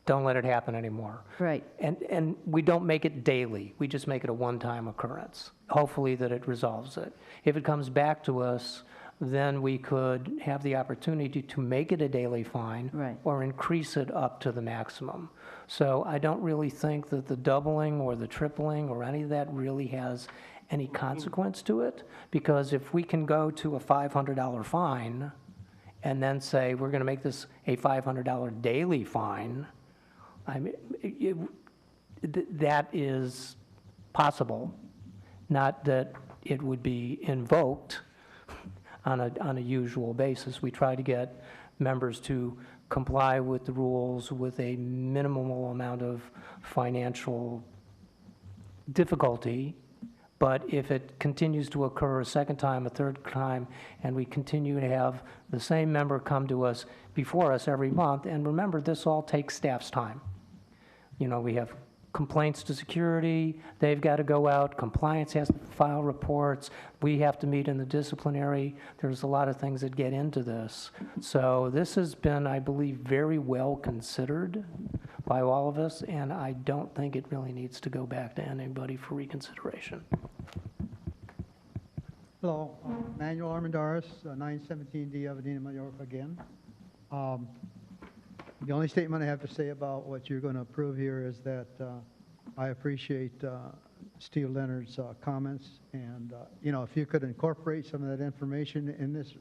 Don't let it happen anymore. Right. And we don't make it daily, we just make it a one-time occurrence. Hopefully that it resolves it. If it comes back to us, then we could have the opportunity to make it a daily fine. Right. Or increase it up to the maximum. So I don't really think that the doubling or the tripling or any of that really has any consequence to it, because if we can go to a $500 fine and then say, we're going to make this a $500 daily fine, I mean, that is possible, not that it would be invoked on a usual basis. We try to get members to comply with the rules with a minimal amount of financial difficulty. But if it continues to occur a second time, a third time, and we continue to have the same member come to us before us every month, and remember, this all takes staff's time. You know, we have complaints to security, they've got to go out, compliance has to file reports, we have to meet in the disciplinary. There's a lot of things that get into this. So this has been, I believe, very well considered by all of us, and I don't think it really needs to go back to anybody for reconsideration. Hello, Manuel Armendariz, 917D Avenida Mallorca again. The only statement I have to say about what you're going to approve here is that I appreciate Steve Leonard's comments, and you know, if you could incorporate some of that information in this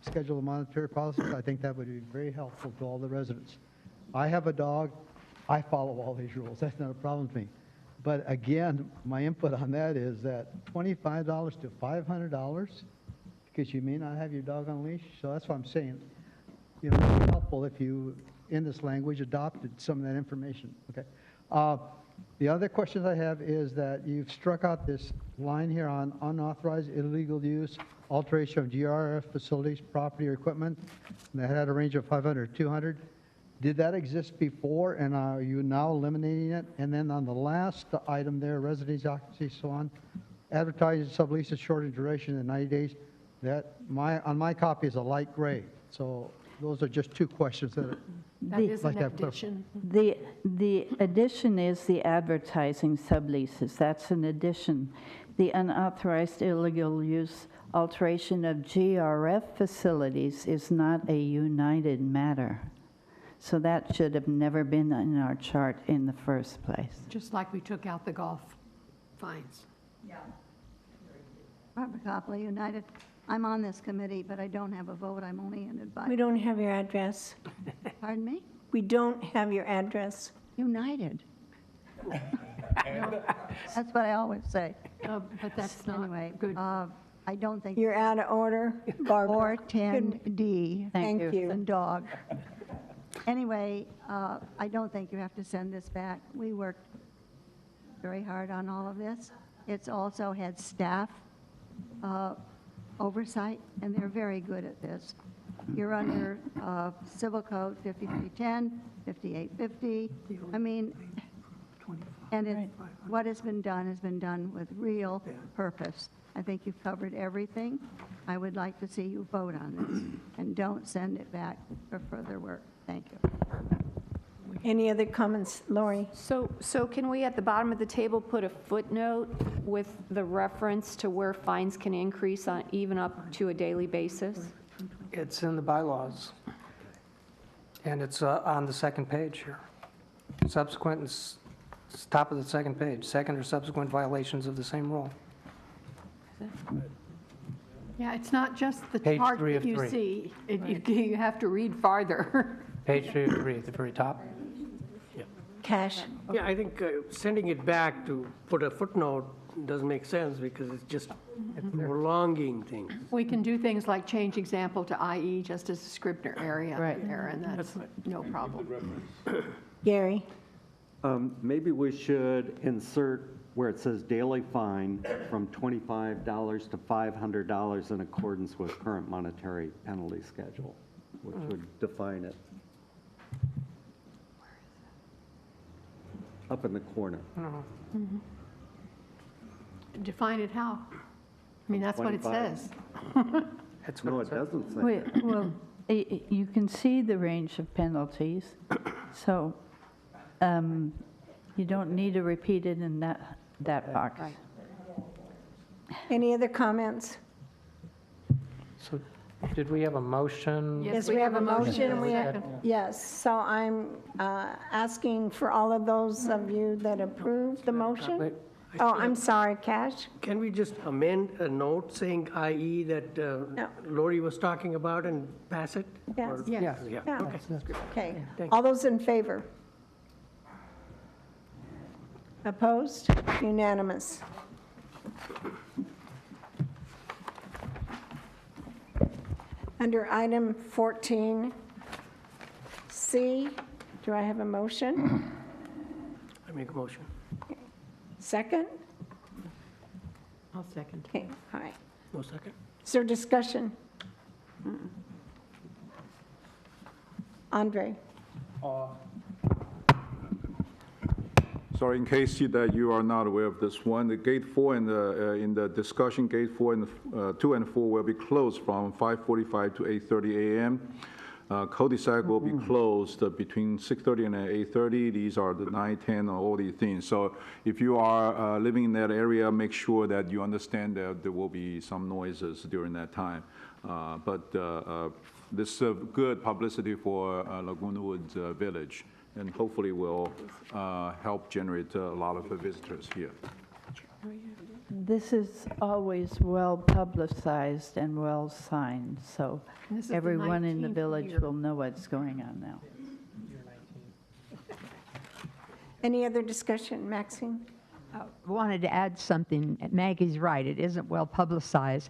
schedule of monetary policies, I think that would be very helpful to all the residents. I have a dog, I follow all these rules, that's not a problem to me. But again, my input on that is that $25 to $500, because you may not have your dog on a leash, so that's what I'm saying. You know, it'd be helpful if you, in this language, adopted some of that information, okay? The other questions I have is that you've struck out this line here on unauthorized illegal use, alteration of GRF facilities, property, or equipment, and that had a range of 500 to 200. Did that exist before, and are you now eliminating it? And then on the last item there, residence occupancy, so on, advertising subleases short in duration than 90 days, that on my copy is a light gray. So those are just two questions that That is an addition. The addition is the advertising subleases. That's an addition. The unauthorized illegal use alteration of GRF facilities is not a united matter. So that should have never been in our chart in the first place. Just like we took out the golf fines. Barbara Copley, United. I'm on this committee, but I don't have a vote. I'm only an advisor. We don't have your address. Pardon me? We don't have your address. United. That's what I always say. But that's not Anyway, good. I don't think. You're out of order, Barbara. 410D. Thank you. And dog. Anyway, I don't think you have to send this back. We worked very hard on all of this. It's also had staff oversight, and they're very good at this. You're under Civil Code 5310, 5850. I mean, and what has been done with real purpose. I think you've covered everything. I would like to see you vote on this, and don't send it back for further work. Thank you. Any other comments, Lori? So can we, at the bottom of the table, put a footnote with the reference to where fines can increase on even up to a daily basis? It's in the bylaws, and it's on the second page here. Subsequent, it's top of the second page, second or subsequent violations of the same rule. Yeah, it's not just the Page chart 3 that of you 3. see. You have to read farther. Page 3 of 3 at the very top. Cash? Yeah, I think sending it back to put a footnote doesn't make sense because it's just prolonging things. We can do things like change example to IE just as a Scribner area there, and that's no problem. Gary? Maybe we should insert where it says daily fine from $25 to $500 in accordance with current monetary penalty schedule, which would define it. Up in the corner. Define it how? I mean, that's what it 25. says. That's No, what it it says. doesn't say. Wait, well, you can see the range of penalties, so you don't need to repeat it in that box. Any other comments? So did we have a motion? Yes, we have a motion, and we have, Second. yes, so I'm asking for all of those of you that approve the motion. Wait, I Oh, still I'm have- sorry, Cash? Can we just amend a note saying i.e. that Lori was talking about and pass it? Yes. Or- Yes. Yeah, Yeah. okay. Okay, Thank all those in favor? Opposed? Unanimous. Under item 14C, do I have a motion? I make a motion. Second? I'll second. Okay, all right. No second? Is there discussion? Andre? Sorry, in case that you are not aware of this one, the gate 4 in the discussion, gate 4 and 2 and 4 will be closed from 5:45 to 8:30 a.m. Cul-de-sac will be closed between 6:30 and 8:30. These are the 9, 10, all these things. So if you are living in that area, make sure that you understand that there will be some noises during that time. But this is good publicity for Laguna Woods Village, and hopefully will help generate a lot of visitors here. This is always well-publicized and well-signed, so This is the everyone in the 19th village year. will know what's going on now. Any other discussion? Maxine? Wanted to add something. Maggie's right, it isn't well publicized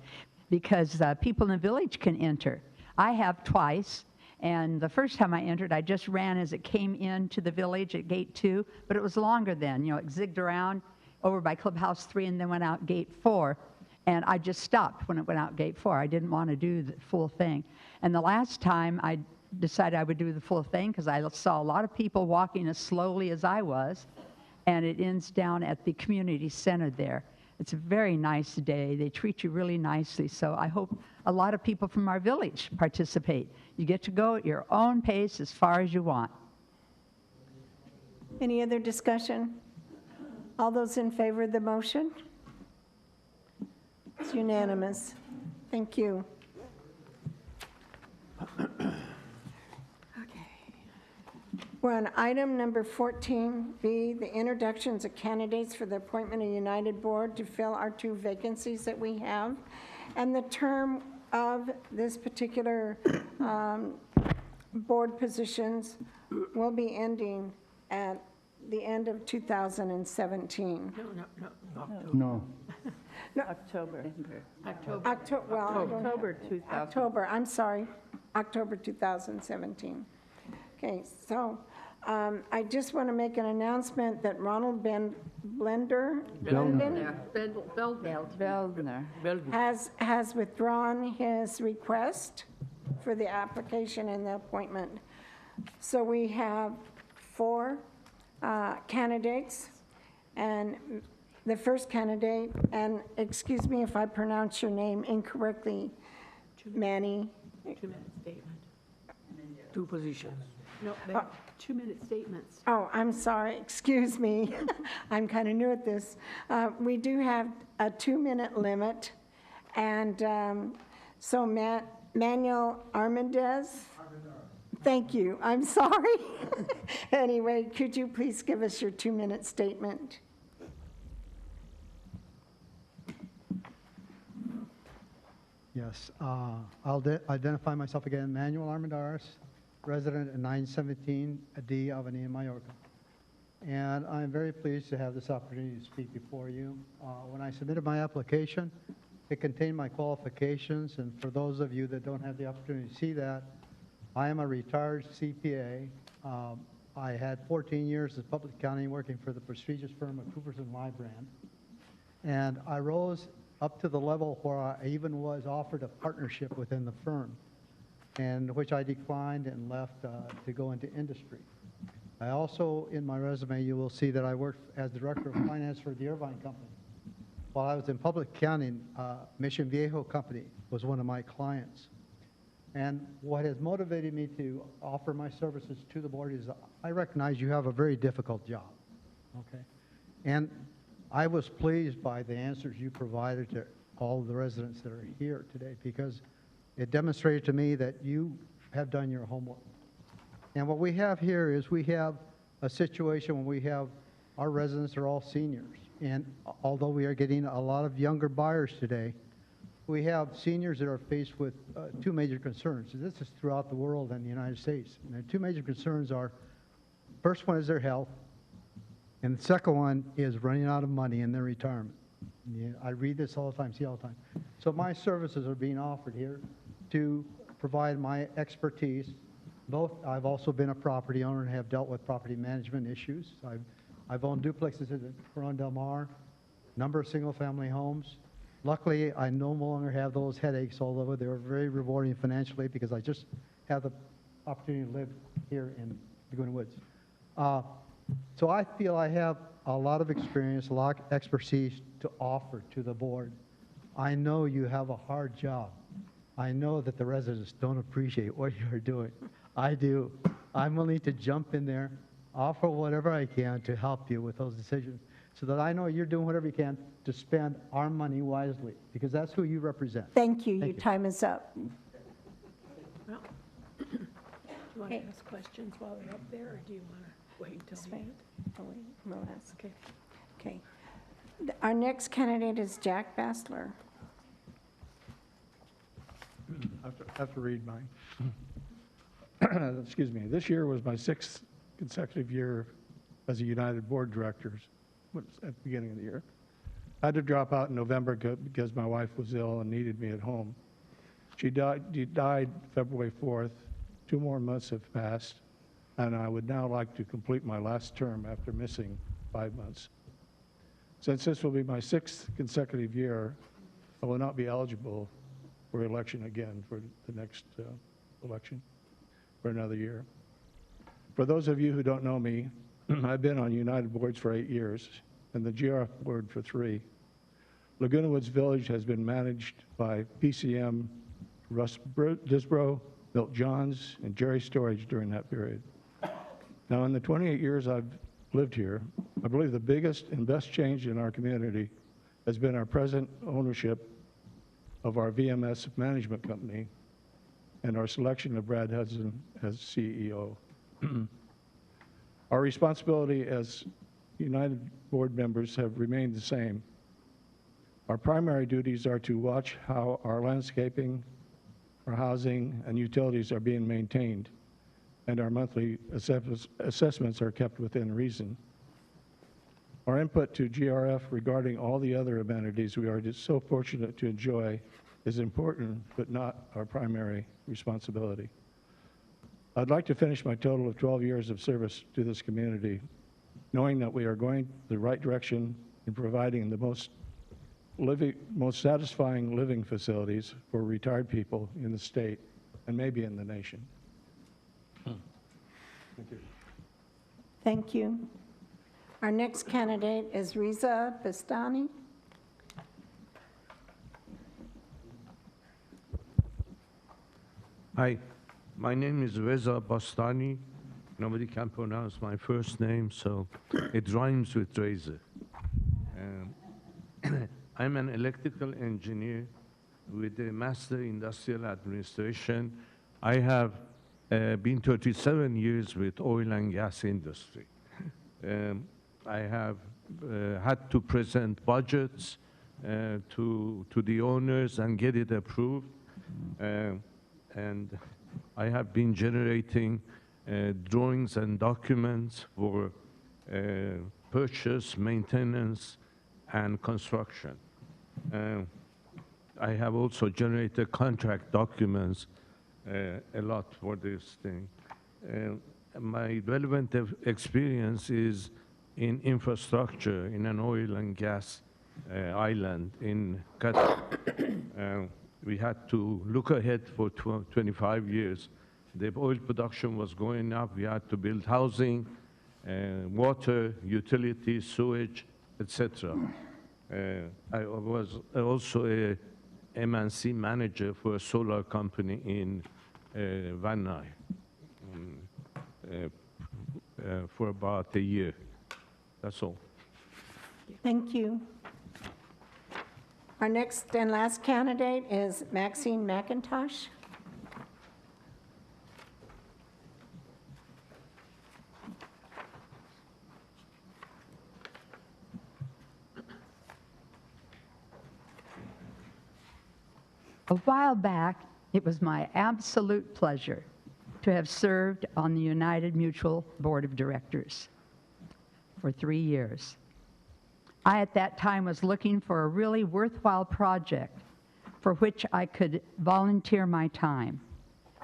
because people in the village can enter. I have twice, and the first time I entered, I just ran as it came into the village at gate 2, but it was longer then. You know, it zigged around over by Clubhouse 3 and then went out gate 4, and I just stopped when it went out gate 4. I didn't want to do the full thing. And the last time I decided I would do the full thing because I saw a lot of people walking as slowly as I was, and it ends down at the community center there. It's a very nice day. They treat you really nicely, so I hope a lot of people from our village participate. You get to go at your own pace as far as you want. Any other discussion? All those in favor of the motion? It's unanimous. Thank you. We're on item number 14B, the introductions of candidates for the appointment of United Board to fill our 2 vacancies that we have. And the term of this particular board positions will be ending at the end of 2017. No. October. October, well, I don't have- October 2000. October, I'm sorry, October 2017. Okay, so I just want to make an announcement that Ronald Blender has withdrawn his request for the application and the appointment. So we have 4 candidates, and the first candidate, and excuse me if I pronounce your name incorrectly, Manny. 2-minute statement. 2 positions. No, 2-minute statements. Oh, I'm sorry, excuse me. I'm kind of new at this. We do have a 2-minute limit, and so Manuel Armendez. Thank you, I'm sorry. Anyway, could you please give us your 2-minute statement? Yes, I'll identify myself again, Manuel Armendariz, resident at 917 D Avenida Mallorca. And I'm very pleased to have this opportunity to speak before you. When I submitted my application, it contained my qualifications, and for those of you that don't have the opportunity to see that, I am a retired CPA. I had 14 years of public accounting working for the prestigious firm of Coopers & Lybrand. And I rose up to the level where I even was offered a partnership within the firm, and which I declined and left to go into industry. I also, in my resume, you will see that I worked as Director of Finance for the Irvine Company. while I was in public accounting, Mission Viejo Company was one of my clients. And what has motivated me to offer my services to the board is I recognize you have a very difficult job, okay? And I was pleased by the answers you provided to all of the residents that are here today, because it demonstrated to me that you have done your homework. And what we have here is we have a situation when we have our residents are all seniors. And although we are getting a lot of younger buyers today, we have seniors that are faced with two major concerns. This is throughout the world and the United States. And the two major concerns are, first one is their health, and the second one is running out of money in their retirement. Yeah, I read this all the time, see all the time. So my services are being offered here to provide my expertise. I've also been a property owner and have dealt with property management issues. I've owned duplexes in Corona Del Mar, number of single-family homes. Luckily, I no longer have those headaches, although they were very rewarding financially because I just have the opportunity to live here in Laguna Woods. So I feel I have a lot of experience, a lot of expertise to offer to the board. I know you have a hard job. I know that the residents don't appreciate what you're doing. I do. I'm willing to jump in there, offer whatever I can to help you with those decisions so that I know you're doing whatever you can to spend our money wisely, because that's who you represent. Thank you. Your time is up. Well, do you want to ask questions while they're up there, or do you want to wait until the end? We'll ask. Okay. Our next candidate is Jack Bassler. I have to read mine. Excuse me. This year was my 6th consecutive year as a United Board Directors at the beginning of the year. I had to drop out in November because my wife was ill and needed me at home. She died February 4th. 2 more months have passed, and I would now like to complete my last term after missing 5 months. Since this will be my 6th consecutive year, I will not be eligible for election again for the next election for another year. For those of you who don't know me, I've been on United boards for 8 years and the GRF board for 3. Laguna Woods Village has been managed by PCM, Russ Disbrow, Milt Johns, and Jerry Storage during that period. Now, in the 28 years I've lived here, I believe the biggest and best change in our community has been our present ownership of our VMS management company and our selection of Brad Hudson as CEO. Our responsibility as United board members have remained the same. Our primary duties are to watch how our landscaping, our housing, and utilities are being maintained, and our monthly assessments are kept within reason. Our input to GRF regarding all the other amenities we are just so fortunate to enjoy is important, but not our primary responsibility. I'd like to finish my total of 12 years of service to this community, knowing that we are going the right direction in providing the most satisfying living facilities for retired people in the state and maybe in the nation. Thank you. Thank you. Our next candidate is Riza Bastani. Hi, my name is Reza Bastani. Nobody can pronounce my first name, so it rhymes with Reza. I'm an electrical engineer with a Master Industrial Administration. I have been 37 years with oil and gas industry. I have had to present budgets to the owners and get it approved. And I have been generating drawings and documents for purchase, maintenance, and construction. I have also generated contract documents a lot for this thing. My relevant experience is in infrastructure in an oil and gas island in Qatar. We had to look ahead for 25 years. The oil production was going up. We had to build housing, water, utilities, sewage, etc. I was also a MNC manager for a solar company in Van Nuys for about a year. That's all. Thank you. Our next and last candidate is Maxine McIntosh. A while back, it was my absolute pleasure to have served on the United Mutual Board of Directors for 3 years. I, at that time, was looking for a really worthwhile project for which I could volunteer my time.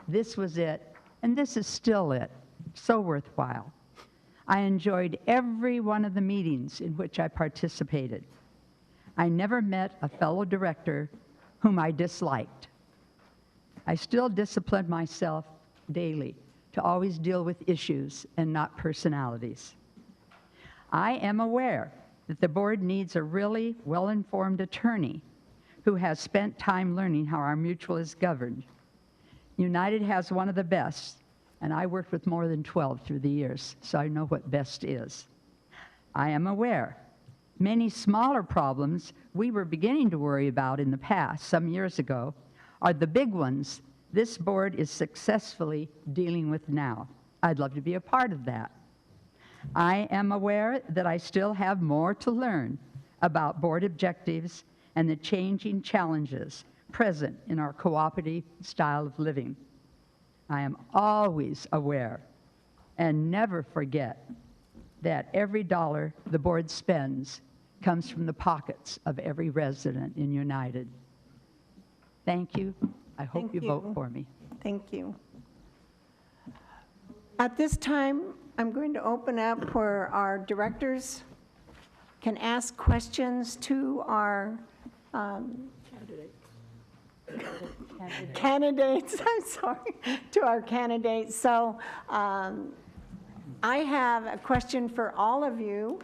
This was it, and this is still it. So worthwhile. I enjoyed every one of the meetings in which I participated. I never met a fellow director whom I disliked. I still discipline myself daily to always deal with issues and not personalities. I am aware that the board needs a really well-informed attorney who has spent time learning how our mutual is governed. United has one of the best, and I worked with more than 12 through the years, so I know what best is. I am aware many smaller problems we were beginning to worry about in the past, some years ago, are the big ones this board is successfully dealing with now. I'd love to be a part of that. I am aware that I still have more to learn about board objectives and the changing challenges present in our cooperative style of living. I am always aware and never forget that every dollar the board spends comes from the pockets of every resident in United. Thank you. I hope Thank you vote you. for me. Thank you. At this time, I'm going to open up where our directors can ask questions to our candidates, I'm sorry, to our candidates. So I have a question for all of you.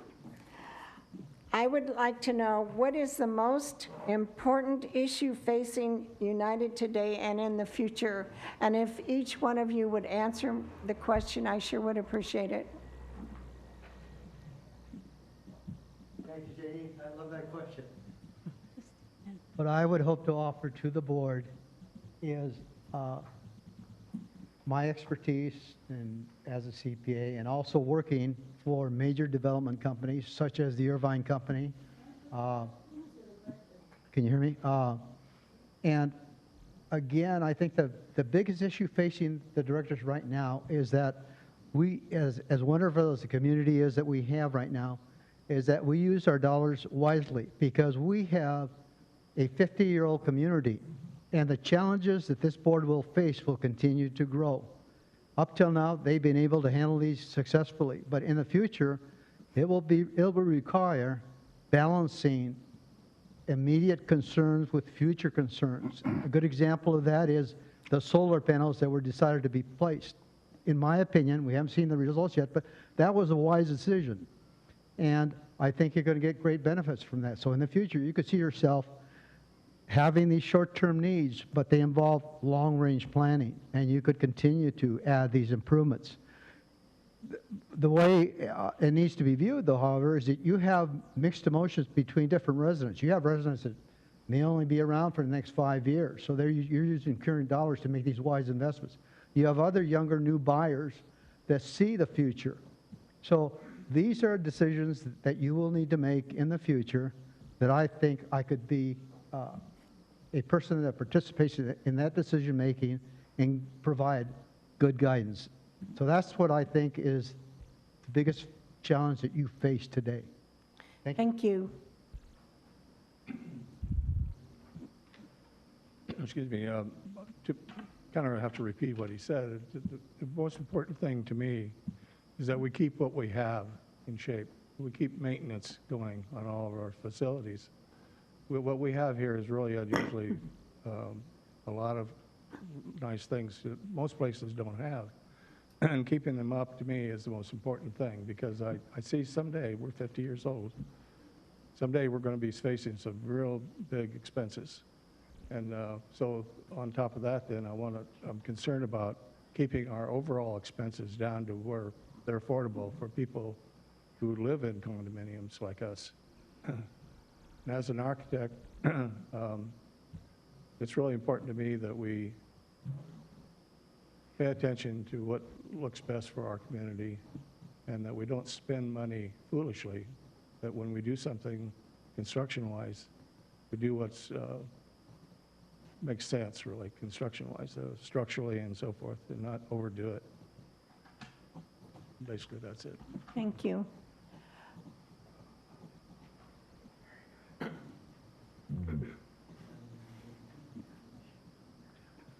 I would like to know, what is the most important issue facing United today and in the future? And if each one of you would answer the question, I sure would appreciate it. Thank you, Janie. I love that question. What I would hope to offer to the board is my expertise and as a CPA, and also working for major development companies such as the Irvine Company. Can you hear me? And again, I think the biggest issue facing the directors right now is that we, as wonderful as the community is that we have right now, is that we use our dollars wisely, because we have a 50-year-old community, and the challenges that this board will face will continue to grow. Up till now, they've been able to handle these successfully, but in the future, it will require balancing immediate concerns with future concerns. A good example of that is the solar panels that were decided to be placed. In my opinion, we haven't seen the results yet, but that was a wise decision. And I think you're going to get great benefits from that. So in the future, you could see yourself having these short-term needs, but they involve long-range planning, and you could continue to add these improvements. The way it needs to be viewed, though, however, is that you have mixed emotions between different residents. You have residents that may only be around for the next 5 years, so you're using current dollars to make these wise investments. You have other younger new buyers that see the future. So these are decisions that you will need to make in the future that I think I could be a person that participates in that decision-making and provide good guidance. So that's what I think is the biggest challenge that you face today. Thank you. Excuse me, to kind of have to repeat what he said. The most important thing to me is that we keep what we have in shape. We keep maintenance going on all of our facilities. What we have here is really unusually a lot of nice things that most places don't have. And keeping them up, to me, is the most important thing, because I see someday we're 50 years old. someday we're going to be facing some real big expenses. And so on top of that, then I'm concerned about keeping our overall expenses down to where they're affordable for people who live in condominiums like us. And as an architect, it's really important to me that we pay attention to what looks best for our community and that we don't spend money foolishly, that when we do something construction-wise, we do what's makes sense, really, construction-wise, structurally and so forth, and not overdo it. Basically, that's it. Thank you.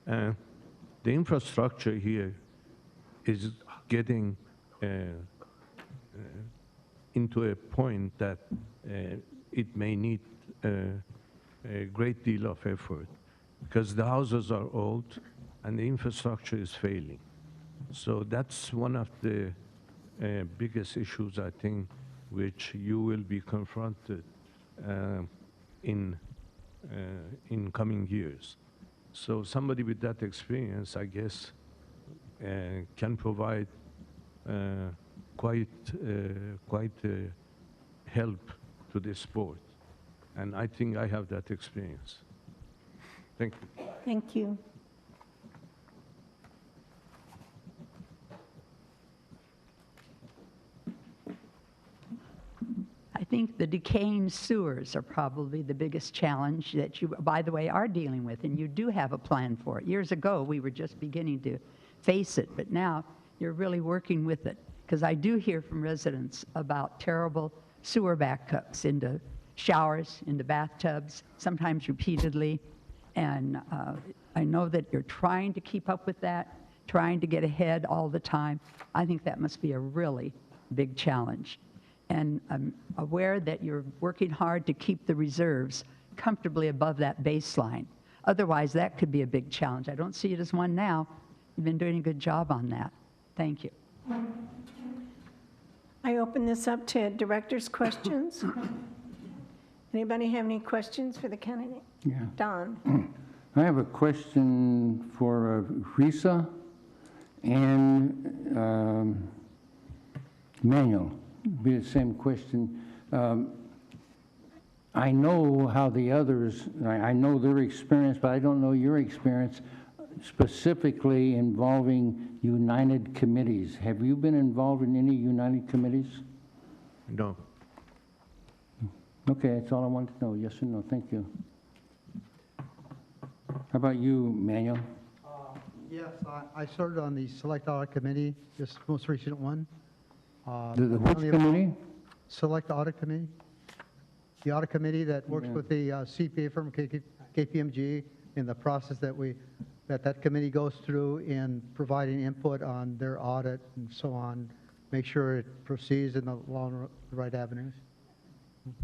The infrastructure here is getting into a point that it may need a great deal of effort because the houses are old and the infrastructure is failing. So that's one of the biggest issues, I think, which you will be confronted in coming years. So somebody with that experience, I guess, can provide quite help to this board. And I think I have that experience. Thank you. Thank you. I think the decaying sewers are probably the biggest challenge that you, by the way, are dealing with, and you do have a plan for it. Years ago, we were just beginning to face it, but now you're really working with it. Because I do hear from residents about terrible sewer backups into showers, into bathtubs, sometimes repeatedly. And I know that you're trying to keep up with that, trying to get ahead all the time. I think that must be a really big challenge. And I'm aware that you're working hard to keep the reserves comfortably above that baseline. Otherwise, that could be a big challenge. I don't see it as one now. You've been doing a good job on that. Thank you. I open this up to director's questions. Anybody have any questions for the candidate? Yeah. Don? I have a question for Risa and Manuel. Be the same question. I know how the others, I know their experience, but I don't know your experience specifically involving united committees. Have you been involved in any united committees? No. Okay, that's all I wanted to know. Yes or no? Thank you. How about you, Manuel? Yes, I served on the Select Audit Committee, this most recent one. The which committee? Select Audit Committee. The audit committee that works with the CPA firm, KPMG, in the process that committee goes through in providing input on their audit and so on, make sure it proceeds in the right avenues.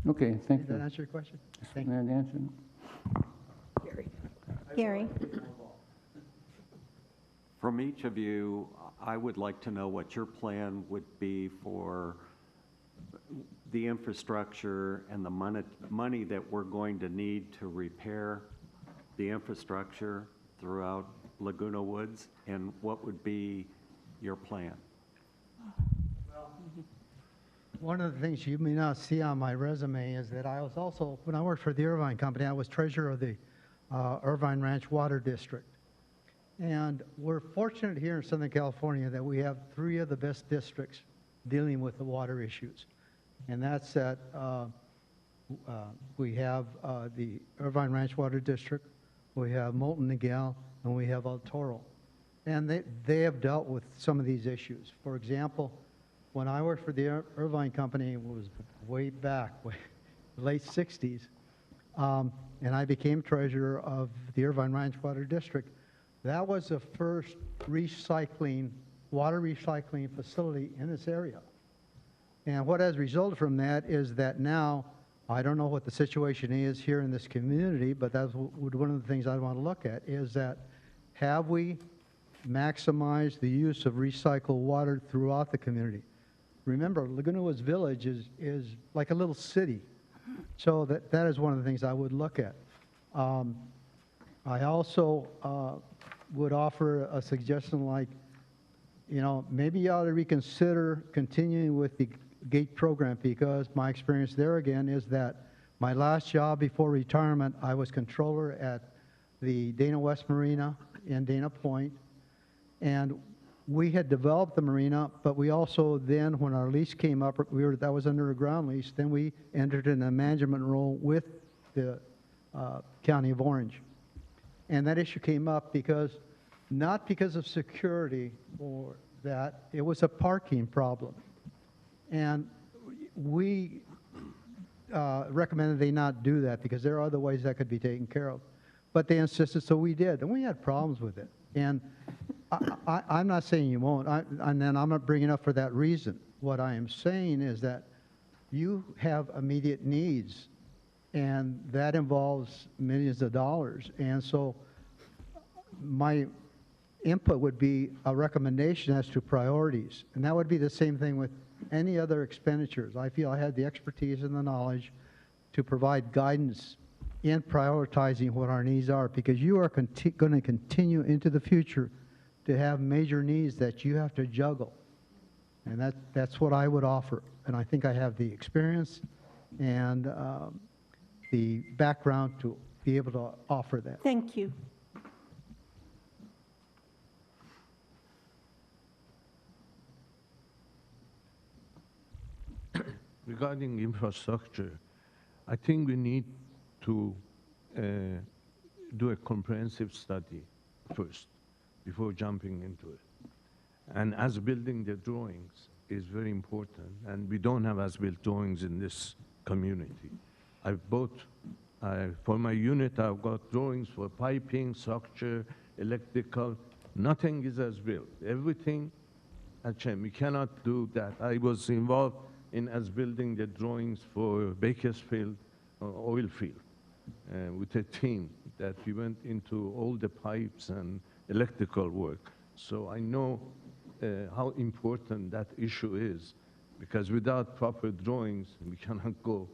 Okay, thank you. Did that answer your question? Thank you. That answer? Gary? From each of you, I would like to know what your plan would be for the infrastructure and the money that we're going to need to repair the infrastructure throughout Laguna Woods, and what would be your plan? One of the things you may not see on my resume is that I was also, when I worked for the Irvine Company, I was treasurer of the Irvine Ranch Water District. And we're fortunate here in Southern California that we have 3 of the best districts dealing with the water issues. And that's that we have the Irvine Ranch Water District, we have Molten Niguel, and we have El Toro. And they have dealt with some of these issues. For example, when I worked for the Irvine Company, it was way back, late 60s, and I became treasurer of the Irvine Ranch Water District. That was the first water recycling facility in this area. And what has resulted from that is that now, I don't know what the situation is here in this community, but that's one of the things I want to look at, is that have we maximized the use of recycled water throughout the community? Remember, Laguna Woods Village is like a little city. So that is one of the things I would look at. I also would offer a suggestion like, maybe you ought to reconsider continuing with the GATE program, because my experience there again is that my last job before retirement, I was controller at the Dana West Marina in Dana Point, and we had developed the marina, but we also then, when our lease came up, that was under a ground lease, then we entered in a management role with the County of Orange. And that issue came up not because of security or that, it was a parking problem. And we recommended they not do that because there are other ways that could be taken care of. But they insisted, so we did, and we had problems with it. And I'm not saying you won't, and then I'm not bringing it up for that reason. What I am saying is that you have immediate needs, and that involves millions of dollars. And so my input would be a recommendation as to priorities, and that would be the same thing with any other expenditures. I feel I had the expertise and the knowledge to provide guidance in prioritizing what our needs are, because you are going to continue into the future to have major needs that you have to juggle. And that's what I would offer. And I think I have the experience and the background to be able to offer that. Thank you. Regarding infrastructure, I think we need to do a comprehensive study first before jumping into it. And as building the drawings is very important, and we don't have as-built drawings in this community. For my unit, I've got drawings for piping, structure, electrical. Nothing is as-built. Everything has changed. We cannot do that. I was involved in building the drawings for Bakersfield oil field with a team that we went into all the pipes and electrical work. So I know how important that issue is, because without proper drawings, we cannot go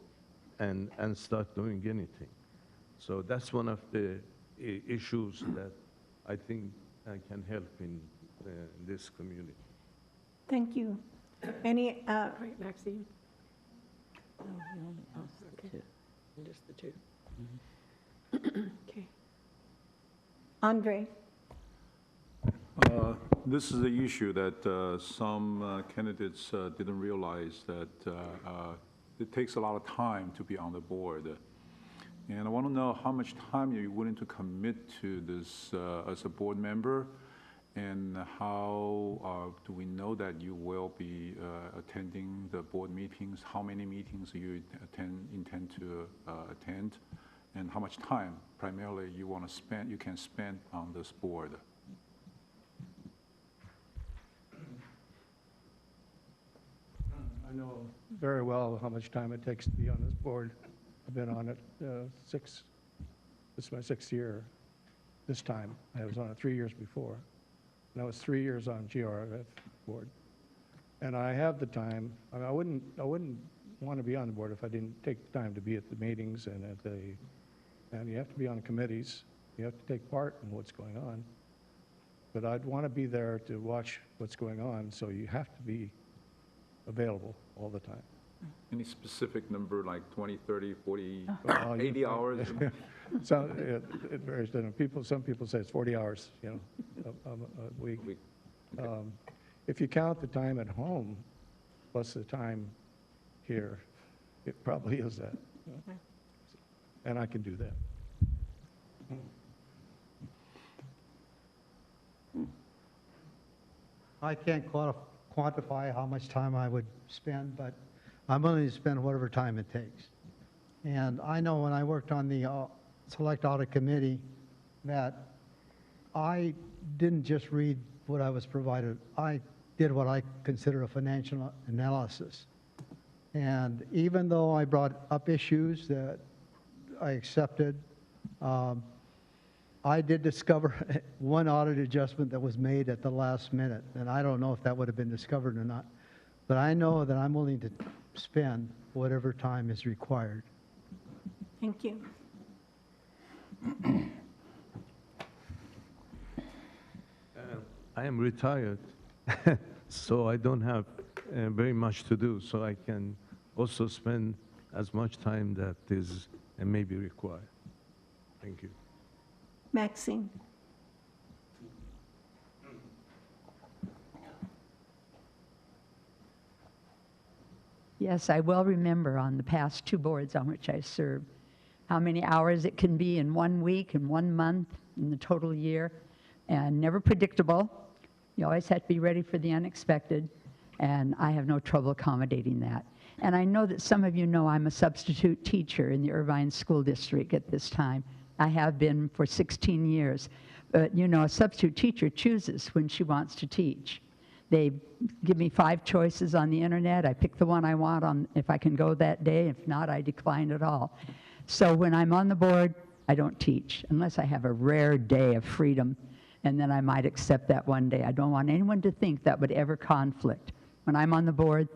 and start doing anything. So that's one of the issues that I think I can help in this community. Thank you. Any, Maxine? Just the two. Okay. Andre? This is the issue that some candidates didn't realize, that it takes a lot of time to be on the board. And I want to know how much time you're willing to commit to this as a board member, and how do we know that you will be attending the board meetings? How many meetings you intend to attend, and how much time primarily you can spend on this board? I know very well how much time it takes to be on this board. I've been on it this is my 6th year this time. I was on it 3 years before. And I was 3 years on GRF board. And I have the time. I mean, I wouldn't want to be on the board if I didn't take the time to be at the meetings and and you have to be on committees. You have to take part in what's going on. But I'd want to be there to watch what's going on, so you have to be available all the time. Any specific number, like 20, 30, 40, Well, 80 hours? So it varies. Some people say it's 40 hours, a week. If you count the time at home plus the time here, it probably is that. And I can do that. I can't quantify how much time I would spend, but I'm willing to spend whatever time it takes. And I know when I worked on the Select Audit Committee that I didn't just read what I was provided. I did what I consider a financial analysis. And even though I brought up issues that I accepted, I did discover one audit adjustment that was made at the last minute, and I don't know if that would have been discovered or not. But I know that I'm willing to spend whatever time is required. Thank you. I am retired, so I don't have very much to do, so I can also spend as much time that is maybe required. Thank you. Maxine? Yes, I well remember on the past 2 boards on which I served, how many hours it can be in 1 week, in 1 month, in the total year, and never predictable. You always have to be ready for the unexpected, and I have no trouble accommodating that. And I know that some of you know I'm a substitute teacher in the Irvine School District at this time. I have been for 16 years. But you know, a substitute teacher chooses when she wants to teach. They give me 5 choices on the internet. I pick the one I want on if I can go that day. If not, I decline it all. So when I'm on the board, I don't teach unless I have a rare day of freedom, and then I might accept that one day. I don't want anyone to think that would ever conflict. When I'm on the board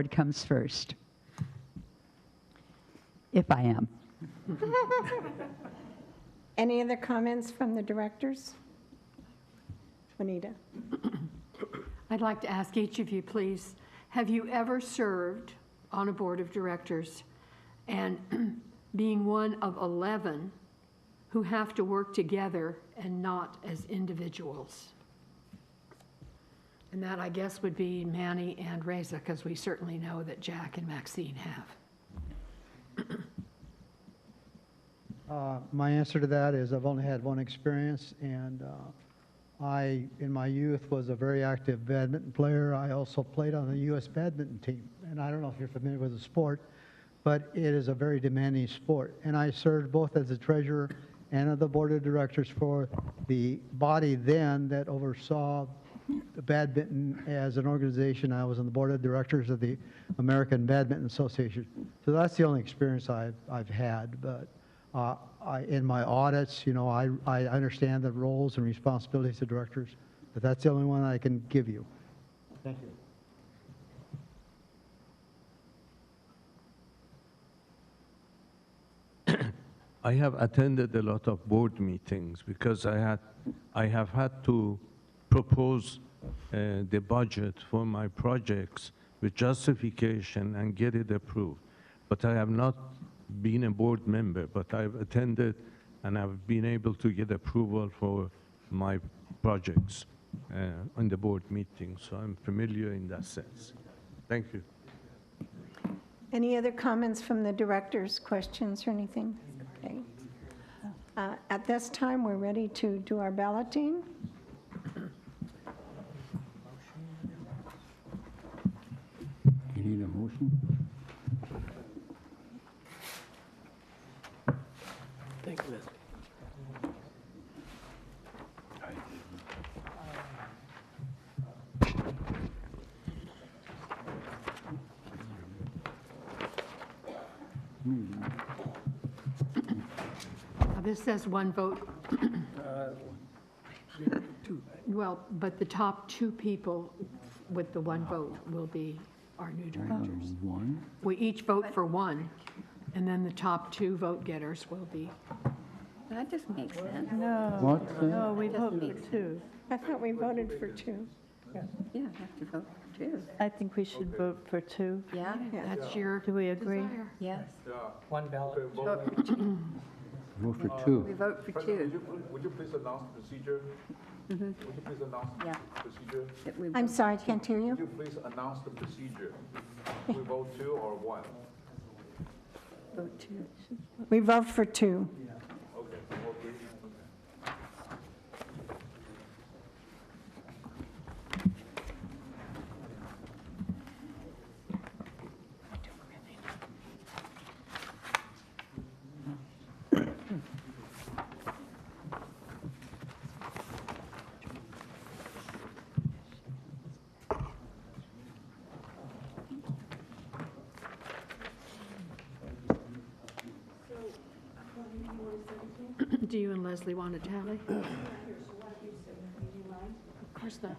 comes first. If I am. Any other comments from the directors? Juanita? I'd like to ask each of you, please, have you ever served on a board of directors and being one of 11 who have to work together and not as individuals? And that, I guess, would be Manny and Reza, because we certainly know that Jack and Maxine have. My answer to that is I've only had one experience, and I, in my youth, was a very active badminton player. I also played on the U.S. badminton team, and I don't know if you're familiar with the sport, but it is a very demanding sport. And I served both as the treasurer and on the board of directors for the body then that oversaw the badminton as an organization. I was on the board of directors of the American Badminton Association. So that's the only experience I've had. But in my audits, you know, I understand the roles and responsibilities of directors, but that's the only one I can give you. Thank you. I have attended a lot of board meetings because I have had to propose the budget for my projects with justification and get it approved. But I have not been a board member, but I've attended and I've been able to get approval for my projects on the board meeting, so I'm familiar in that sense. Thank you. Any other comments from the directors, questions or anything? Okay. At this time, we're ready to do our balloting. You need a motion? Thank you, Leslie. This says 1 vote. Well, but the top 2 people with the 1 vote will be our new directors. One? We each vote for 1, and then the top 2 vote getters will be. That doesn't make sense. What? No, we vote for 2. I thought we voted for 2. Yeah, you have to vote for 2. I think we should vote for 2. Yeah, That's your Do we agree? desire. yes. One ballot. Vote for 2. Vote for 2. We vote for 2. Would you please announce the procedure? Would you please announce Yeah. the procedure? That we I'm vote sorry, I can't hear you. Would you please announce the procedure? We vote 2 or 1? vote 2. We vote for 2. Okay, vote 3. Do you and Leslie want a tally? Of course not.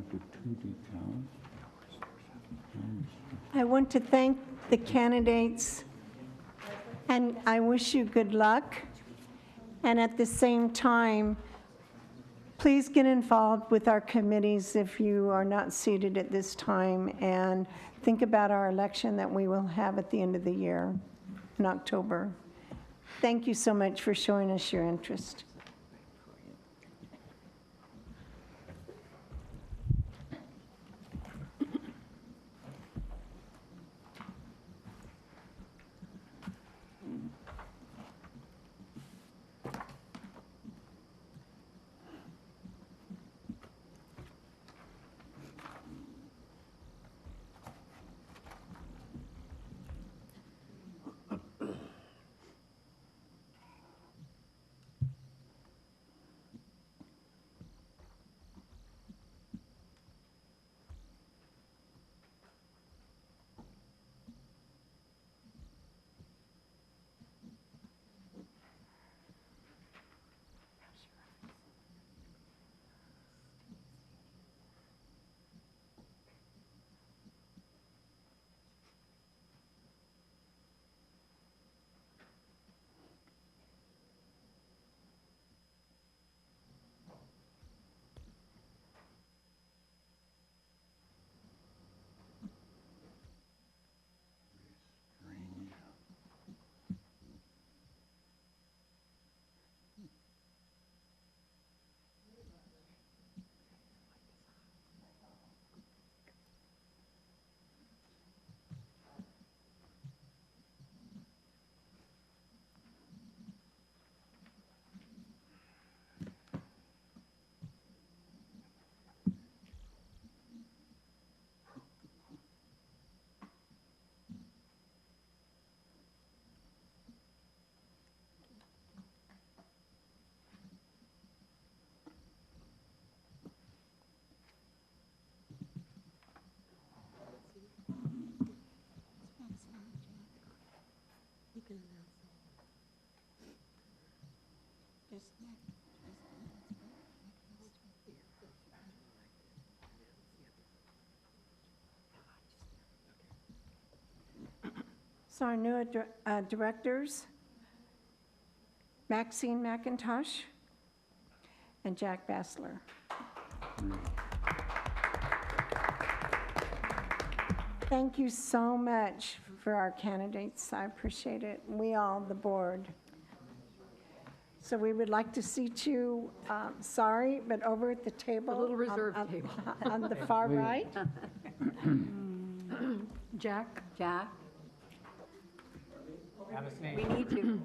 want to do 2 decals. I want to thank the candidates, and I wish you good luck. And at the same time, please get involved with our committees if you are not seated at this time, and think about our election that we will have at the end of the year in October. Thank you so much for showing us your interest. So our new directors, Maxine McIntosh and Jack Bassler. Thank you so much for our candidates. I appreciate it. We all, the board. So we would like to seat you, sorry, but over at the table. A little reserved on- table. On the far right. Jack? Jack? We need you.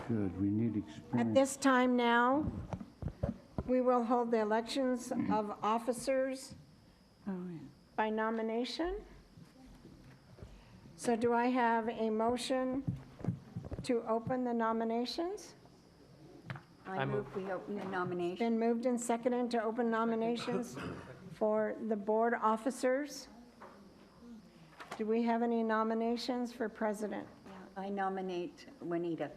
Good, we need At experience. this time now, we will hold the elections of officers by nomination. So do I have a motion to open the nominations? I move we open the nomination. Been moved and seconded to open nominations for the board officers. Do we have any nominations for president? I nominate Juanita.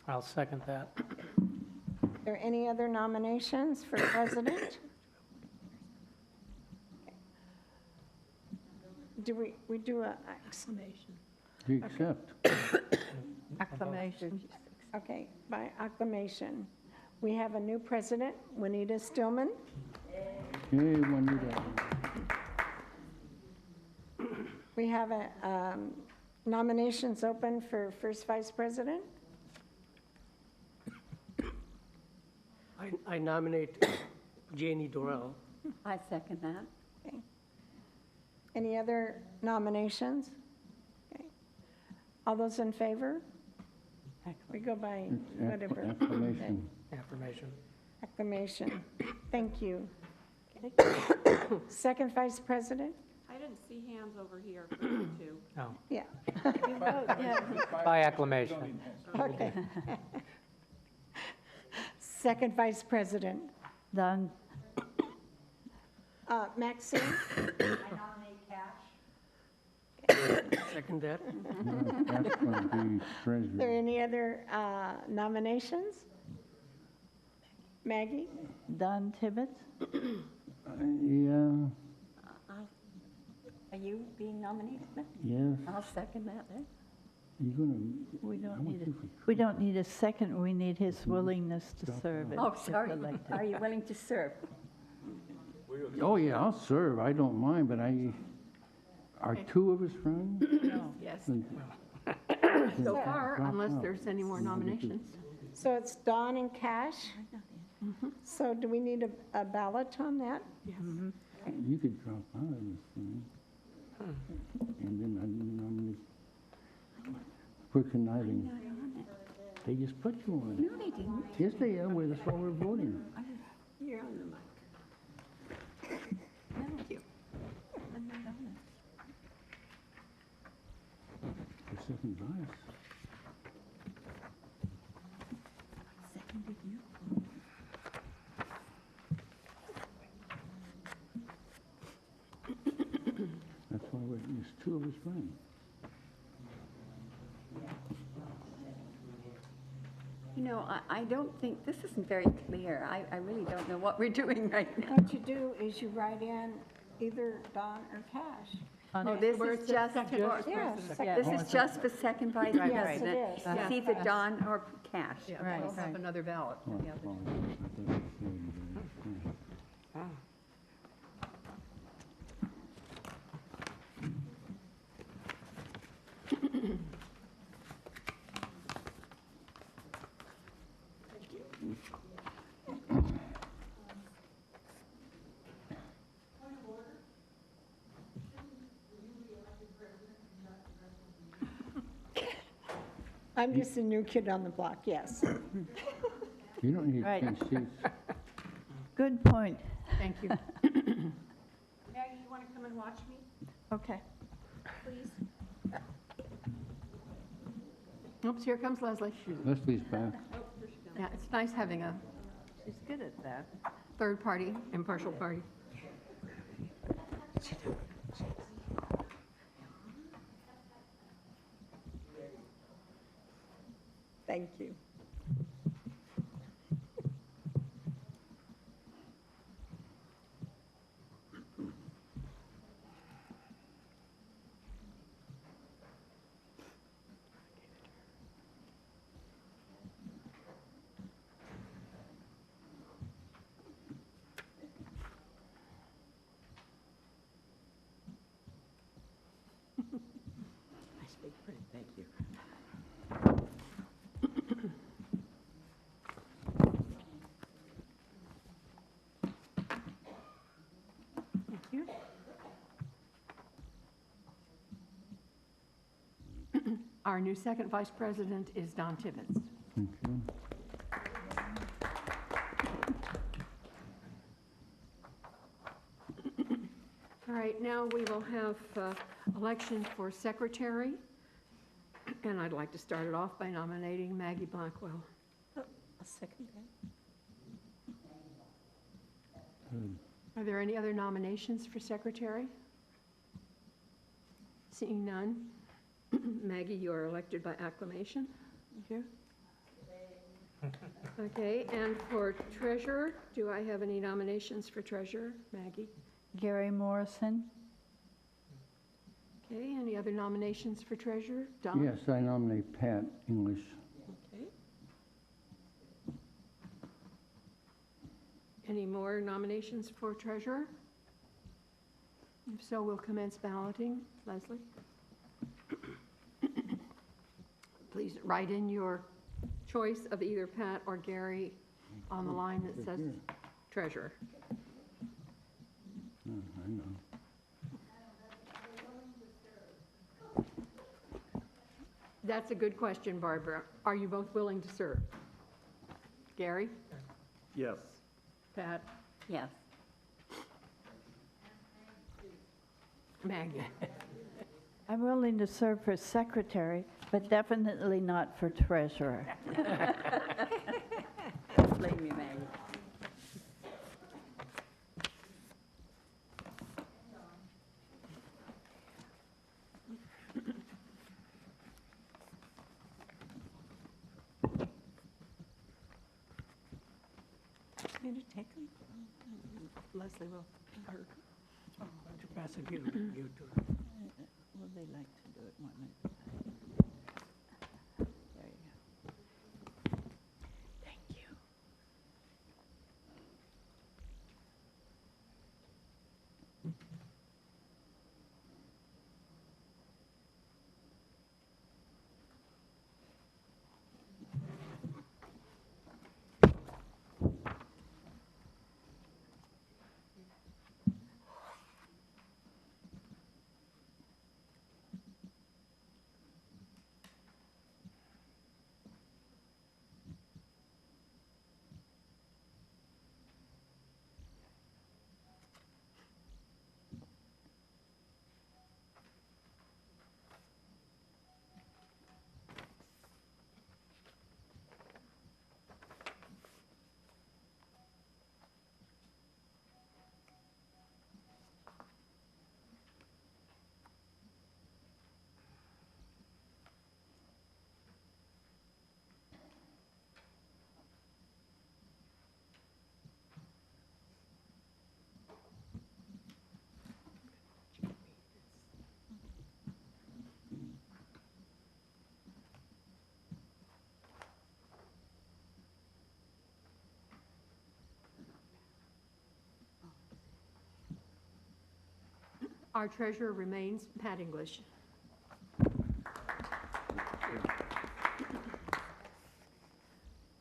I'll second that. Are there any other nominations for president? Do we do a acclamation? Do you accept? Acclamation. Okay, by acclamation. We have a new president, Juanita Stillman. Hey, Juanita. We have nominations open for first vice president. I nominate Janie Dorrell. I second that. Okay. Any other nominations? Okay. All those in favor? We go by whatever. Acclamation. Affirmation. Acclamation. Thank you. Second vice president? I didn't see hands over here for you two. No. Yeah. By acclamation. Okay. Second vice president? Done. Maxine? I nominate Cash. Second that. That's going to be Are treasurer. there any other nominations? Maggie? Don Tibbetts? Yeah, Are you being nominated? yes. I'll second that then. You're going to, We don't need a second, we need his willingness to serve. Oh, if sorry. elected. Are you willing to serve? oh, yeah, I'll serve, I don't mind, but are two of us running? No. Yes. Then- So far, Drop unless out. there's any more nominations. So it's Dawn and Cash? So do we need a ballot on that? You could drop out of this thing. And then I nominate, we're conniving. They just put you on it. No, they didn't. Yes, they are, that's why we're voting. You're on the mic. Thank you. I'm not on it. For second bias. Seconded you. That's why there's two of us running. You know, I don't think, this isn't very clear. I really don't know what we're doing right now. What you do is you write in either Dawn or Cash. Oh, this Where is it says just, second vice Yes, president. this is just for second vice Right, right. president. Yes, it is. It's either Don or Cash. Yeah, Right, we'll have right. another ballot. Oh, Yeah. oh, I thought you said, yeah. I'm just a new kid on the block, yes. You don't need Right. 10 seats. Good point. Thank you. Maggie, you want to come and watch me, Okay. please? Oops, here comes Leslie. Leslie's back. Yeah, it's nice having a She's good at that. third party, impartial party. Thank you. I speak pretty, thank you. Thank you. Our new second vice president is Don Tibbetts. Okay. All right, now we will have election for secretary. And I'd like to start it off by nominating Maggie Blackwell. I'll second that. Good. Are there any other nominations for secretary? Seeing none. Maggie, you are elected by acclamation. Thank you. Okay, and for treasurer, do I have any nominations for treasurer? Maggie? Gary Morrison? Okay, any other nominations for treasurer? Don? Yes, I nominate Pat English. Okay. Any more nominations for treasurer? If so, we'll commence balloting. Leslie? Please write in your choice of either Pat or Gary on the line that says treasurer. Oh, I know. That's a good question, Barbara. Are you both willing to serve? Gary? Yes. Pat? Yes. Maggie? I'm willing to serve for secretary, but definitely not for treasurer. Don't blame you, Maggie. me to take them? Leslie will, or to pass it, you to. Well, they like to do it one at a time. There you go. Thank you. Our treasurer remains Pat English.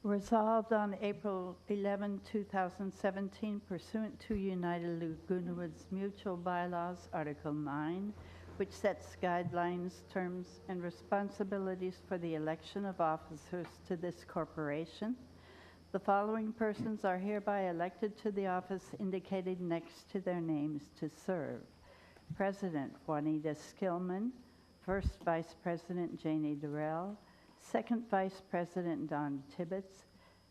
Resolved on April 11, 2017, pursuant to United Laguna Woods Mutual Bylaws, Article 9, which sets guidelines, terms, and responsibilities for the election of officers to this corporation. The following persons are hereby elected to the office indicated next to their names to serve. President Juanita Skillman, First Vice President Janie Durrell, Second Vice President Don Tibbetts,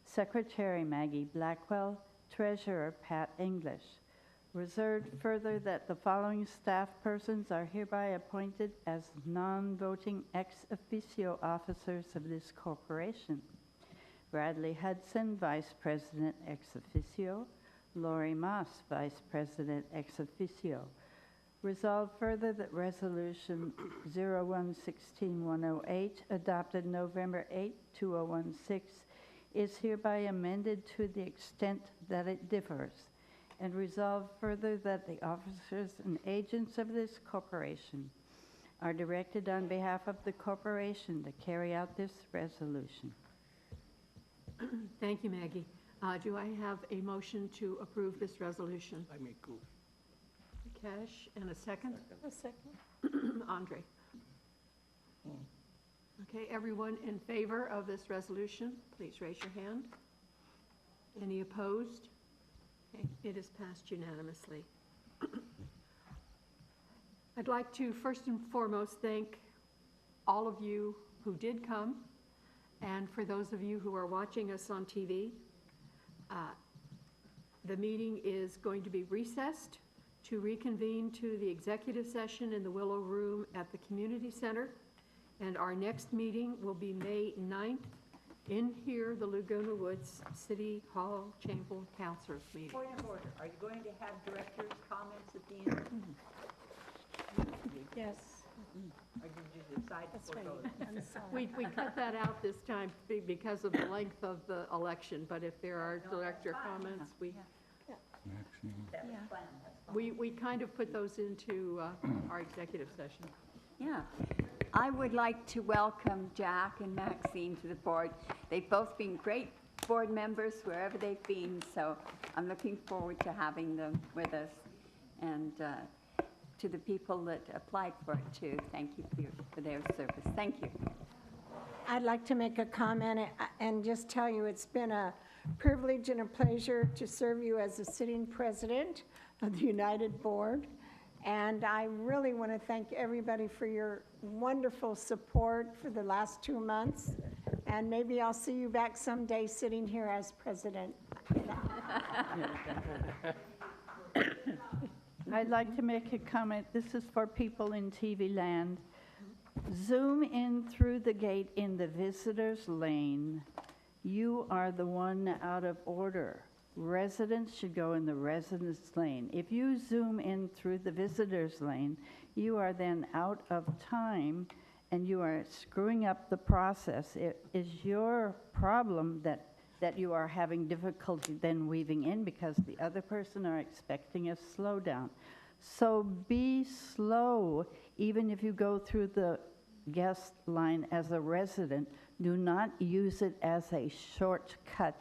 Secretary Maggie Blackwell, Treasurer Pat English. Reserved further that the following staff persons are hereby appointed as non-voting ex officio officers of this corporation. Bradley Hudson, Vice President ex officio, Lori Moss, Vice President ex officio. Resolved further that Resolution 01-16-108, adopted November 8, 2016, is hereby amended to the extent that it differs. And resolved further that the officers and agents of this corporation are directed on behalf of the corporation to carry out this resolution. Thank you, Maggie. Do I have a motion to approve this resolution? I may go. Cash, and a second? A second. Andre. Okay, everyone in favor of this resolution, please raise your hand. Any opposed? Okay, it is passed unanimously. I'd like to first and foremost thank all of you who did come, and for those of you who are watching us on TV. The meeting is going to be recessed to reconvene to the executive session in the Willow Room at the Community Center. And our next meeting will be May 9th in here, the Laguna Woods City Hall Chamber Councilors meeting. Point of order, are you going to have director's comments at the end? Yes. Or did you decide to forego that? We cut that out this time because of the length of the election, but if there are director comments, we kind of put those into our executive session. Yeah. I would like to welcome Jack and Maxine to the board. They've both been great board members wherever they've been, so I'm looking forward to having them with us. And to the people that applied for it too, thank you for their service. Thank you. I'd like to make a comment and just tell you it's been a privilege and a pleasure to serve you as the sitting president of the United Board. And I really want to thank everybody for your wonderful support for the last 2 months. And maybe I'll see you back someday sitting here as president. I'd like to make a comment. This is for people in TV land. Zoom in through the gate in the visitor's lane. You are the one out of order. Residents should go in the residence lane. If you zoom in through the visitors lane, you are then out of time and you are screwing up the process. It is your problem that you are having difficulty then weaving in because the other person are expecting a slowdown. So be slow, even if you go through the guest line as a resident. Do not use it as a shortcut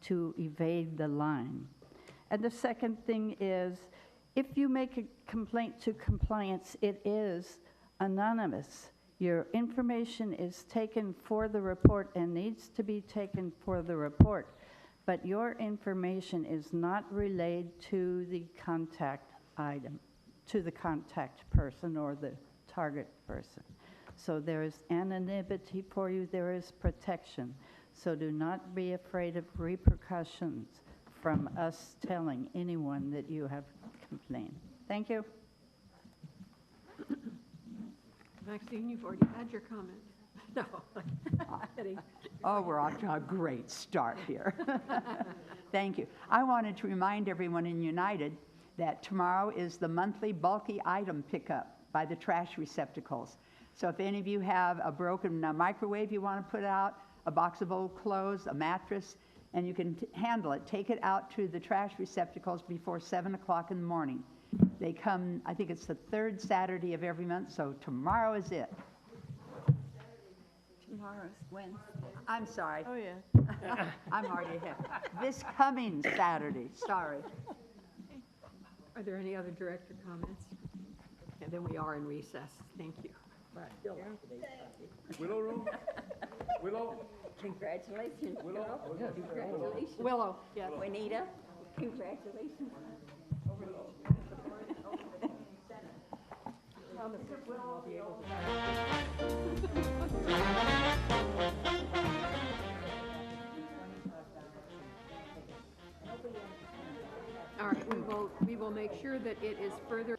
to evade the line. And the second thing is, if you make a complaint to compliance, it is anonymous. Your information is taken for the report and needs to be taken for the report, but your information is not relayed to the contact item, to the contact person or the target person. So there is anonymity for you, there is protection. So do not be afraid of repercussions from us telling anyone that you have complained. Thank you. Maxine, you've already had your comment. No, I'm kidding. Oh, we're off to a great start here. Thank you. I wanted to remind everyone in United that tomorrow is the monthly bulky item pickup by the trash receptacles. So if any of you have a broken microwave you want to put out, a box of old clothes, a mattress, and you can handle it, take it out to the trash receptacles before 7 o'clock in the morning. They come, I think it's the third Saturday of every month, so tomorrow is it. Tomorrow's Wednesday. I'm sorry. Oh, yeah. I'm already ahead. This coming Saturday, sorry. Are there any other director comments? And then we are in recess. Thank you. Willow Room? Willow? Congratulations, Willow? Carol. Congratulations. Willow, yes. Juanita, congratulations. All right, we will make sure that it is further